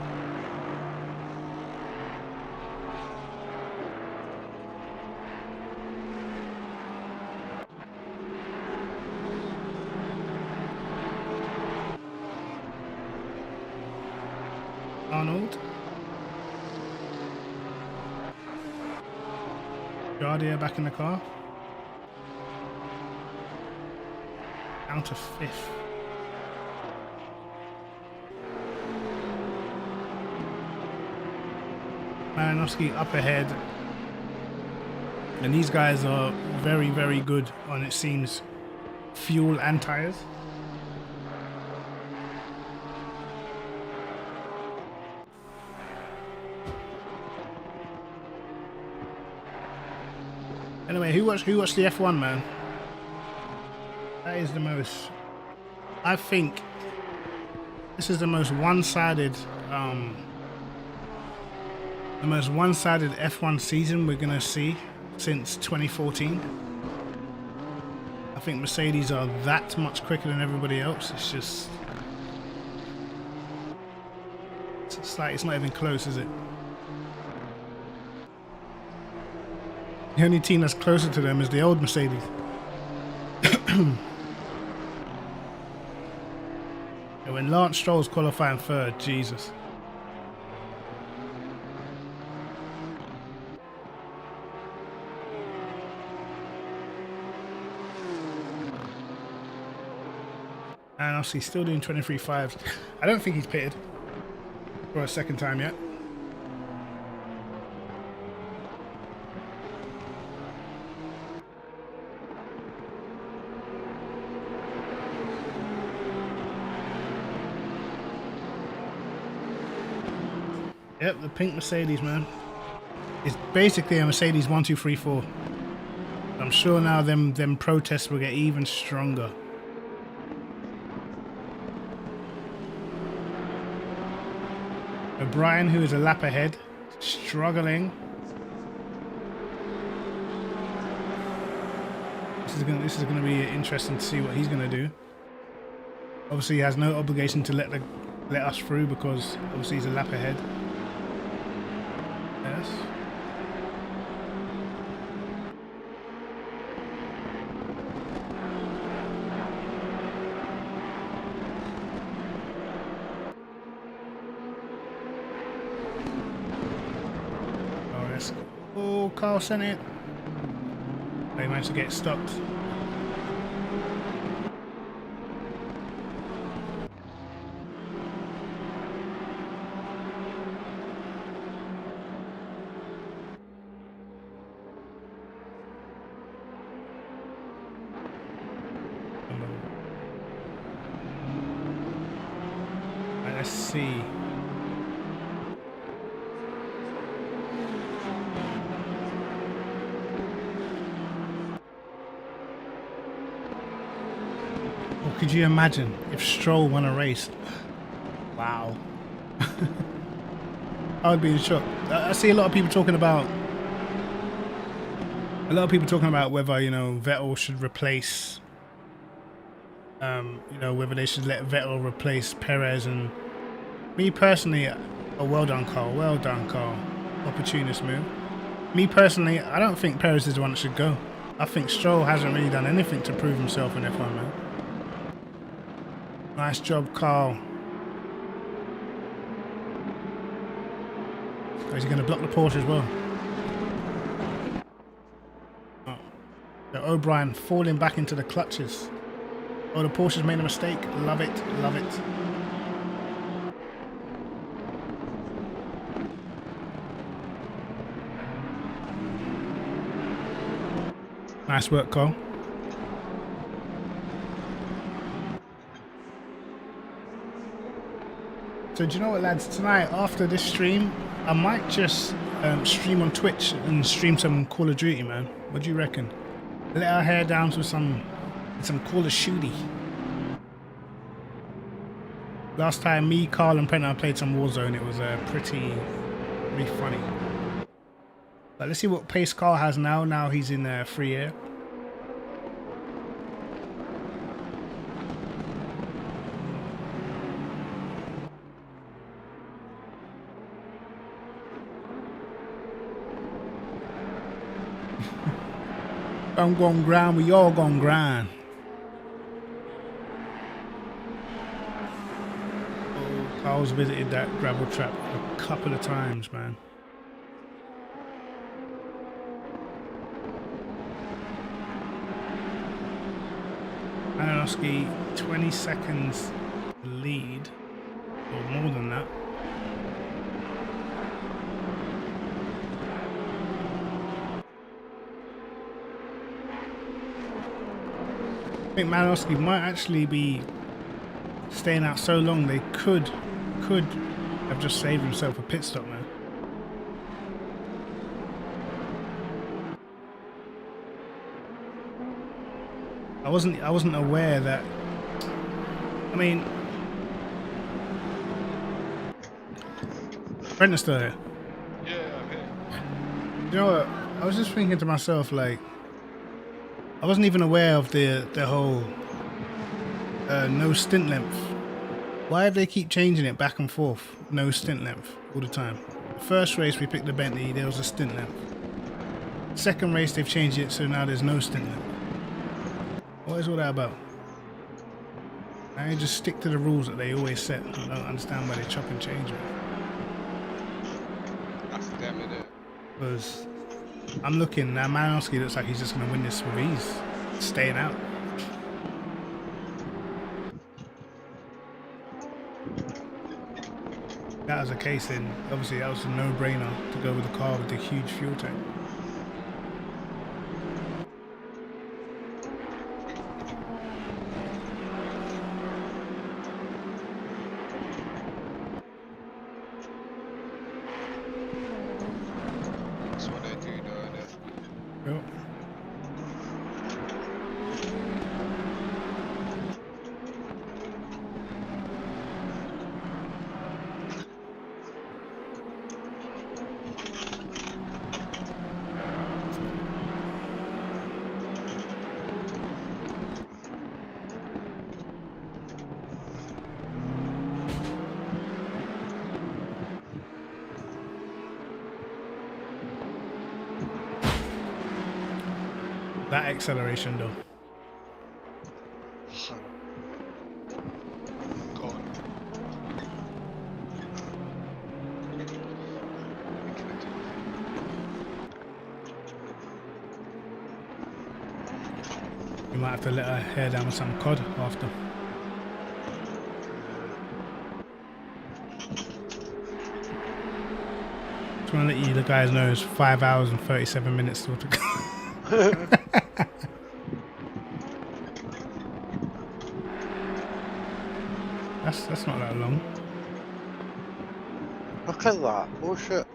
Arnold. Gardia back in the car. Down to 5th. Aronofsky up ahead. And these guys are very, very good on, it seems, fuel and tires. Anyway, who watched the F1, man? That is the most, I think this is the most one-sided F1 season we're gonna see since 2014. I think Mercedes are that much quicker than everybody else. It's just, it's like, it's not even close, is it? The only team that's closer to them is the old Mercedes. And when Lance Stroll's qualifying third, Jesus. And obviously still doing 23.5s. I don't think he's pitted for a second time yet. Yep, the pink Mercedes, man. It's basically a Mercedes 1, 2, 3, 4. I'm sure now them protests will get even stronger. O'Brien, who is a lap ahead, struggling. This is gonna be interesting to see what he's gonna do. Obviously, he has no obligation to let us through because obviously he's a lap ahead. Yes. Oh, Carl sent it. They managed to get stopped. Let's see. Could you imagine if Stroll won a race? Wow. I would be in shock. I see a lot of people talking about whether, you know, Vettel should replace, you know, whether they should let Vettel replace Perez. And me personally, oh, well done, Carl. Well done, Carl. Opportunist move. Me personally, I don't think Perez is the one that should go. I think Stroll hasn't really done anything to prove himself in F1, man. Nice job, Carl. Oh, is he going to block the Porsche as well? Oh. So O'Brien falling back into the clutches. Oh, the Porsche's made a mistake. Love it, love it. Nice work, Carl. So do you know what, lads? Tonight, after this stream, I might just stream on Twitch and stream some Call of Duty, man. What do you reckon? Let our hair down to some Call of Duty. Last time, me, Carl, and Penta played some Warzone. It was pretty funny. But let's see what pace Carl has now. Now he's in free air. I'm going grind, we all going grind. Oh, Carl's visited that gravel trap a couple of times, man. Aronofsky, 20 seconds lead, or more than that. think Malowski might actually be staying out so long they could have just saved himself a pit stop, man. I wasn't aware that. I mean, Brendan's still here. Yeah, I'm here. You know what? I was just thinking to myself, like, I wasn't even aware of the whole no stint length. Why do they keep changing it back and forth? No stint length all the time. The first race we picked the Bentley, there was a stint length. Second race they've changed it so now there's no stint length. What is all that about? I just stick to the rules that they always set. I don't understand why they chop and change it. That's them, innit? Because I'm looking now, Malinowski looks like he's just going to win this with ease, staying out. If that was the case, then obviously that was a no-brainer to go with the car with the huge fuel tank. That's what they do, though, innit? Yep. That acceleration though. Go on. You might have to let her hair down with some cod after. Just want to let you the guys know it's 5 hours and 37 minutes still to go. That's not that long. Look at that. Oh shit.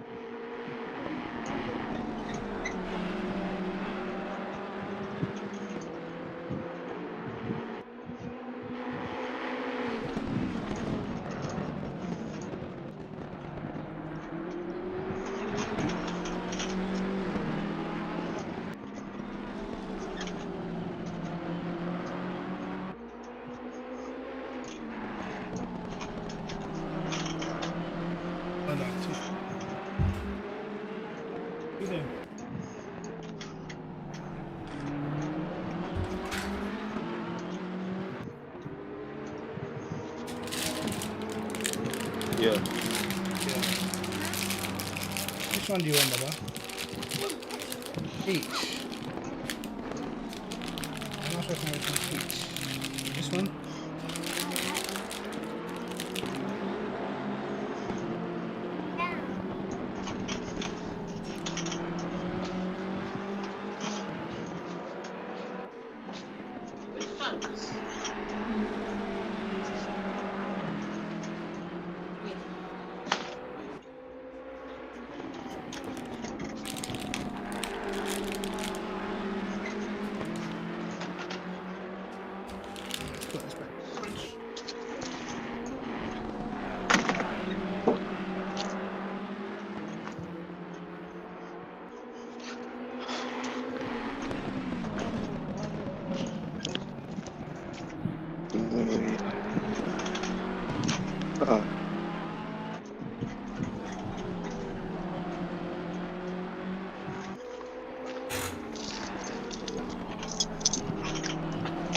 Well done, too. You doing? Yeah. Which one do you want, brother? Each. I'm not sure if I know which one's each. This one? Put this back.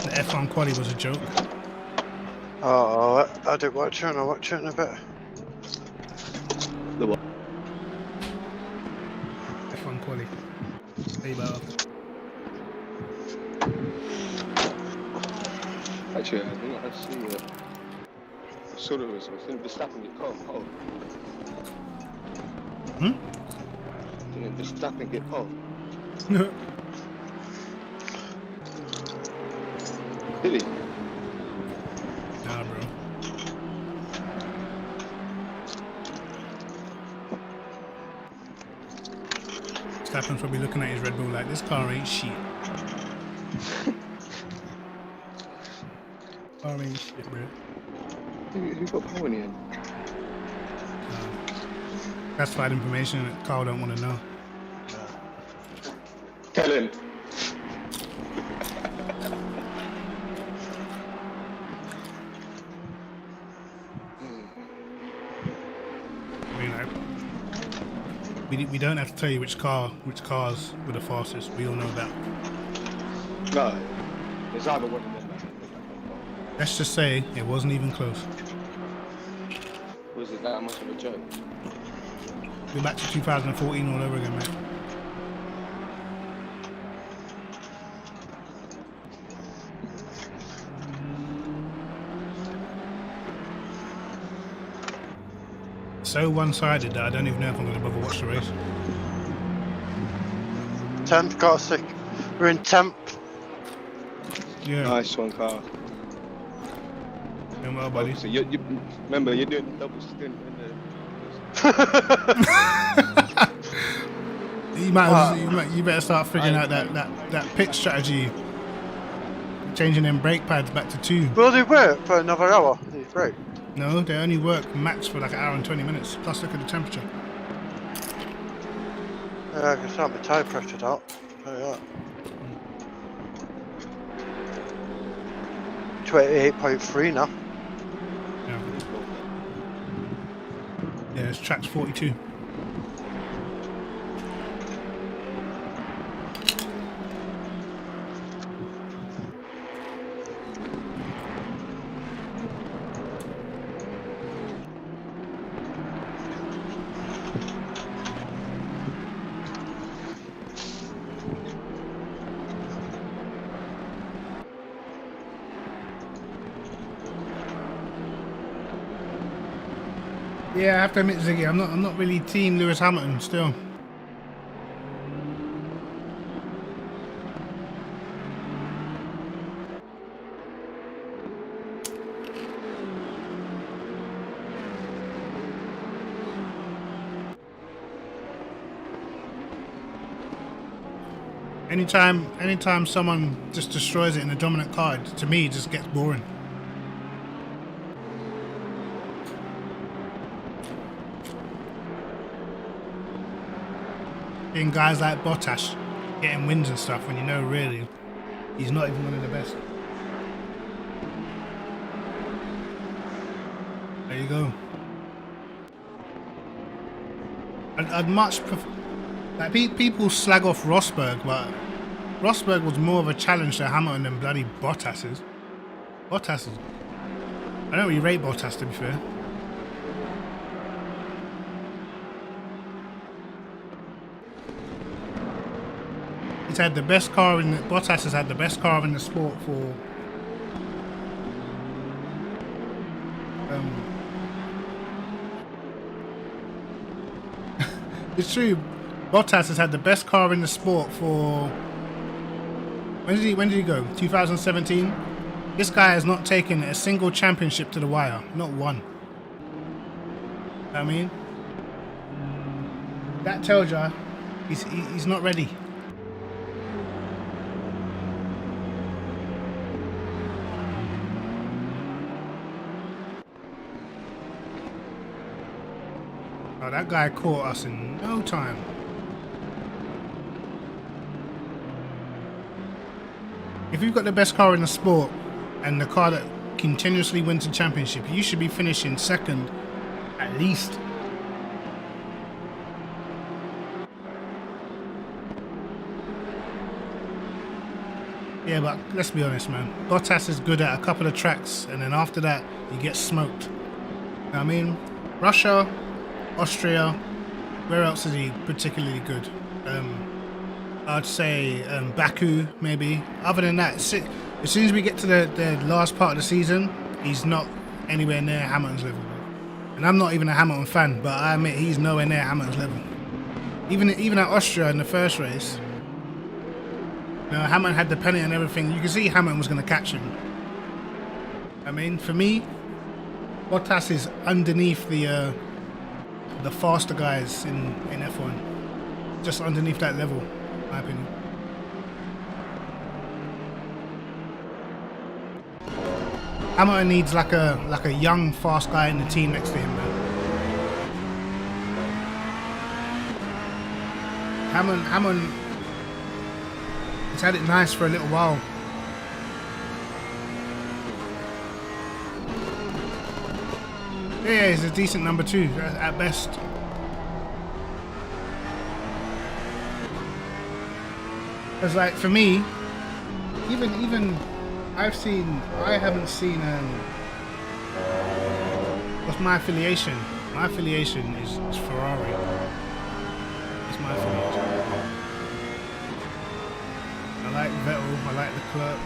The F1 quali was a joke. Oh, I did watch it and I'll watch it in a bit. The what? F1 quali. Way better. Actually, I think I see it. Sort of was I think the Verstappen get pole. Didn't Verstappen get pole? Did he? Nah, bro. Verstappen's probably looking at his Red Bull like, this car ain't shit. Car ain't shit, bro. Who got power in the end? Classified information that Carl don't want to know. Tell him. I mean, we don't have to tell you which cars were the fastest. We all know that. No. There's either one of them. Let's just say it wasn't even close. Was it that much of a joke? We're back to 2014 all over again, mate. So one-sided that I don't even know if I'm going to bother watch the race. 10th, got sick. We're in 10th. Yeah. Nice one, Carl. Doing well, buddy. So you remember you're doing the double stint in You better start figuring out that pit strategy. Changing them brake pads back to 2. Will they work for another hour? These break. No, they only work max for like an hour and 20 minutes. Plus, look at the temperature. I can start my tyre pressured out. Tell you that. 28.3 now. Yeah. Yeah, it's track's 42. Yeah, I have to admit, Ziggy, I'm not really team Lewis Hamilton still. Anytime someone just destroys it in a dominant car, to me, it just gets boring. Seeing guys like Bottas getting wins and stuff when you know really he's not even one of the best. There you go. I'd much prefer, like people slag off Rosberg, but Rosberg was more of a challenge to Hamilton than bloody Bottas is. Bottas is, I don't really rate Bottas, to be fair. He's had the best car in the, Bottas has had the best car in the sport for it's true. Bottas has had the best car in the sport for when did he go? 2017. This guy has not taken a single championship to the wire, not one. I mean, that tells you he's not ready. Oh, that guy caught us in no time. If you've got the best car in the sport and the car that continuously wins the championship, you should be finishing second at least. Yeah, but let's be honest, man. Bottas is good at a couple of tracks, and then after that, he gets smoked. I mean, Russia, Austria, where else is he particularly good? I'd say Baku, maybe. Other than that, as soon as we get to the last part of the season, he's not anywhere near Hamilton's level. And I'm not even a Hamilton fan, but I admit he's nowhere near Hamilton's level. Even at Austria in the first race, You know, Hamilton had the penalty and everything. You can see Hamilton was going to catch him. I mean, for me, Bottas is underneath the faster guys in F1, just underneath that level, in my opinion. Hamilton needs like a young, fast guy in the team next to him, man. Hamilton, he's had it nice for a little while. Yeah, he's a decent number 2 at best. Because like for me, even I haven't seen what's my affiliation? My affiliation is Ferrari. It's my affiliation. I like Vettel, I like Leclerc.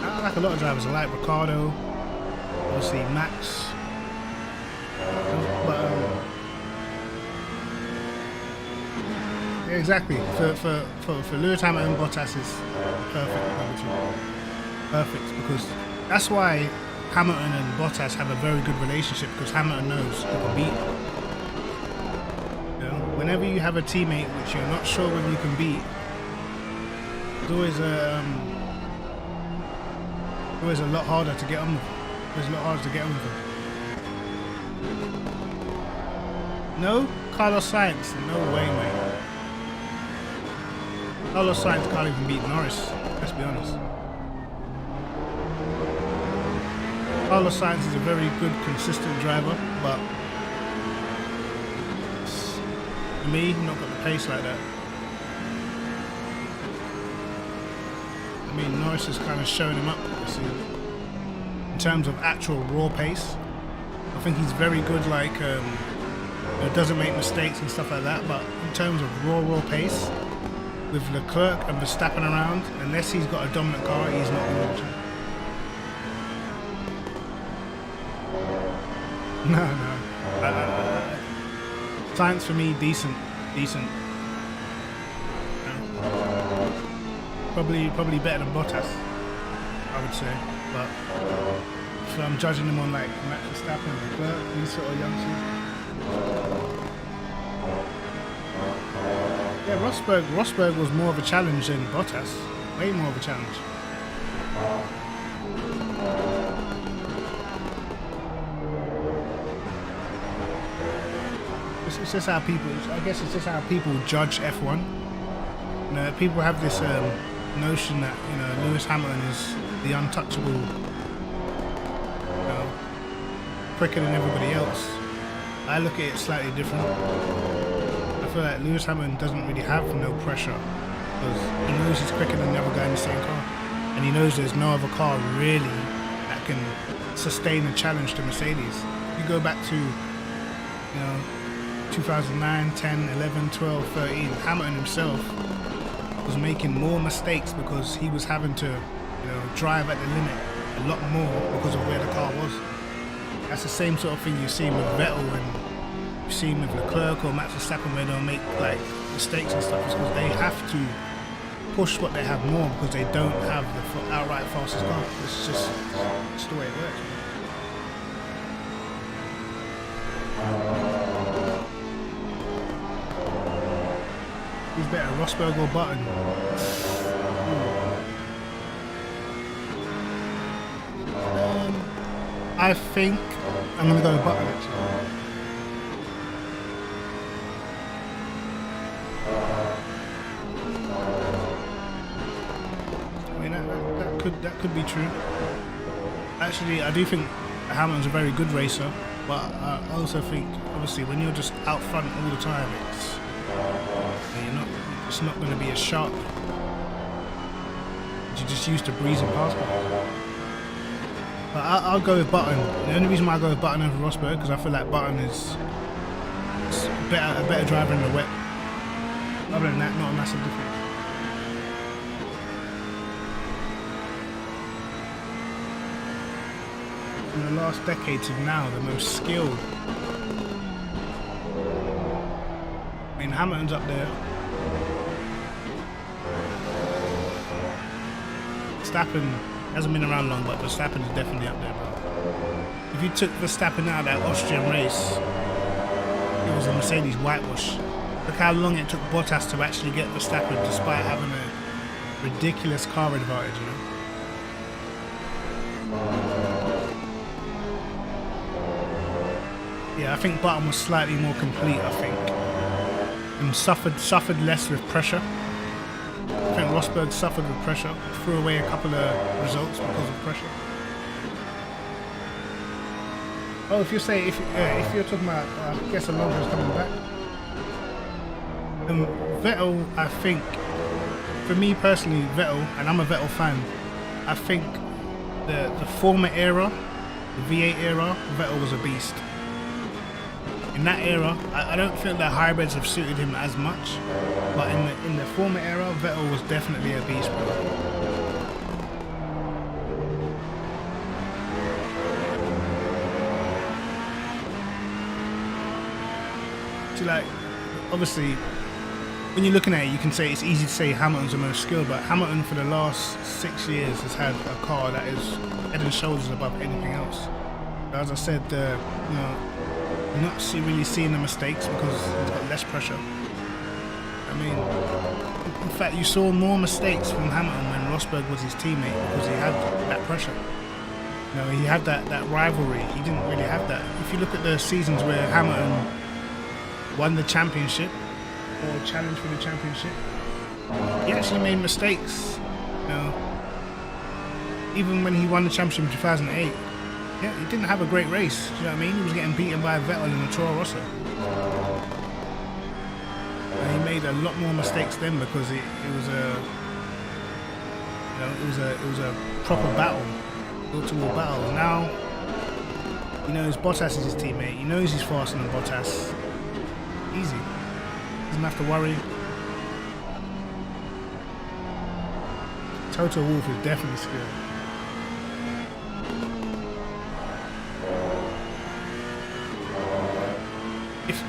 I like a lot of drivers. I like Ricciardo, obviously Max. But yeah, exactly. For Lewis Hamilton, Bottas is perfect number 2. Perfect, because that's why Hamilton and Bottas have a very good relationship, because Hamilton knows who can beat. You know, whenever you have a teammate which you're not sure whether you can beat, it's always a lot harder to get on with. It's a lot harder to get on with them. No, Carlos Sainz, no way, mate. Carlos Sainz can't even beat Norris, let's be honest. Carlos Sainz is a very good, consistent driver, but for me, not got the pace like that. I mean, Norris has kind of shown him up, you see, in terms of actual raw pace. I think he's very good, like, doesn't make mistakes and stuff like that, but in terms of raw pace, with Leclerc and Verstappen around, unless he's got a dominant car, he's not going to win. No. Science for me, decent. Probably better than Bottas, I would say. But if I'm judging them on like Max Verstappen and Leclerc, these sort of youngsters. Yeah, Rosberg was more of a challenge than Bottas. Way more of a challenge. It's just how people, I guess it's just how people judge F1. You know, people have this notion that, you know, Lewis Hamilton is the untouchable, you know, quicker than everybody else. I look at it slightly different. I feel like Lewis Hamilton doesn't really have no pressure, because he knows he's quicker than the other guy in the same car, and he knows there's no other car really that can sustain a challenge to Mercedes. You go back to, you know, 2009, 10, 11, 12, 13, Hamilton himself was making more mistakes because he was having to, you know, drive at the limit a lot more because of where the car was. That's the same sort of thing you see with Vettel and you see with Leclerc or Max Verstappen, where they'll make like mistakes and stuff. It's because they have to push what they have more because they don't have the outright fastest car. It's just the way it works. Who's better, Rosberg or Button? I think I'm going to go with Button, actually. I mean, that could be true. Actually, I do think Hamilton's a very good racer, but I also think, obviously, when you're just out front all the time, it's not going to be as sharp. You're just used to breezing past people. But I'll go with Button. The only reason why I go with Button over Rosberg, because I feel like Button is a better driver in the wet. Other than that, not a massive difference. In the last decade to now, the most skilled. I mean, Hamilton's up there. Verstappen hasn't been around long, but Verstappen is definitely up there, bro. If you took Verstappen out of that Austrian race, it was a Mercedes whitewash. Look how long it took Bottas to actually get Verstappen, despite having a ridiculous car advantage, you know? Yeah, I think Button was slightly more complete, I think. And suffered less with pressure. I think Rosberg suffered with pressure, threw away a couple of results because of pressure. Oh, if you're talking about, I guess Alonso's coming back. Vettel, I think, for me personally, Vettel, and I'm a Vettel fan, I think the former era, the V8 era, Vettel was a beast. In that era, I don't think the hybrids have suited him as much, but in the former era, Vettel was definitely a beast, bro. So like, obviously, when you're looking at it, you can say it's easy to say Hamilton's the most skilled, but Hamilton for the last 6 years has had a car that is head and shoulders above anything else. As I said, you know, you're not really seeing the mistakes because he's got less pressure. I mean, in fact, you saw more mistakes from Hamilton when Rosberg was his teammate because he had that pressure. You know, he had that rivalry. He didn't really have that. If you look at the seasons where Hamilton won the championship or challenged for the championship, he actually made mistakes. You know, even when he won the championship in 2008. Yeah, he didn't have a great race, do you know what I mean? He was getting beaten by Vettel in the Toro Rosso. And he made a lot more mistakes then because it was a, you know, it was a proper battle, wall-to-wall battle. Now, he knows Bottas is his teammate. He knows he's faster than Bottas. Easy. Doesn't have to worry. Toto Wolff is definitely skilled.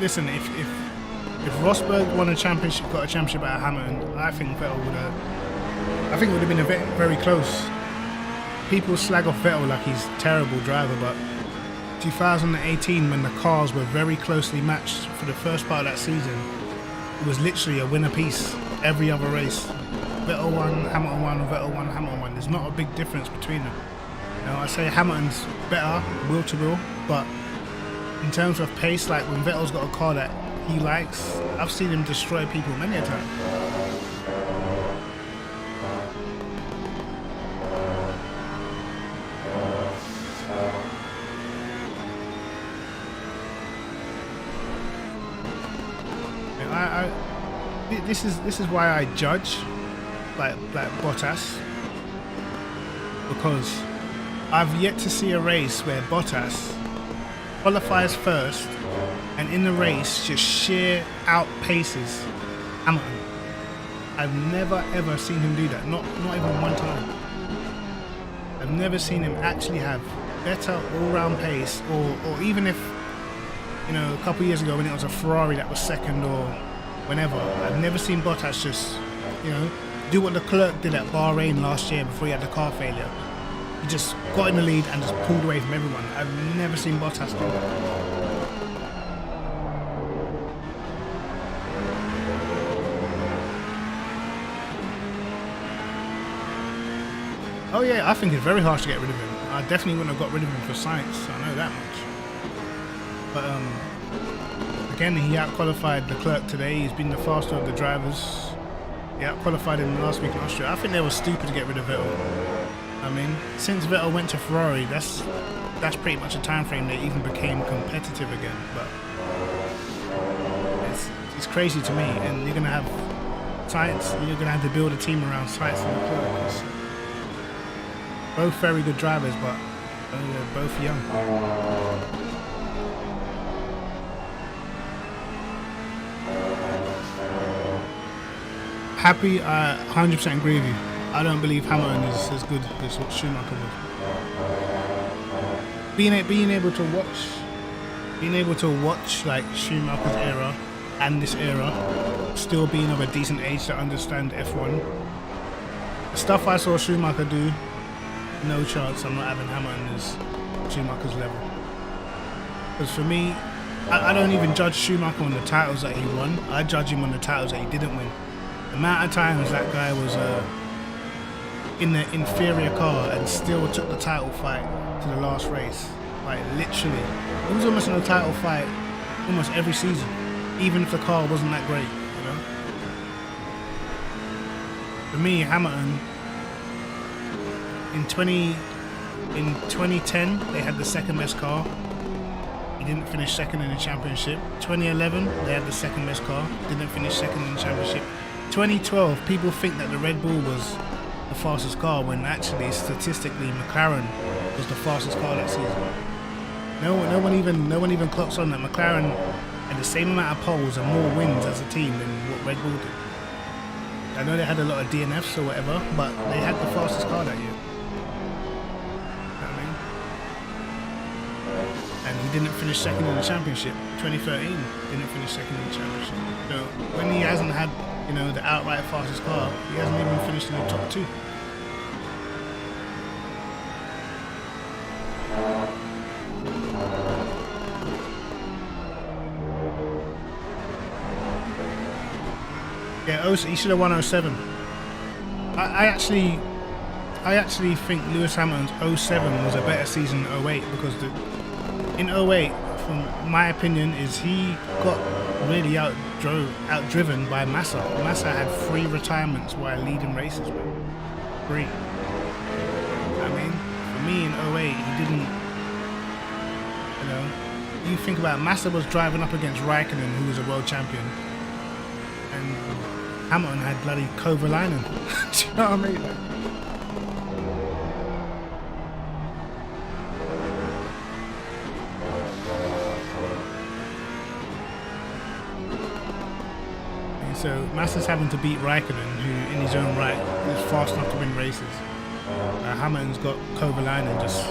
If Rosberg won a championship, got a championship at Hamilton, I think Vettel would have been very close. People slag off Vettel like he's a terrible driver, but 2018, when the cars were very closely matched for the first part of that season, it was literally a win apiece every other race. Vettel won, Hamilton won, Vettel won, Hamilton won. There's not a big difference between them. You know, I say Hamilton's better, wheel to wheel, but in terms of pace, like when Vettel's got a car that he likes, I've seen him destroy people many a time. This is why I judge like Bottas, because I've yet to see a race where Bottas qualifies first and in the race just sheer outpaces Hamilton. I've never ever seen him do that, not even one time. I've never seen him actually have better all-round pace, or even if, you know, a couple of years ago when it was a Ferrari that was second or whenever, I've never seen Bottas just, you know, do what the clerk did at Bahrain last year before he had the car failure. He just got in the lead and just pulled away from everyone. I've never seen Bottas do that. Oh yeah, I think it's very harsh to get rid of him. I definitely wouldn't have got rid of him for science, I know that much. But again, he out-qualified the clerk today. He's been the faster of the drivers. He out-qualified him last week in Austria. I think they were stupid to get rid of Vettel. I mean, since Vettel went to Ferrari, that's pretty much a time frame they even became competitive again. But it's crazy to me. And you're gonna have Sainz, you're gonna have to build a team around Sainz and Leclerc. Both very good drivers, but they're both young. Happy, I 100% agree with you. I don't believe Hamilton is as good as what Schumacher was. Being able to watch like Schumacher's era and this era, still being of a decent age to understand F1, The stuff I saw Schumacher do, no chance I'm not having Hamilton as Schumacher's level. Because for me, I don't even judge Schumacher on the titles that he won. I judge him on the titles that he didn't win. The amount of times that guy was in the inferior car and still took the title fight to the last race. Like literally, he was almost in a title fight almost every season, even if the car wasn't that great, you know. For me, Hamilton in 2010 they had the second best car. He didn't finish second in the championship. 2011 they had the second best car, didn't finish second in the championship. 2012 people think that the Red Bull was the fastest car when actually statistically McLaren was the fastest car that season. No one even clocks on that McLaren had the same amount of poles and more wins as a team than what Red Bull did. I know they had a lot of DNFs or whatever, but they had the fastest car that year. You know what I mean? And he didn't finish second in the championship. 2013 didn't finish second in the championship. So when he hasn't had, you know, the outright fastest car, he hasn't even finished in the top 2. Yeah, he should have won 07. I actually think Lewis Hamilton's 07 was a better season than 08 because in 08, from my opinion, is he got really outdriven by Massa. Massa had 3 retirements while leading races, man. 3. I mean, for me in 08, he didn't, you know, you think about it, Massa was driving up against Raikkonen, who was a world champion, and Hamilton had bloody Kovalainen. Do you know what I mean? Like, so Massa's having to beat Raikkonen, who in his own right is fast enough to win races. Hamilton's got Kovalainen just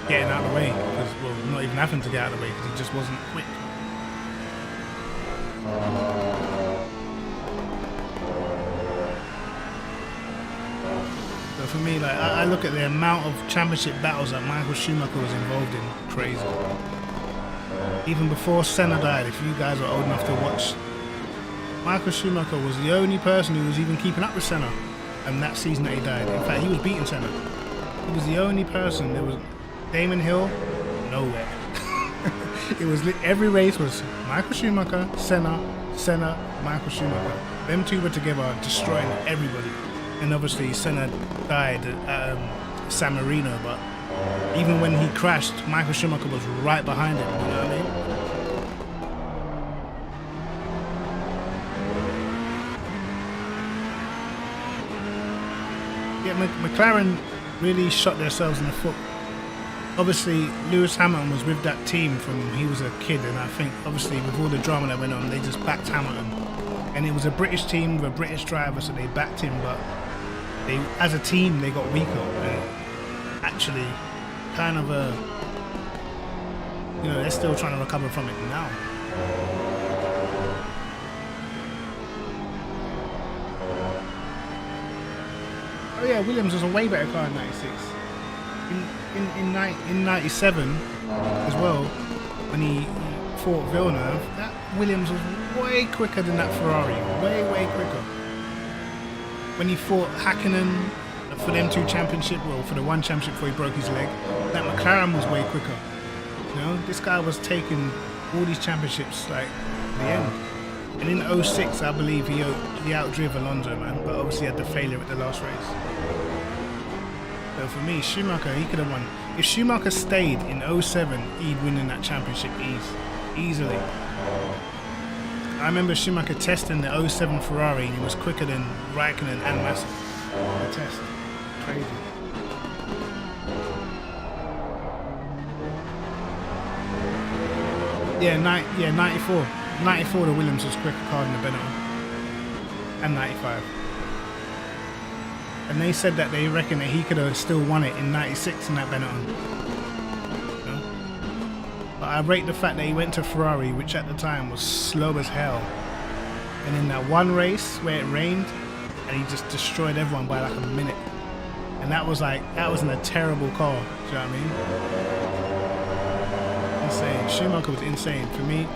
getting out of the way, because, well, not even having to get out of the way because he just wasn't quick. So for me, like, I look at the amount of championship battles that Michael Schumacher was involved in, crazy. Even before Senna died, if you guys are old enough to watch, Michael Schumacher was the only person who was even keeping up with Senna, and that season that he died. In fact, he was beating Senna. He was the only person. There was Damon Hill, nowhere. It was every race was Michael Schumacher, Senna, Michael Schumacher. Them two were together, destroying everybody. And obviously Senna died at San Marino, but even when he crashed, Michael Schumacher was right behind him. You know what I mean? Yeah, McLaren really shot themselves in the foot. Obviously, Lewis Hamilton was with that team from he was a kid, and I think obviously with all the drama that went on, they just backed Hamilton. And it was a British team with a British driver, so they backed him, but they, as a team, they got weaker. And actually, kind of you know, they're still trying to recover from it now. Oh yeah, Williams was a way better car in '96. In '97 as well, when he fought Villeneuve, that Williams was way quicker than that Ferrari, way quicker. When he fought Hakkinen for them 2 championship, well, for the 1 championship before he broke his leg, that McLaren was way quicker. You know, this guy was taking all these championships like at the end. And in '06, I believe he outdrove Alonso, man, but obviously had the failure at the last race. So for me, Schumacher, he could have won. If Schumacher stayed in '07, he'd win in that championship easily. I remember Schumacher testing the '07 Ferrari, and he was quicker than Raikkonen and Massa. The test, crazy. Yeah, 94. 94, the Williams was quicker car than the Benetton. And 95. And they said that they reckon that he could have still won it in '96 in that Benetton. You know? But I rate the fact that he went to Ferrari, which at the time was slow as hell. And in that one race where it rained, and he just destroyed everyone by like a minute. And that was in a terrible car. Do you know what I mean? Insane. Schumacher was insane. For me,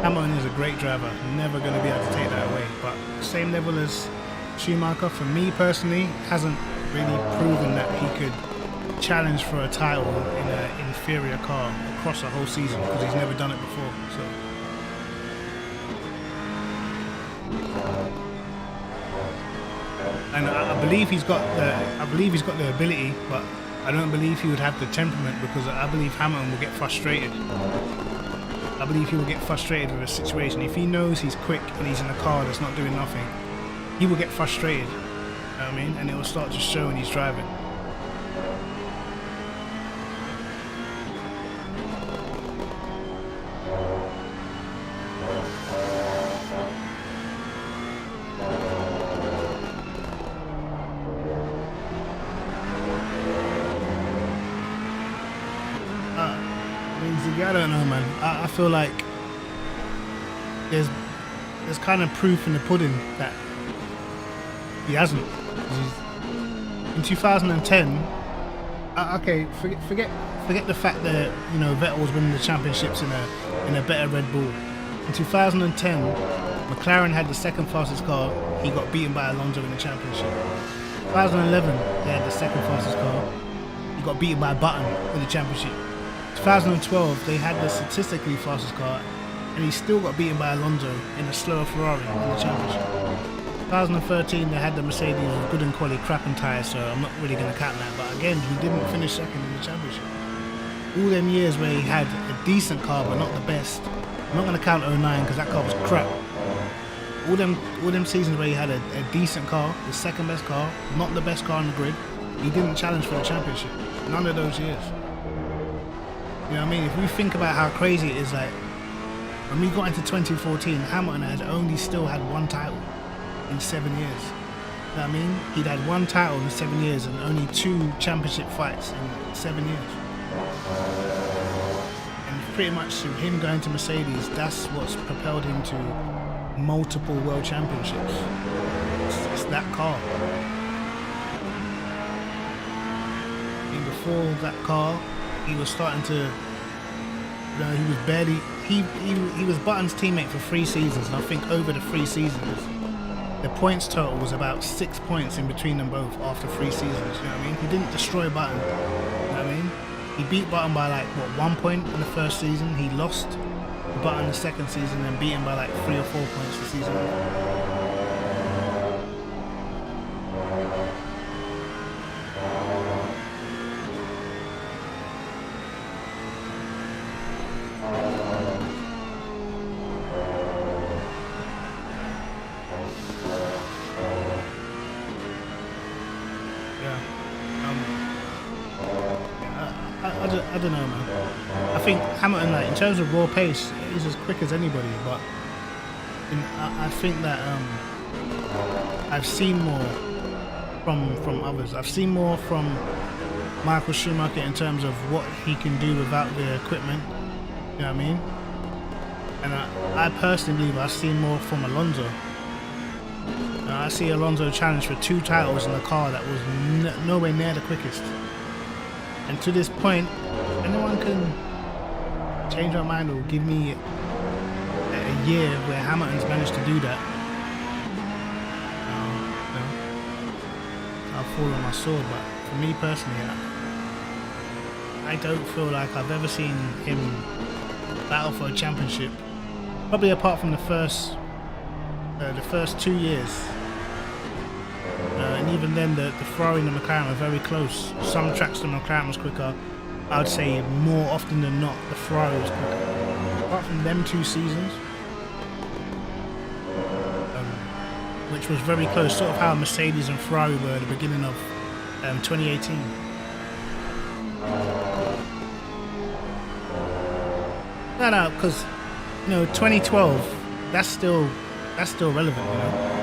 Hamilton is a great driver. Never going to be able to take that away. But same level as Schumacher, for me personally, hasn't really proven that he could challenge for a title in an inferior car across a whole season, because he's never done it before. So. And I believe he's got the ability, but I don't believe he would have the temperament, because I believe Hamilton will get frustrated. I believe he will get frustrated with a situation. If he knows he's quick and he's in a car that's not doing nothing, he will get frustrated. You know what I mean? And it will start to show when he's driving. I don't know, man. I feel like there's kind of proof in the pudding that he hasn't. In 2010, okay, forget the fact that, you know, Vettel was winning the championships in a better Red Bull. In 2010, McLaren had the second fastest car. He got beaten by Alonso in the championship. 2011, they had the second fastest car. He got beaten by Button in the championship. 2012, they had the statistically fastest car, and he still got beaten by Alonso in a slower Ferrari in the championship. 2013, they had the Mercedes with good and quality crap and tyres, so I'm not really going to count that. But again, he didn't finish second in the championship. All them years where he had a decent car but not the best, I'm not going to count 09 because that car was crap. All them seasons where he had a decent car, the second best car, not the best car on the grid, he didn't challenge for the championship. None of those years. You know what I mean? If we think about how crazy it is, like, when we got into 2014, Hamilton had only still had one title in 7 years. You know what I mean? He'd had one title in 7 years and only 2 championship fights in 7 years. And pretty much through him going to Mercedes, that's what's propelled him to multiple world championships. It's that car. I mean, before that car, he was starting to, you know, he was barely, he was Button's teammate for 3 seasons, and I think over the 3 seasons, the points total was about 6 points in between them both after 3 seasons, you know what I mean? He didn't destroy Button, you know what I mean? He beat Button by like, what, 1 point in the first season, he lost Button the second season and beat him by like 3 or 4 points the season. I don't know, man. I think Hamilton, like, in terms of raw pace, he's as quick as anybody. But I think that I've seen more from others. I've seen more from Michael Schumacher in terms of what he can do without the equipment. You know what I mean? And I personally believe I've seen more from Alonso. I see Alonso challenge for 2 titles in a car that was nowhere near the quickest. And to this point, anyone can change my mind or give me a year where Hamilton's managed to do that. I'll fall on my sword, but for me personally, I don't feel like I've ever seen him battle for a championship. Probably apart from the first 2 years. And even then, the Ferrari and the McLaren were very close. Some tracks the McLaren was quicker. I would say more often than not, the Ferrari was quicker. Apart from them 2 seasons, which was very close, sort of how Mercedes and Ferrari were at the beginning of 2018. No, because, you know, 2012, that's still relevant, you know.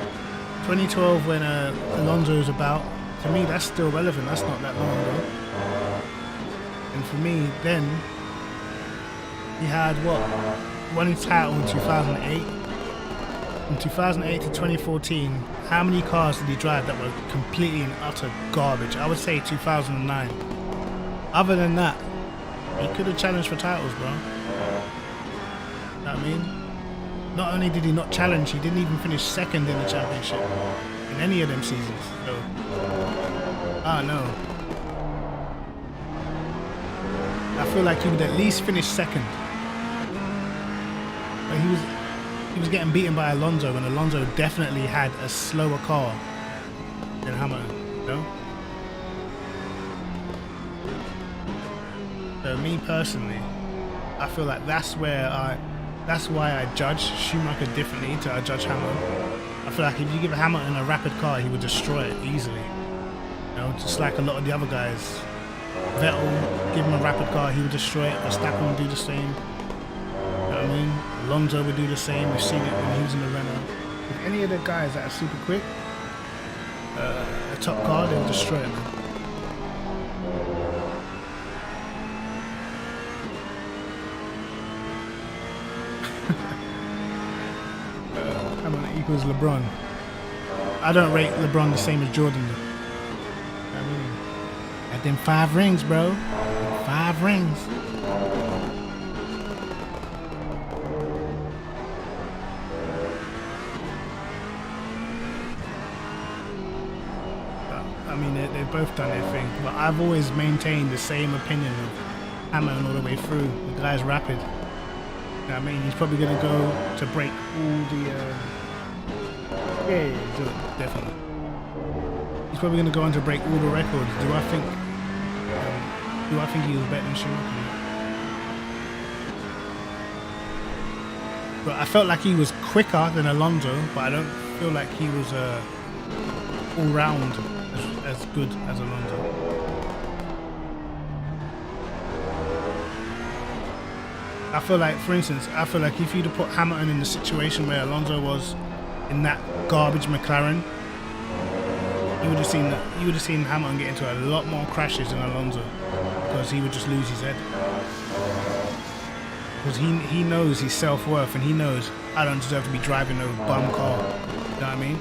2012 when Alonso was about, to me that's still relevant, that's not that long ago. And for me then, he had what? Won his title in 2008. From 2008 to 2014, how many cars did he drive that were completely and utter garbage? I would say 2009. Other than that, he could have challenged for titles, bro. You know what I mean? Not only did he not challenge, he didn't even finish second in the championship in any of them seasons. So, I don't know. I feel like he would at least finish second. But he was getting beaten by Alonso, and Alonso definitely had a slower car than Hamilton, you know? So me personally, I feel like that's why I judge Schumacher differently to I judge Hamilton. I feel like if you give Hamilton a rapid car, he would destroy it easily. You know, just like a lot of the other guys. Vettel, give him a rapid car, he would destroy it. Verstappen would do the same. You know what I mean? Alonso would do the same. We've seen it when he was in the Renault. If any of the guys that are super quick, a top car, they'll destroy it, man. Hamilton equals LeBron. I don't rate LeBron the same as Jordan, though. I mean, at them 5 rings, bro. 5 rings. I mean, they've both done their thing, but I've always maintained the same opinion of Hamilton all the way through. The guy's rapid. You know what I mean? He's probably going to go to break all the... yeah, definitely. He's probably going to go on to break all the records. Do I think he was better than Schumacher? But I felt like he was quicker than Alonso, but I don't feel like he was all round as good as Alonso. I feel like, for instance, if you'd have put Hamilton in the situation where Alonso was in that garbage McLaren, you would have seen Hamilton get into a lot more crashes than Alonso, because he would just lose his head. Because he knows his self-worth, and he knows I don't deserve to be driving a bum car. You know what I mean?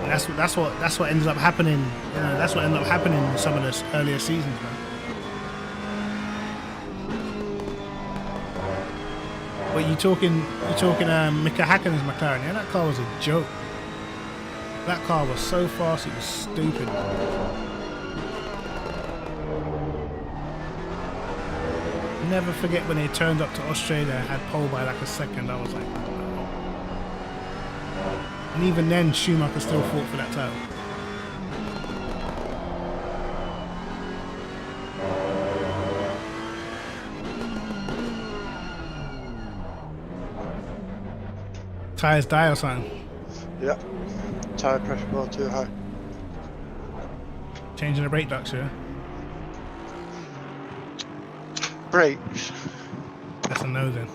And that's what ended up happening. You know, that's what ended up happening in some of the earlier seasons, man. But you talking Mika Häkkinen's McLaren? Yeah, that car was a joke. That car was so fast, it was stupid. Never forget when they turned up to Australia and had pole by like a second. I was like, oh. And even then, Schumacher still fought for that title. Tires die or something? Yeah. Tire pressure going too high. Changing the brake ducts, yeah? Brakes? That's a no then.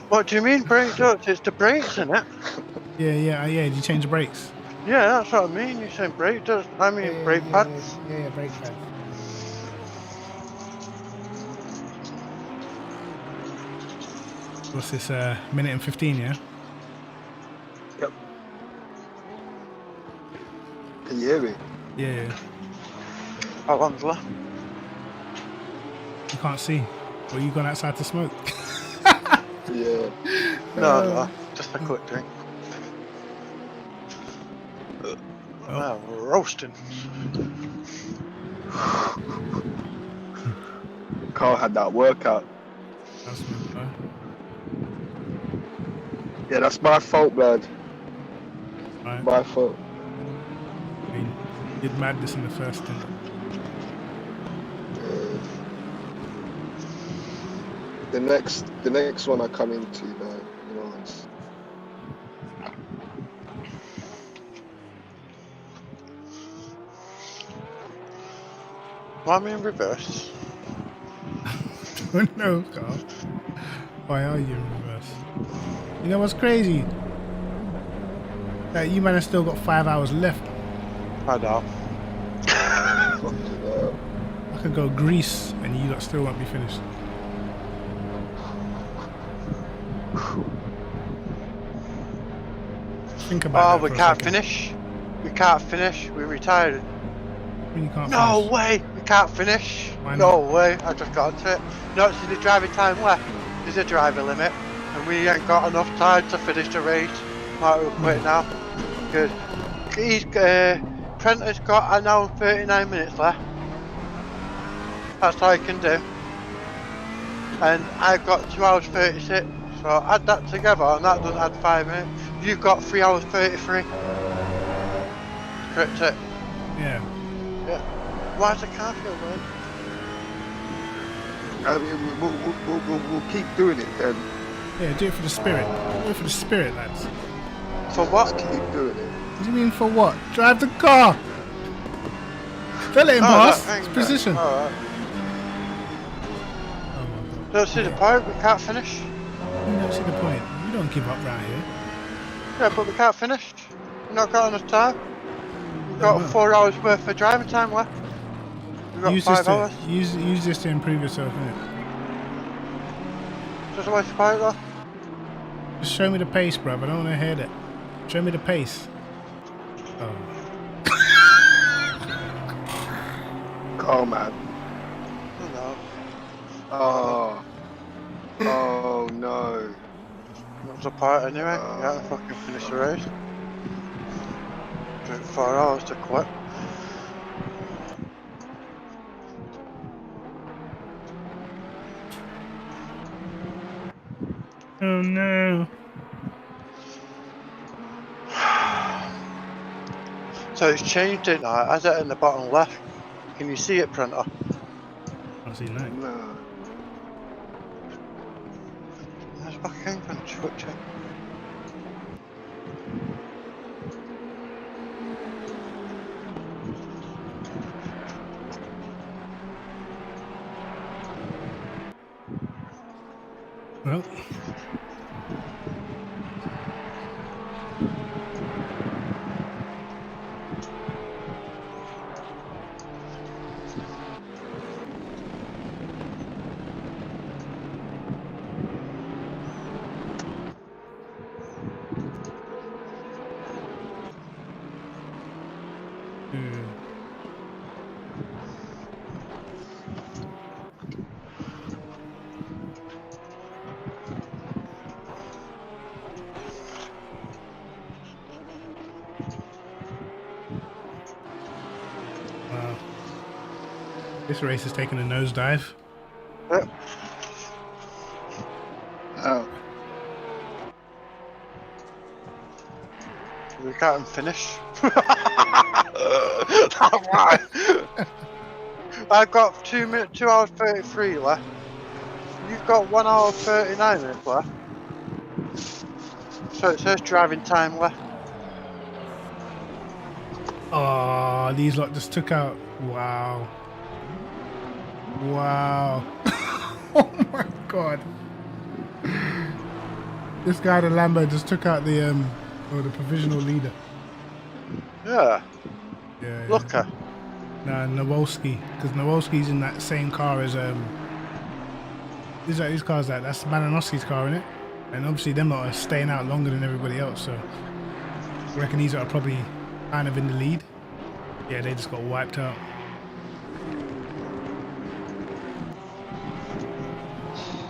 What do you mean brake ducts? It's the brakes, isn't it? Yeah. Did you change the brakes? Yeah, that's what I mean. You're saying brake ducts. I mean brake pads. Yeah, brake pads. What's this, minute and 15, yeah? Yep. Can you hear me? Yeah. How long's left? You can't see. Well, you gone outside to smoke? Yeah. No, just a quick drink. Wow, we're roasting. Carl had that workout. That's me, bro. Yeah, that's my fault, blood. Right. My fault. I mean, you did madness in the first stint. The next one I come into, man, you know, it's... Why am I in reverse? Oh no, Carl. Why are you in reverse? You know what's crazy? That you man have still got 5 hours left. I know. I could go Greece and you lot still won't be finished. Think about that we for a can't second. finish. We can't finish. We retired. You can't No finish. way. We can't finish. Why No not? way. I just got into it. No, see the driving time left. There's a driver limit, and we ain't got enough time to finish the race. Might as well quit now. Because Prenter's got an hour and 39 minutes left. That's all I can do. And I've got 2 hours 36. So add that together, and that doesn't add 5 minutes. You've got 3 hours 33. Kryptic. Yeah. Yeah. Why does the car feel weird? I mean, we'll keep doing it then. Yeah, do it for the spirit. Do it for the spirit, lads. For what? Keep doing it. What do you mean for what? Drive the car! Don't let him pass. It's position. Alright. Oh my god. Don't see the point, we can't finish. You don't see the point. You don't give up round here. Yeah, but we can't finish. We've not got enough time. We've No, got no. 4 hours worth of driving time left. We've got Use 5 this to hours. use this to improve yourself, innit? Just a waste of point though. Just show me the pace, bruv. I don't want to hear that. Show me the pace. Oh. Oh man. No. Oh. Oh no. What's the point anyway? You gotta fucking finish the race. Took 4 hours to quit. Oh no. So it's changed it now. Has it in the bottom left? Can you see it, Printer? I see no. No. That's fucking gonna switch it. Well. Wow. This race is taking a nosedive. Yep. Oh. We can't finish. That's why. I've got 2 hours 33 left. You've got 1 hour 39 minutes left. So it says driving time left. Oh, these lot just took out. Wow. Wow. Oh my god. This guy, the Lambo, just took out the the provisional leader. Yeah. Yeah. Look at. Nah, Nowolski, because Nowolski's in that same car as These cars that's Malinowski's car, innit? And obviously them lot are staying out longer than everybody else, so I reckon these are probably kind of in the lead. Yeah, they just got wiped out.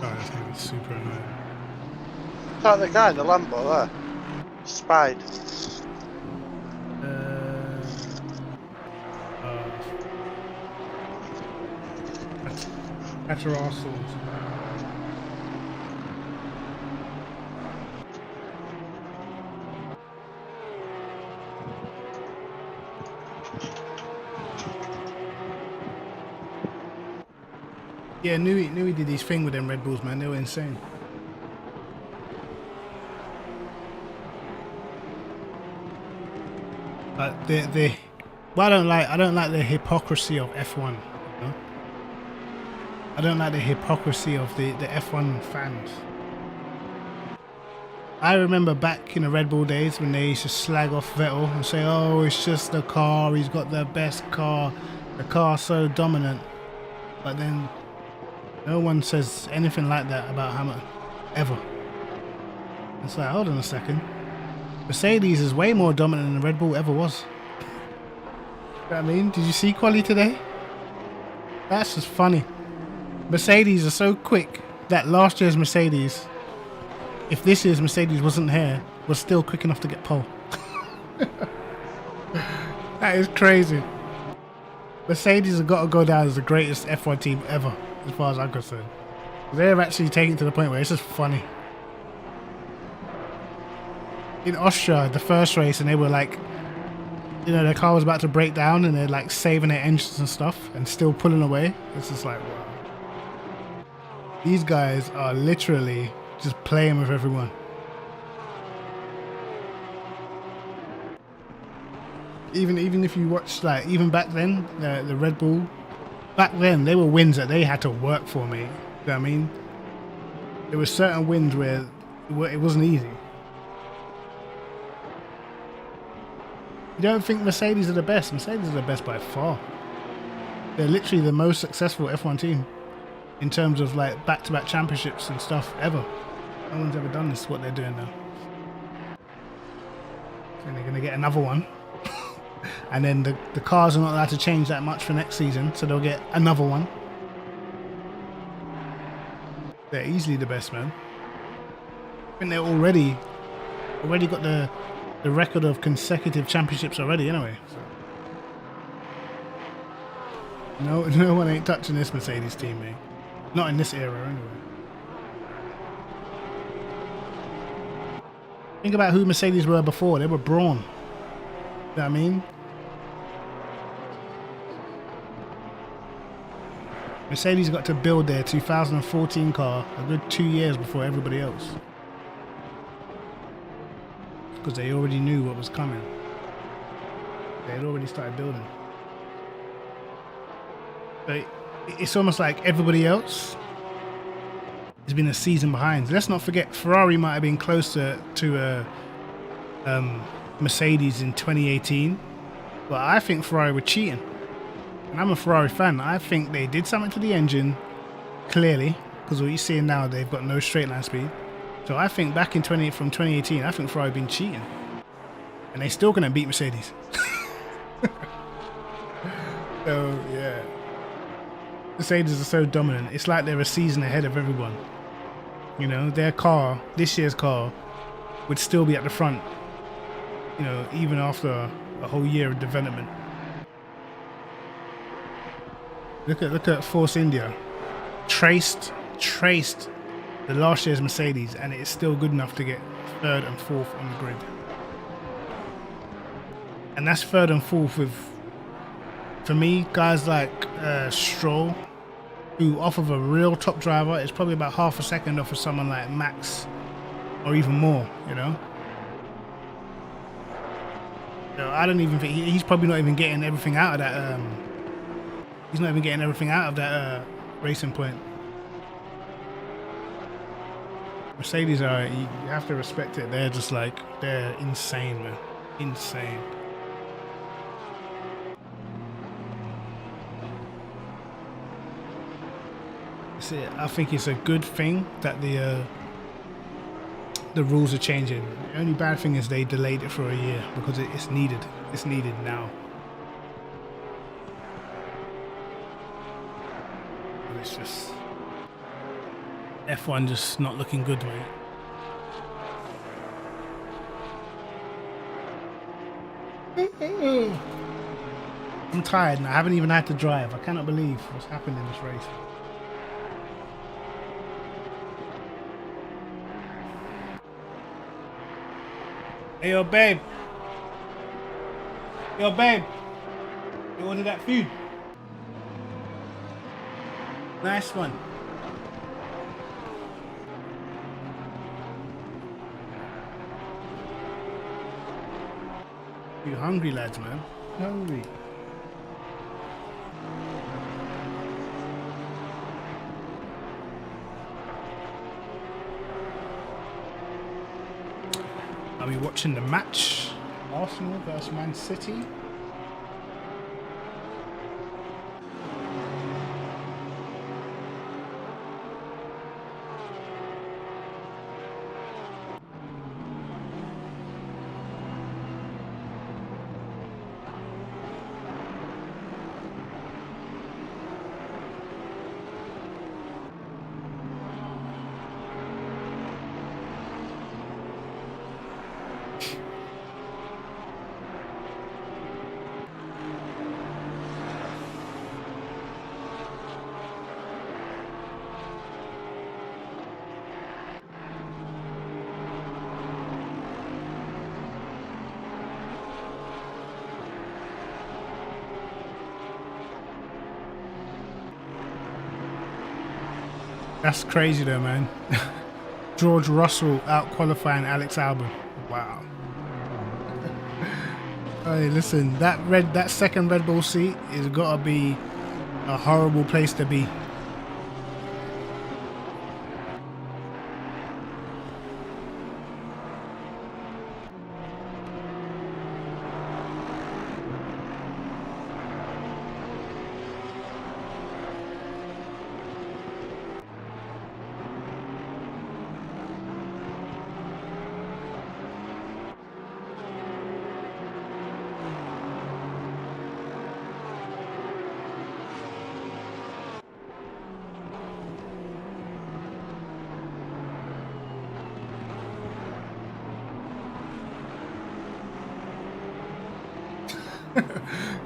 Oh, that's gonna be super annoying. Is that the guy in the Lambo there? Spied. That's your arsenal. Yeah, knew he did his thing with them Red Bulls, man. They were insane. But well, I don't like the hypocrisy of F1. You know? I don't like the hypocrisy of the F1 fans. I remember back in the Red Bull days when they used to slag off Vettel and say, "Oh, it's just the car. He's got the best car. The car's so dominant." But then no one says anything like that about Hamilton ever. It's like, hold on a second. Mercedes is way more dominant than the Red Bull ever was. You know what I mean? Did you see quali today? That's just funny. Mercedes are so quick that last year's Mercedes, if this year's Mercedes wasn't here, was still quick enough to get pole. That is crazy. Mercedes have got to go down as the greatest F1 team ever, as far as I'm concerned. They're actually taking it to the point where it's just funny. In Austria, the first race, and they were like, you know, their car was about to break down and they're like saving their engines and stuff and still pulling away. It's just like, wow. These guys are literally just playing with everyone. Even if you watch, like, even back then, the Red Bull, back then, they were wins that they had to work for, mate. You know what I mean? There were certain wins where it wasn't easy. You don't think Mercedes are the best? Mercedes are the best by far. They're literally the most successful F1 team in terms of like back-to-back championships and stuff ever. No one's ever done this, what they're doing now. And they're going to get another one. And then the cars are not allowed to change that much for next season, so they'll get another one. They're easily the best, man. I think they're already got the record of consecutive championships already, anyway. So. No one ain't touching this Mercedes team, mate. Not in this era, anyway. Think about who Mercedes were before. They were brawn. You know what I mean? Mercedes got to build their 2014 car a good 2 years before everybody else. Because they already knew what was coming. They had already started building. But it's almost like everybody else has been a season behind. Let's not forget, Ferrari might have been closer to Mercedes in 2018, but I think Ferrari were cheating. And I'm a Ferrari fan. I think they did something to the engine, clearly, because what you're seeing now, they've got no straight line speed. So I think back in from 2018, I think Ferrari have been cheating. And they're still going to beat Mercedes. So, yeah. Mercedes are so dominant. It's like they're a season ahead of everyone. You know, their car, this year's car, would still be at the front, you know, even after a whole year of development. Look at Force India. Traced the last year's Mercedes, and it's still good enough to get third and fourth on the grid. And that's third and fourth with, for me, guys like Stroll, who off of a real top driver is probably about half a second off of someone like Max, or even more, you know. So I don't even think he's probably not even getting everything out of that. He's not even getting everything out of that racing point. Mercedes are, you have to respect it. They're just like, they're insane, man. Insane. I think it's a good thing that the rules are changing. The only bad thing is they delayed it for a year because it's needed. It's needed now. And it's just F1 just not looking good, mate. I'm tired and I haven't even had to drive. I cannot believe what's happened in this race. Hey, yo, babe. Yo, babe. You ordered that food? Nice one. You hungry, lads, man? Hungry. Are we watching the match? Arsenal versus Man City. That's crazy though, man. George Russell out qualifying Alex Albon. Wow. Hey, listen, that second Red Bull seat is gotta be a horrible place to be.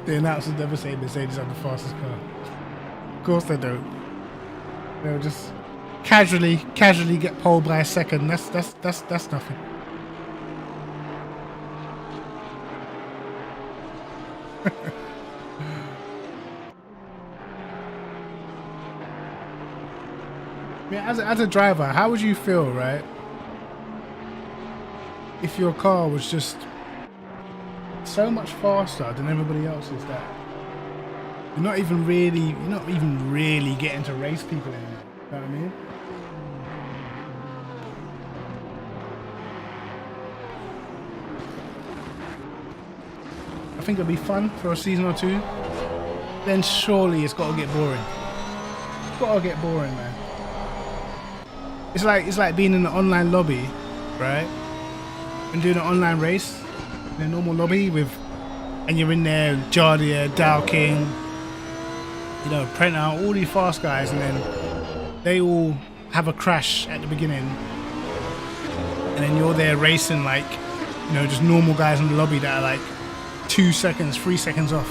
The announcers never say Mercedes are the fastest car. Of course they don't. They'll just casually get poled by a second. That's nothing. Yeah, as a driver, how would you feel, right? If your car was just so much faster than everybody else's that you're not even really getting to race people anymore. You know what I mean? I think it'll be fun for a season or two. Then surely it's got to get boring. It's got to get boring, man. It's like being in an online lobby, right? And doing an online race. In a normal lobby and you're in there, Jardia, Dow King, you know, Prenta, all these fast guys, and then they all have a crash at the beginning, and then you're there racing like, you know, just normal guys in the lobby that are like 2 seconds, 3 seconds off.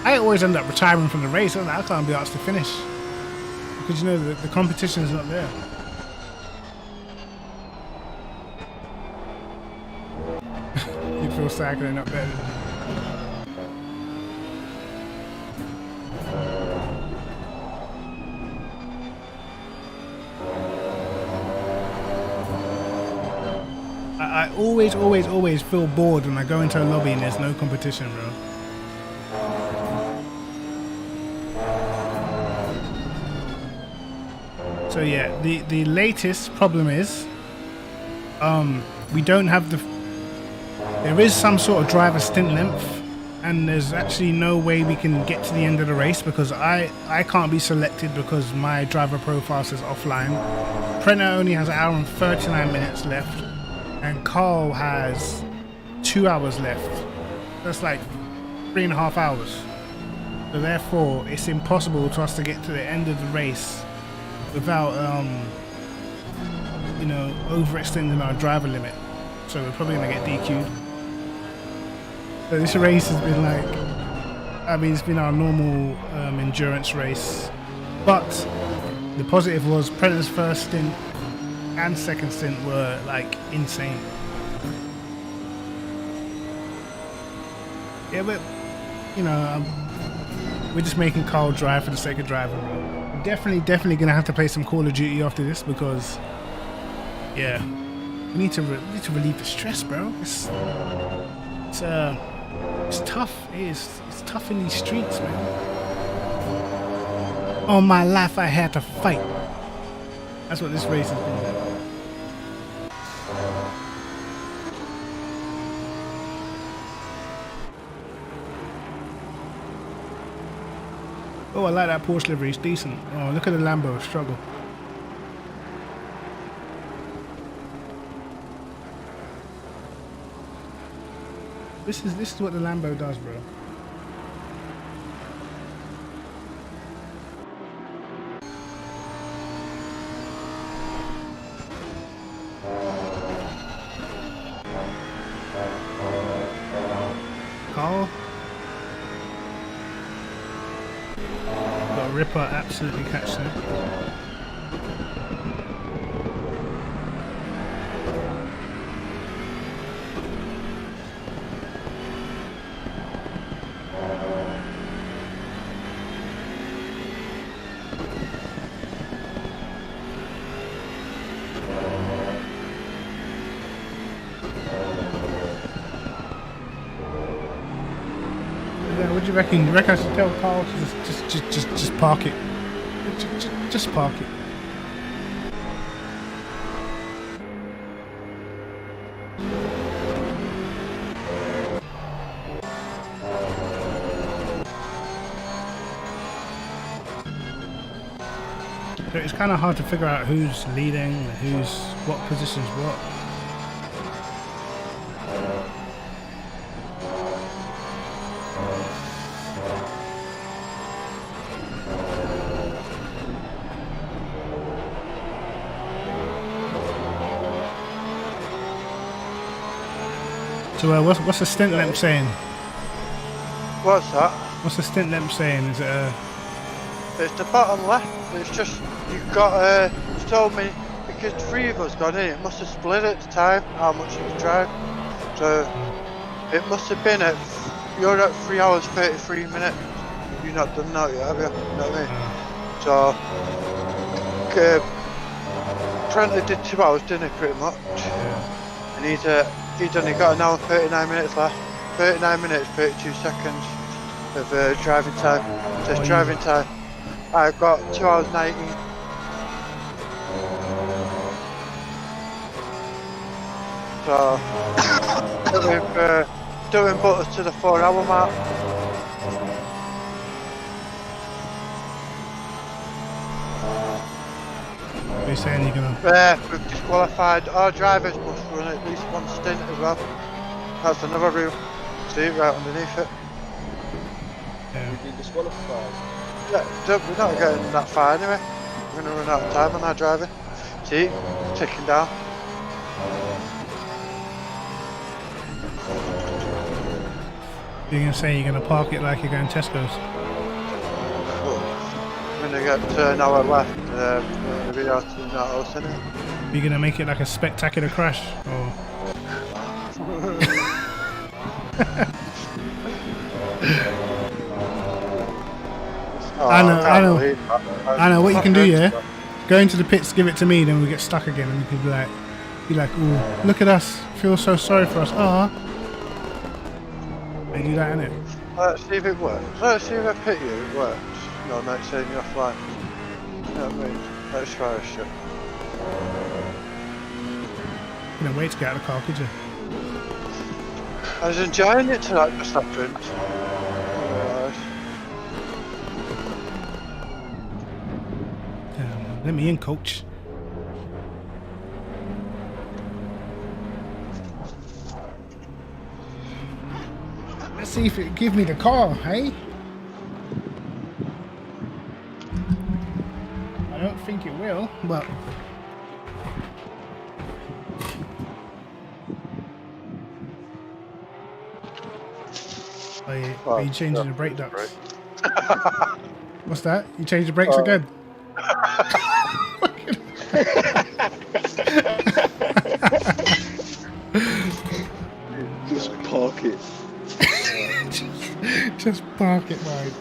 I always end up retiring from the race. I can't be asked to finish because, you know, the competition is not there. Feel cycling up better. I always feel bored when I go into a lobby and there's no competition, bro. So yeah, the latest problem is we don't have there is some sort of driver stint length, and there's actually no way we can get to the end of the race because I can't be selected because my driver profile says offline. Prenta only has 1 hour and 39 minutes left, and Carl has 2 hours left. That's like 3.5 hours. So therefore, it's impossible for us to get to the end of the race without, you know, overextending our driver limit. So we're probably gonna get DQ'd. So this race has been like, I mean, it's been our normal endurance race, but the positive was Prenta's first stint and second stint were like insane. Yeah, but you know, we're just making Carl drive for the sake of driving. We're definitely gonna have to play some Call of Duty after this because, yeah, we need to relieve the stress, bro. It's tough. It's tough in these streets, man. All my life I had to fight. That's what this race has been. Oh, I like that Porsche livery. It's decent. Oh, look at the Lambo struggle. This is what the Lambo does, bro. Carl. Got a Ripper absolutely catch there. do you reckon? You reckon I should tell Carl to just park it? Just park it. So it's kind of hard to figure out who's leading, who's what positions what. So what's the stint length saying? What's that? What's the stint length saying? Is it It's the bottom left. It's just, you've got, it's told me, because 3 of us got in, it must have split at the time, how much you could drive. So, it must have been at, you're at 3 hours 33 minutes. You've not done that yet, have you? You know what I mean? So, Trent did 2 hours, didn't he, pretty much? And he'd only got an hour and 39 minutes left. 39 minutes, 32 seconds of driving time. So it's driving time. I've got 2 hours 19. So, doing butters to the 4 hour mark. what are you saying you're gonna... We've disqualified. Our drivers must run at least 1 stint as well. That's another rule. See it right underneath it. Yeah. We've been disqualified. Yeah, we're not getting that far anyway. We're going to run out of time on our driving. See, ticking down. You're gonna say you're gonna park it like you're going Tesco's? We're going to get to an hour left. We'll be out in that house, innit? You're gonna make it like a spectacular crash, or... I know what you can do, yeah? Go into the pits, give it to me, then we get stuck again, and you can be like, ooh, look at us, feel so sorry for us, They do that, innit? Let's see if it works. Let's see if I pit you, it works. No, not saying you're offline. You know what I mean? Let's try this shit. You couldn't wait to get out of the car, could you? I was enjoying it till that just happened. Let me in, coach. Let's see if it give me the car, hey? I don't think it will, but... Are you changing the brake ducts? What's that? You changed the brakes again? Just park it. just park it, mate.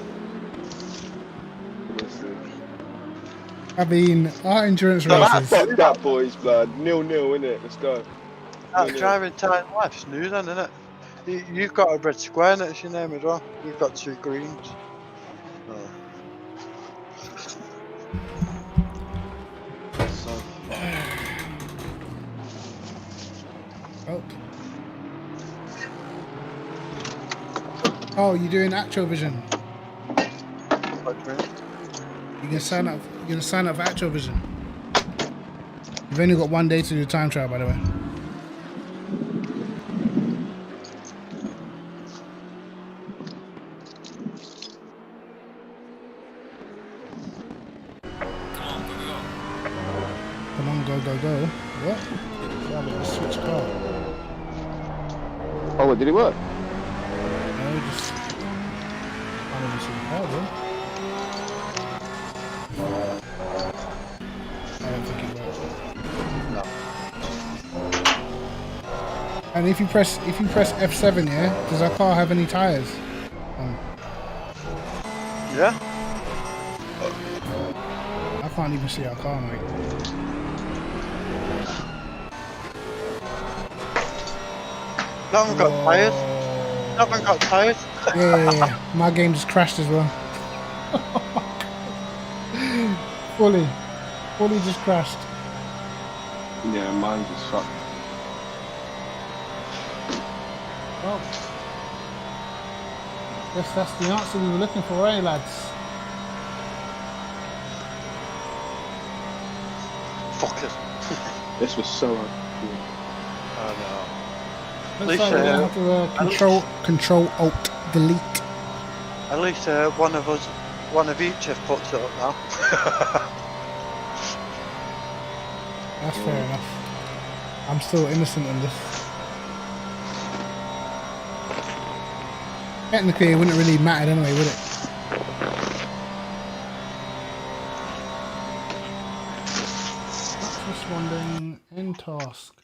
I mean, our endurance races. Fuck that, boys, blood. 0-0, innit? Let's go. That driving time left, snooze then, innit? You've got a red square next to your name as well. You've got 2 greens. Oh. Oh, you're doing actual vision. You're gonna sign up. You're gonna sign up for actual vision. You've only got 1 day to do the time trial, by the way. Come on, go, go, go. What? Yeah, but switch car. Oh, what, did it work? No, just... I don't even see the car, bro. I don't think it works. No. And if you press F7, yeah, does our car have any tires? Yeah? I can't even see our car, mate. Not even got tyres. Not even got tyres. Yeah. My game just crashed as well. Fully just crashed. Yeah, mine just fucked. Well, guess that's the answer we were looking for, eh, lads? Fuckers. This was so uncool. Oh Looks least, like we're gonna have to control alt delete. At least one of each have put it up now. That's fair enough. I'm still innocent in this. Technically, it wouldn't really matter anyway, would it? That's responding end task.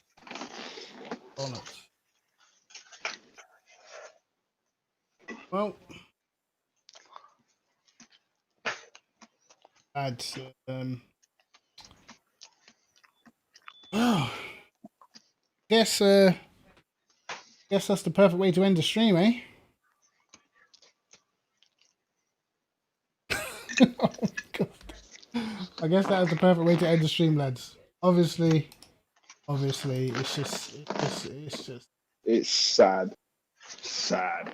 Bonus. Well, lads, guess that's the perfect way to end the stream, eh? Oh my god. I guess that is the perfect way to end the stream, lads. Obviously, it's just It's sad. Sad.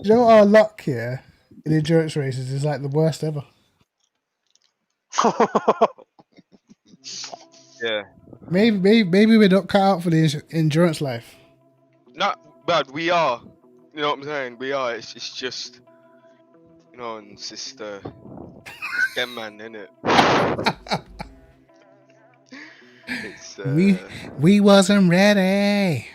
You know, our luck here in endurance races is like the worst ever. Yeah. Maybe we're not cut out for the endurance life. Not bad. We are. You know what I'm saying? We are. It's just. You know, and it's just it's them man, innit? It's We wasn't ready.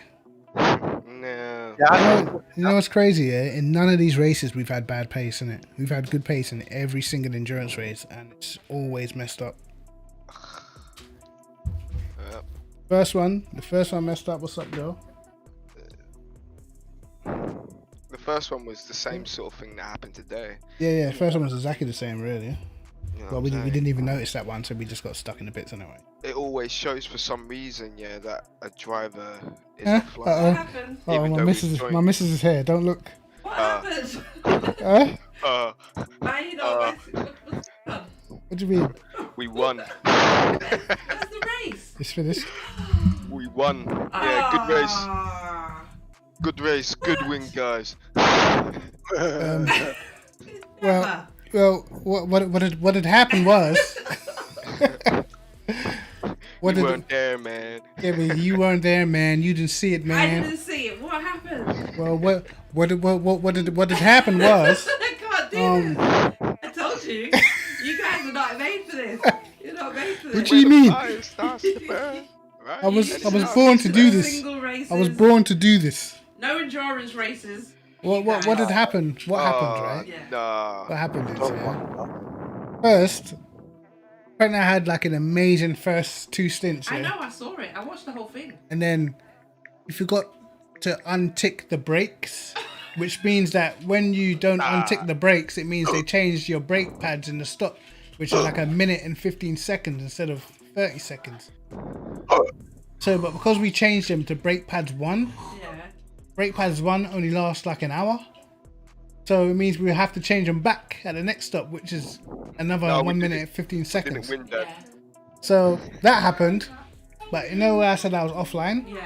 no. You know what's crazy? Yeah? In none of these races we've had bad pace in it. We've had good pace in every single endurance race, and it's always messed up. The first one messed up. What's up, Joe? The first one was the same sort of thing that happened today. Yeah. First one was exactly the same, really. You know Well, what we I'm didn't even notice that one, so we just got stuck in the bits anyway. It always shows for some reason, yeah, that a driver is Huh? offline. What happened? Oh, Even my though missus, we've my missus is here. Don't look. What happened? Huh? Why you not what's on? What do you mean? We won. That's the race. It's finished. We won. Yeah, good race. Ah. Good race. Good win, guys. Never. Well, what had happened was. You weren't there, man. Yeah, but you weren't there, man. You didn't see it, I man. didn't see it. What happened? Well, what had happened was. I can't do this. I told you. You guys are not made for this. You're not made for this. What do you mean? Fire starts to burn, right? I was You born to do this. Single races. I was born to do this. No endurance races. What had happened? What happened, right? Yeah. Nah. What happened is, yeah. First, Brenna had like an amazing first two stints, I yeah? know. I saw it. I watched the whole thing. And then you forgot to untick the brakes, which means that when you don't untick the brakes, it means they changed your brake pads in the stop, which is like 1 minute and 15 seconds instead of 30 seconds. So, but because we changed them to brake pads 1, Yeah. brake pads 1 only last like an hour. So it means we have to change them back at the next stop, which is another No, we 1 minute didn't- and 15 Didn't seconds. win that. Yeah. So that happened. But you know where I said I was offline? Yeah.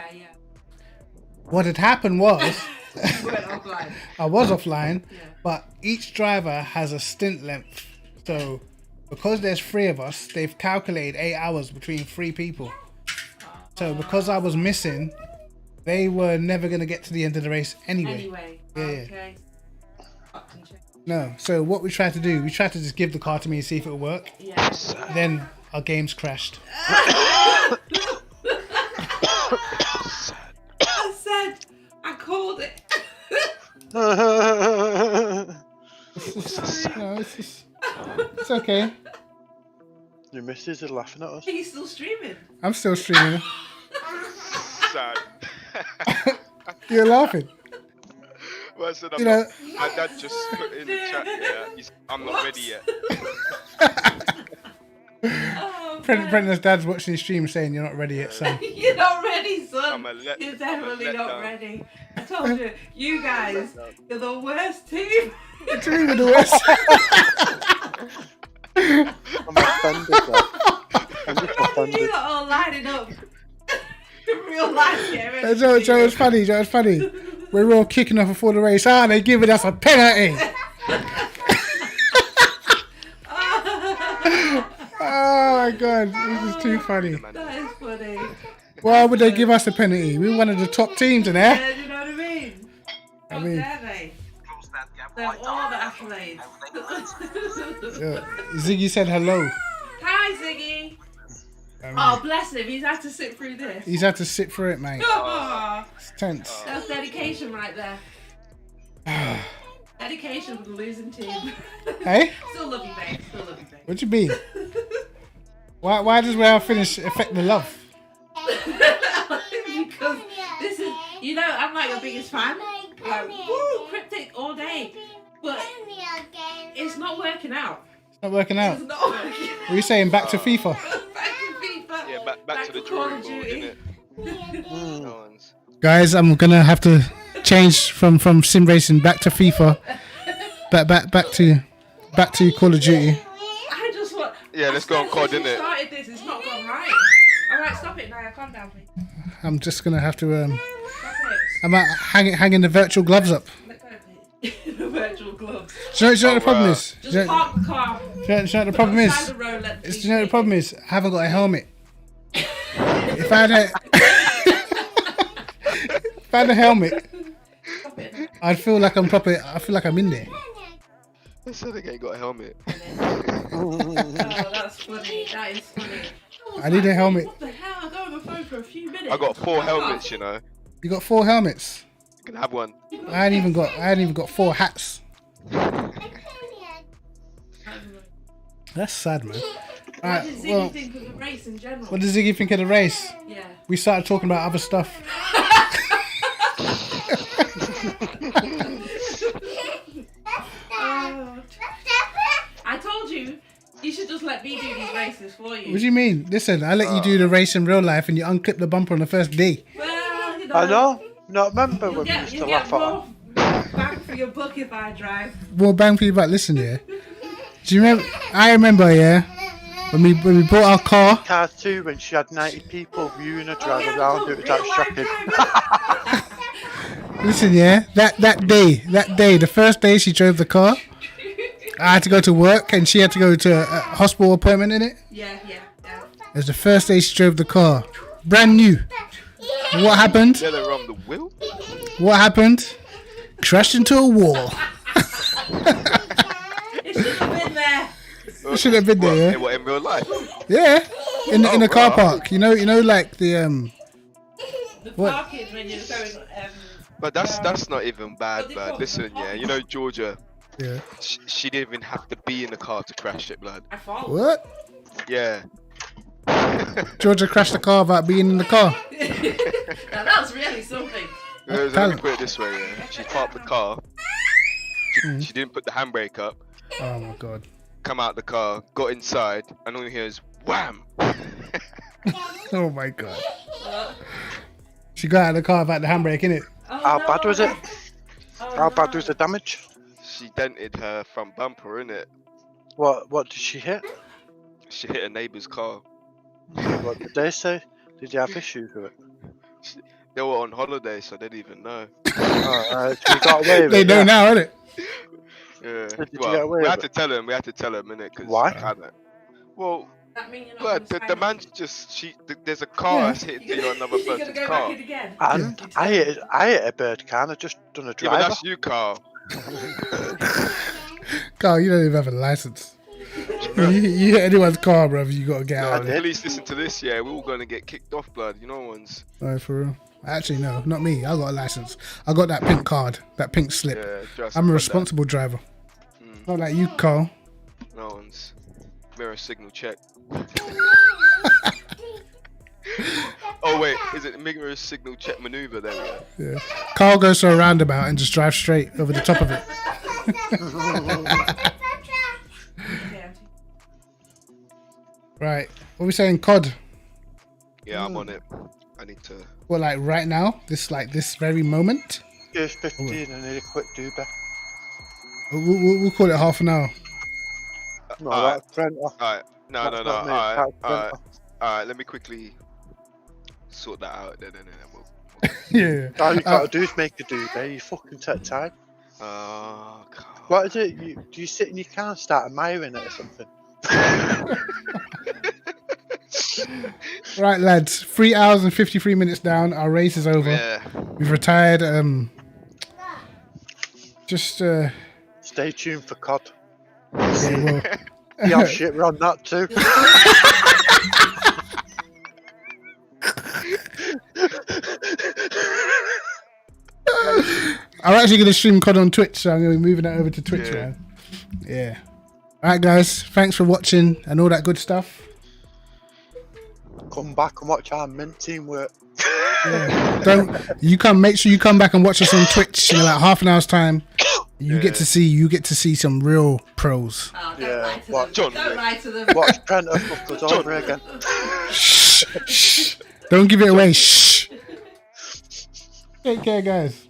What had happened was You went offline. I was offline, Yeah. but each driver has a stint length. So because there's 3 of us, they've calculated 8 hours between 3 people. So because I was missing, they were never going to get to the end of the race anyway. Yeah. Okay. Fucking check. No. So what we tried to do, we tried to just give the car to me and see if it would work. Yeah. Then our games crashed. I said. I called it. No, it's okay. Your missus is laughing at us. Are you still streaming? I'm still streaming. Sad. You're laughing. Well, I said, You know, my dad just put in the chat, yeah, I'm not ready yet. Oh Brendan's dad's watching the stream saying you're not ready yet, son. You're not ready, son. I'm a let- You're I'm a definitely let not down. ready. I told you, you guys, you're the worst team. What do you mean with the West? I'm offended. Though. I'm just You offended. lot all lining up. In real life, get ready. Joe, it's funny. Joe, it's funny. We're all kicking off before the race. Ah, they're giving us a penalty. Oh my god, this is too funny. That is funny. Why would they give us a penalty? We're one of the top teams in there. Yeah, you know what I mean? I How mean- dare they? They have all the accolades. Ziggy said hello. Hi, Ziggy. I mean, Oh, bless him. He's had to sit through this. he's had to sit through it, mate. Oh, It's tense. that's dedication right there. Dedication for the losing team. Hey, Still love you, babe. Still love you, babe. what you mean? Why does where I finish affect the love? Because this is, you know, I'm like your biggest fan. Like, woo, Kryptic all day. But it's not working out. It's not working out. It's not working What are you saying? Back to FIFA? Back to FIFA. Yeah, back to the Call drawing of board, Duty. innit? No one's. Guys, I'm gonna have to change from sim racing back to FIFA. Back to Call of Duty. I just want. Yeah, let's go on COD, Since we innit? started this, it's not gone right. Alright, stop it now. Calm down, please. I'm just gonna have to Stop it. I'm hanging the virtual gloves up. Let go, please. The virtual gloves. Do you know what the problem wow. is? Do Just you know park the car. do you know what the problem is? Outside the road, let Do police you know what the take problem it. is? I haven't got a helmet. If I had a helmet, Stop it. I'd feel like I'm proper. I feel like I'm in there. They said they ain't got a helmet. Oh, that's funny. That is funny. I need a helmet. What the hell? I got on the phone for a few minutes. I got 4 helmets, you know. You got 4 helmets. You can have one. I hadn't even got 4 hats. That's sad, man. What Alright, did Ziggy well, think of the race in general? what does Ziggy think of the race? Yeah. We started talking about other stuff. I told you, you should just let me do these races for you. What do you mean? Listen, I let you do the race in real life and you unclip the bumper on the first day. Well, you know. I know. Not remember You'll when we get, used you'll to get laugh at more her. bang for your buck if I drive. More bang for you, but listen, yeah. Do you remember? I remember, yeah, when we bought our car. Car 2 when she had 90 people viewing her drive yeah, around. the It was that real shocking. Listen, yeah, that day, the first day she drove the car, I had to go to work and she had to go to a hospital appointment in it. Yeah. It was the first day she drove the car, brand new. What happened? Yeah, they're on the wheel. What happened? Crashed into a wall. It should have been there. It should have been there, yeah. What, in real life? Yeah, in the car wow. park. You know, like the The What? parking when you're going. But that's not even bad, What they blood. call it? Listen, yeah, you know Georgia, yeah. she didn't even have to be in the car to crash it, blood. I fall. What? Yeah. Georgia crashed the car without being in the car. Now that was really something. Let me talent. put it this way, yeah. She parked the car. She didn't put the handbrake up. Oh my god. Come out the car, got inside, and all you hear is wham. Oh my god. She got out of the car without the handbrake, innit? Oh, How no. bad was it? Oh, How bad no. was the damage? She dented her front bumper, innit? What did she hit? She hit a neighbour's car. What did they say? Did you have issues with it? They were on holiday, so they didn't even know. Oh, so you got away with They it? know yeah. now, innit? Yeah. Did you get Well, away we with had to it? tell him. We had to tell him, innit? Cause Why? kinda. Well, That mean you're not but gonna the sign man's up? just there's a car that's hit You're into gonna- another you're gonna person's go car. back in again. And I hit a bird can. I just done a Yeah, but driver. that's you, Carl. Carl, you don't even have a license. You hit anyone's car, bro, you gotta get No, out of the it. police listen to this, yeah, we're all gonna get kicked off, blood. You know ones. Alright, for real. Actually, no, not me. I got a license. I got that pink card, that pink slip. Yeah, trust I'm a me, responsible driver. Not like you, Carl. No one's. Mirror signal check. Oh wait, is it mirror signal check maneuver? There we go. Yeah. Carl goes to a roundabout and just drives straight over the top of it. Yeah. Right. What are we saying, COD? Yeah, I'm on it. I need to. Well, like right now, this very moment. Here's 15 and need a quick doobie. We'll call it half an hour. No, Alright. that's printer. Alright. No. That's not me, Alright. that's Alright. printer. Alright. Let me quickly sort that out. Then we'll. Yeah. All you gotta do is make a doobie. You fucking take time. God. What is it? Do you sit in your car and start admiring it or something? Right, lads. 3 hours and 53 minutes down. Our race is over. Yeah. We've retired. Just Stay tuned for COD. yeah, well, See how shit we're on that too. I'm actually going to stream COD on Twitch, so I'm going to be moving it over to Twitch, Yeah. man. Yeah. All right, guys. Thanks for watching and all that good stuff. Come back and watch our mint teamwork. Yeah. Make sure you come back and watch us on Twitch in like half an hour's time. You get to see some real pros. Oh, don't Yeah, lie to what- them. John Don't Wick. lie to them. Watch Prentice fuck us over again. Shh. Don't give it away. Shh. Take care, guys.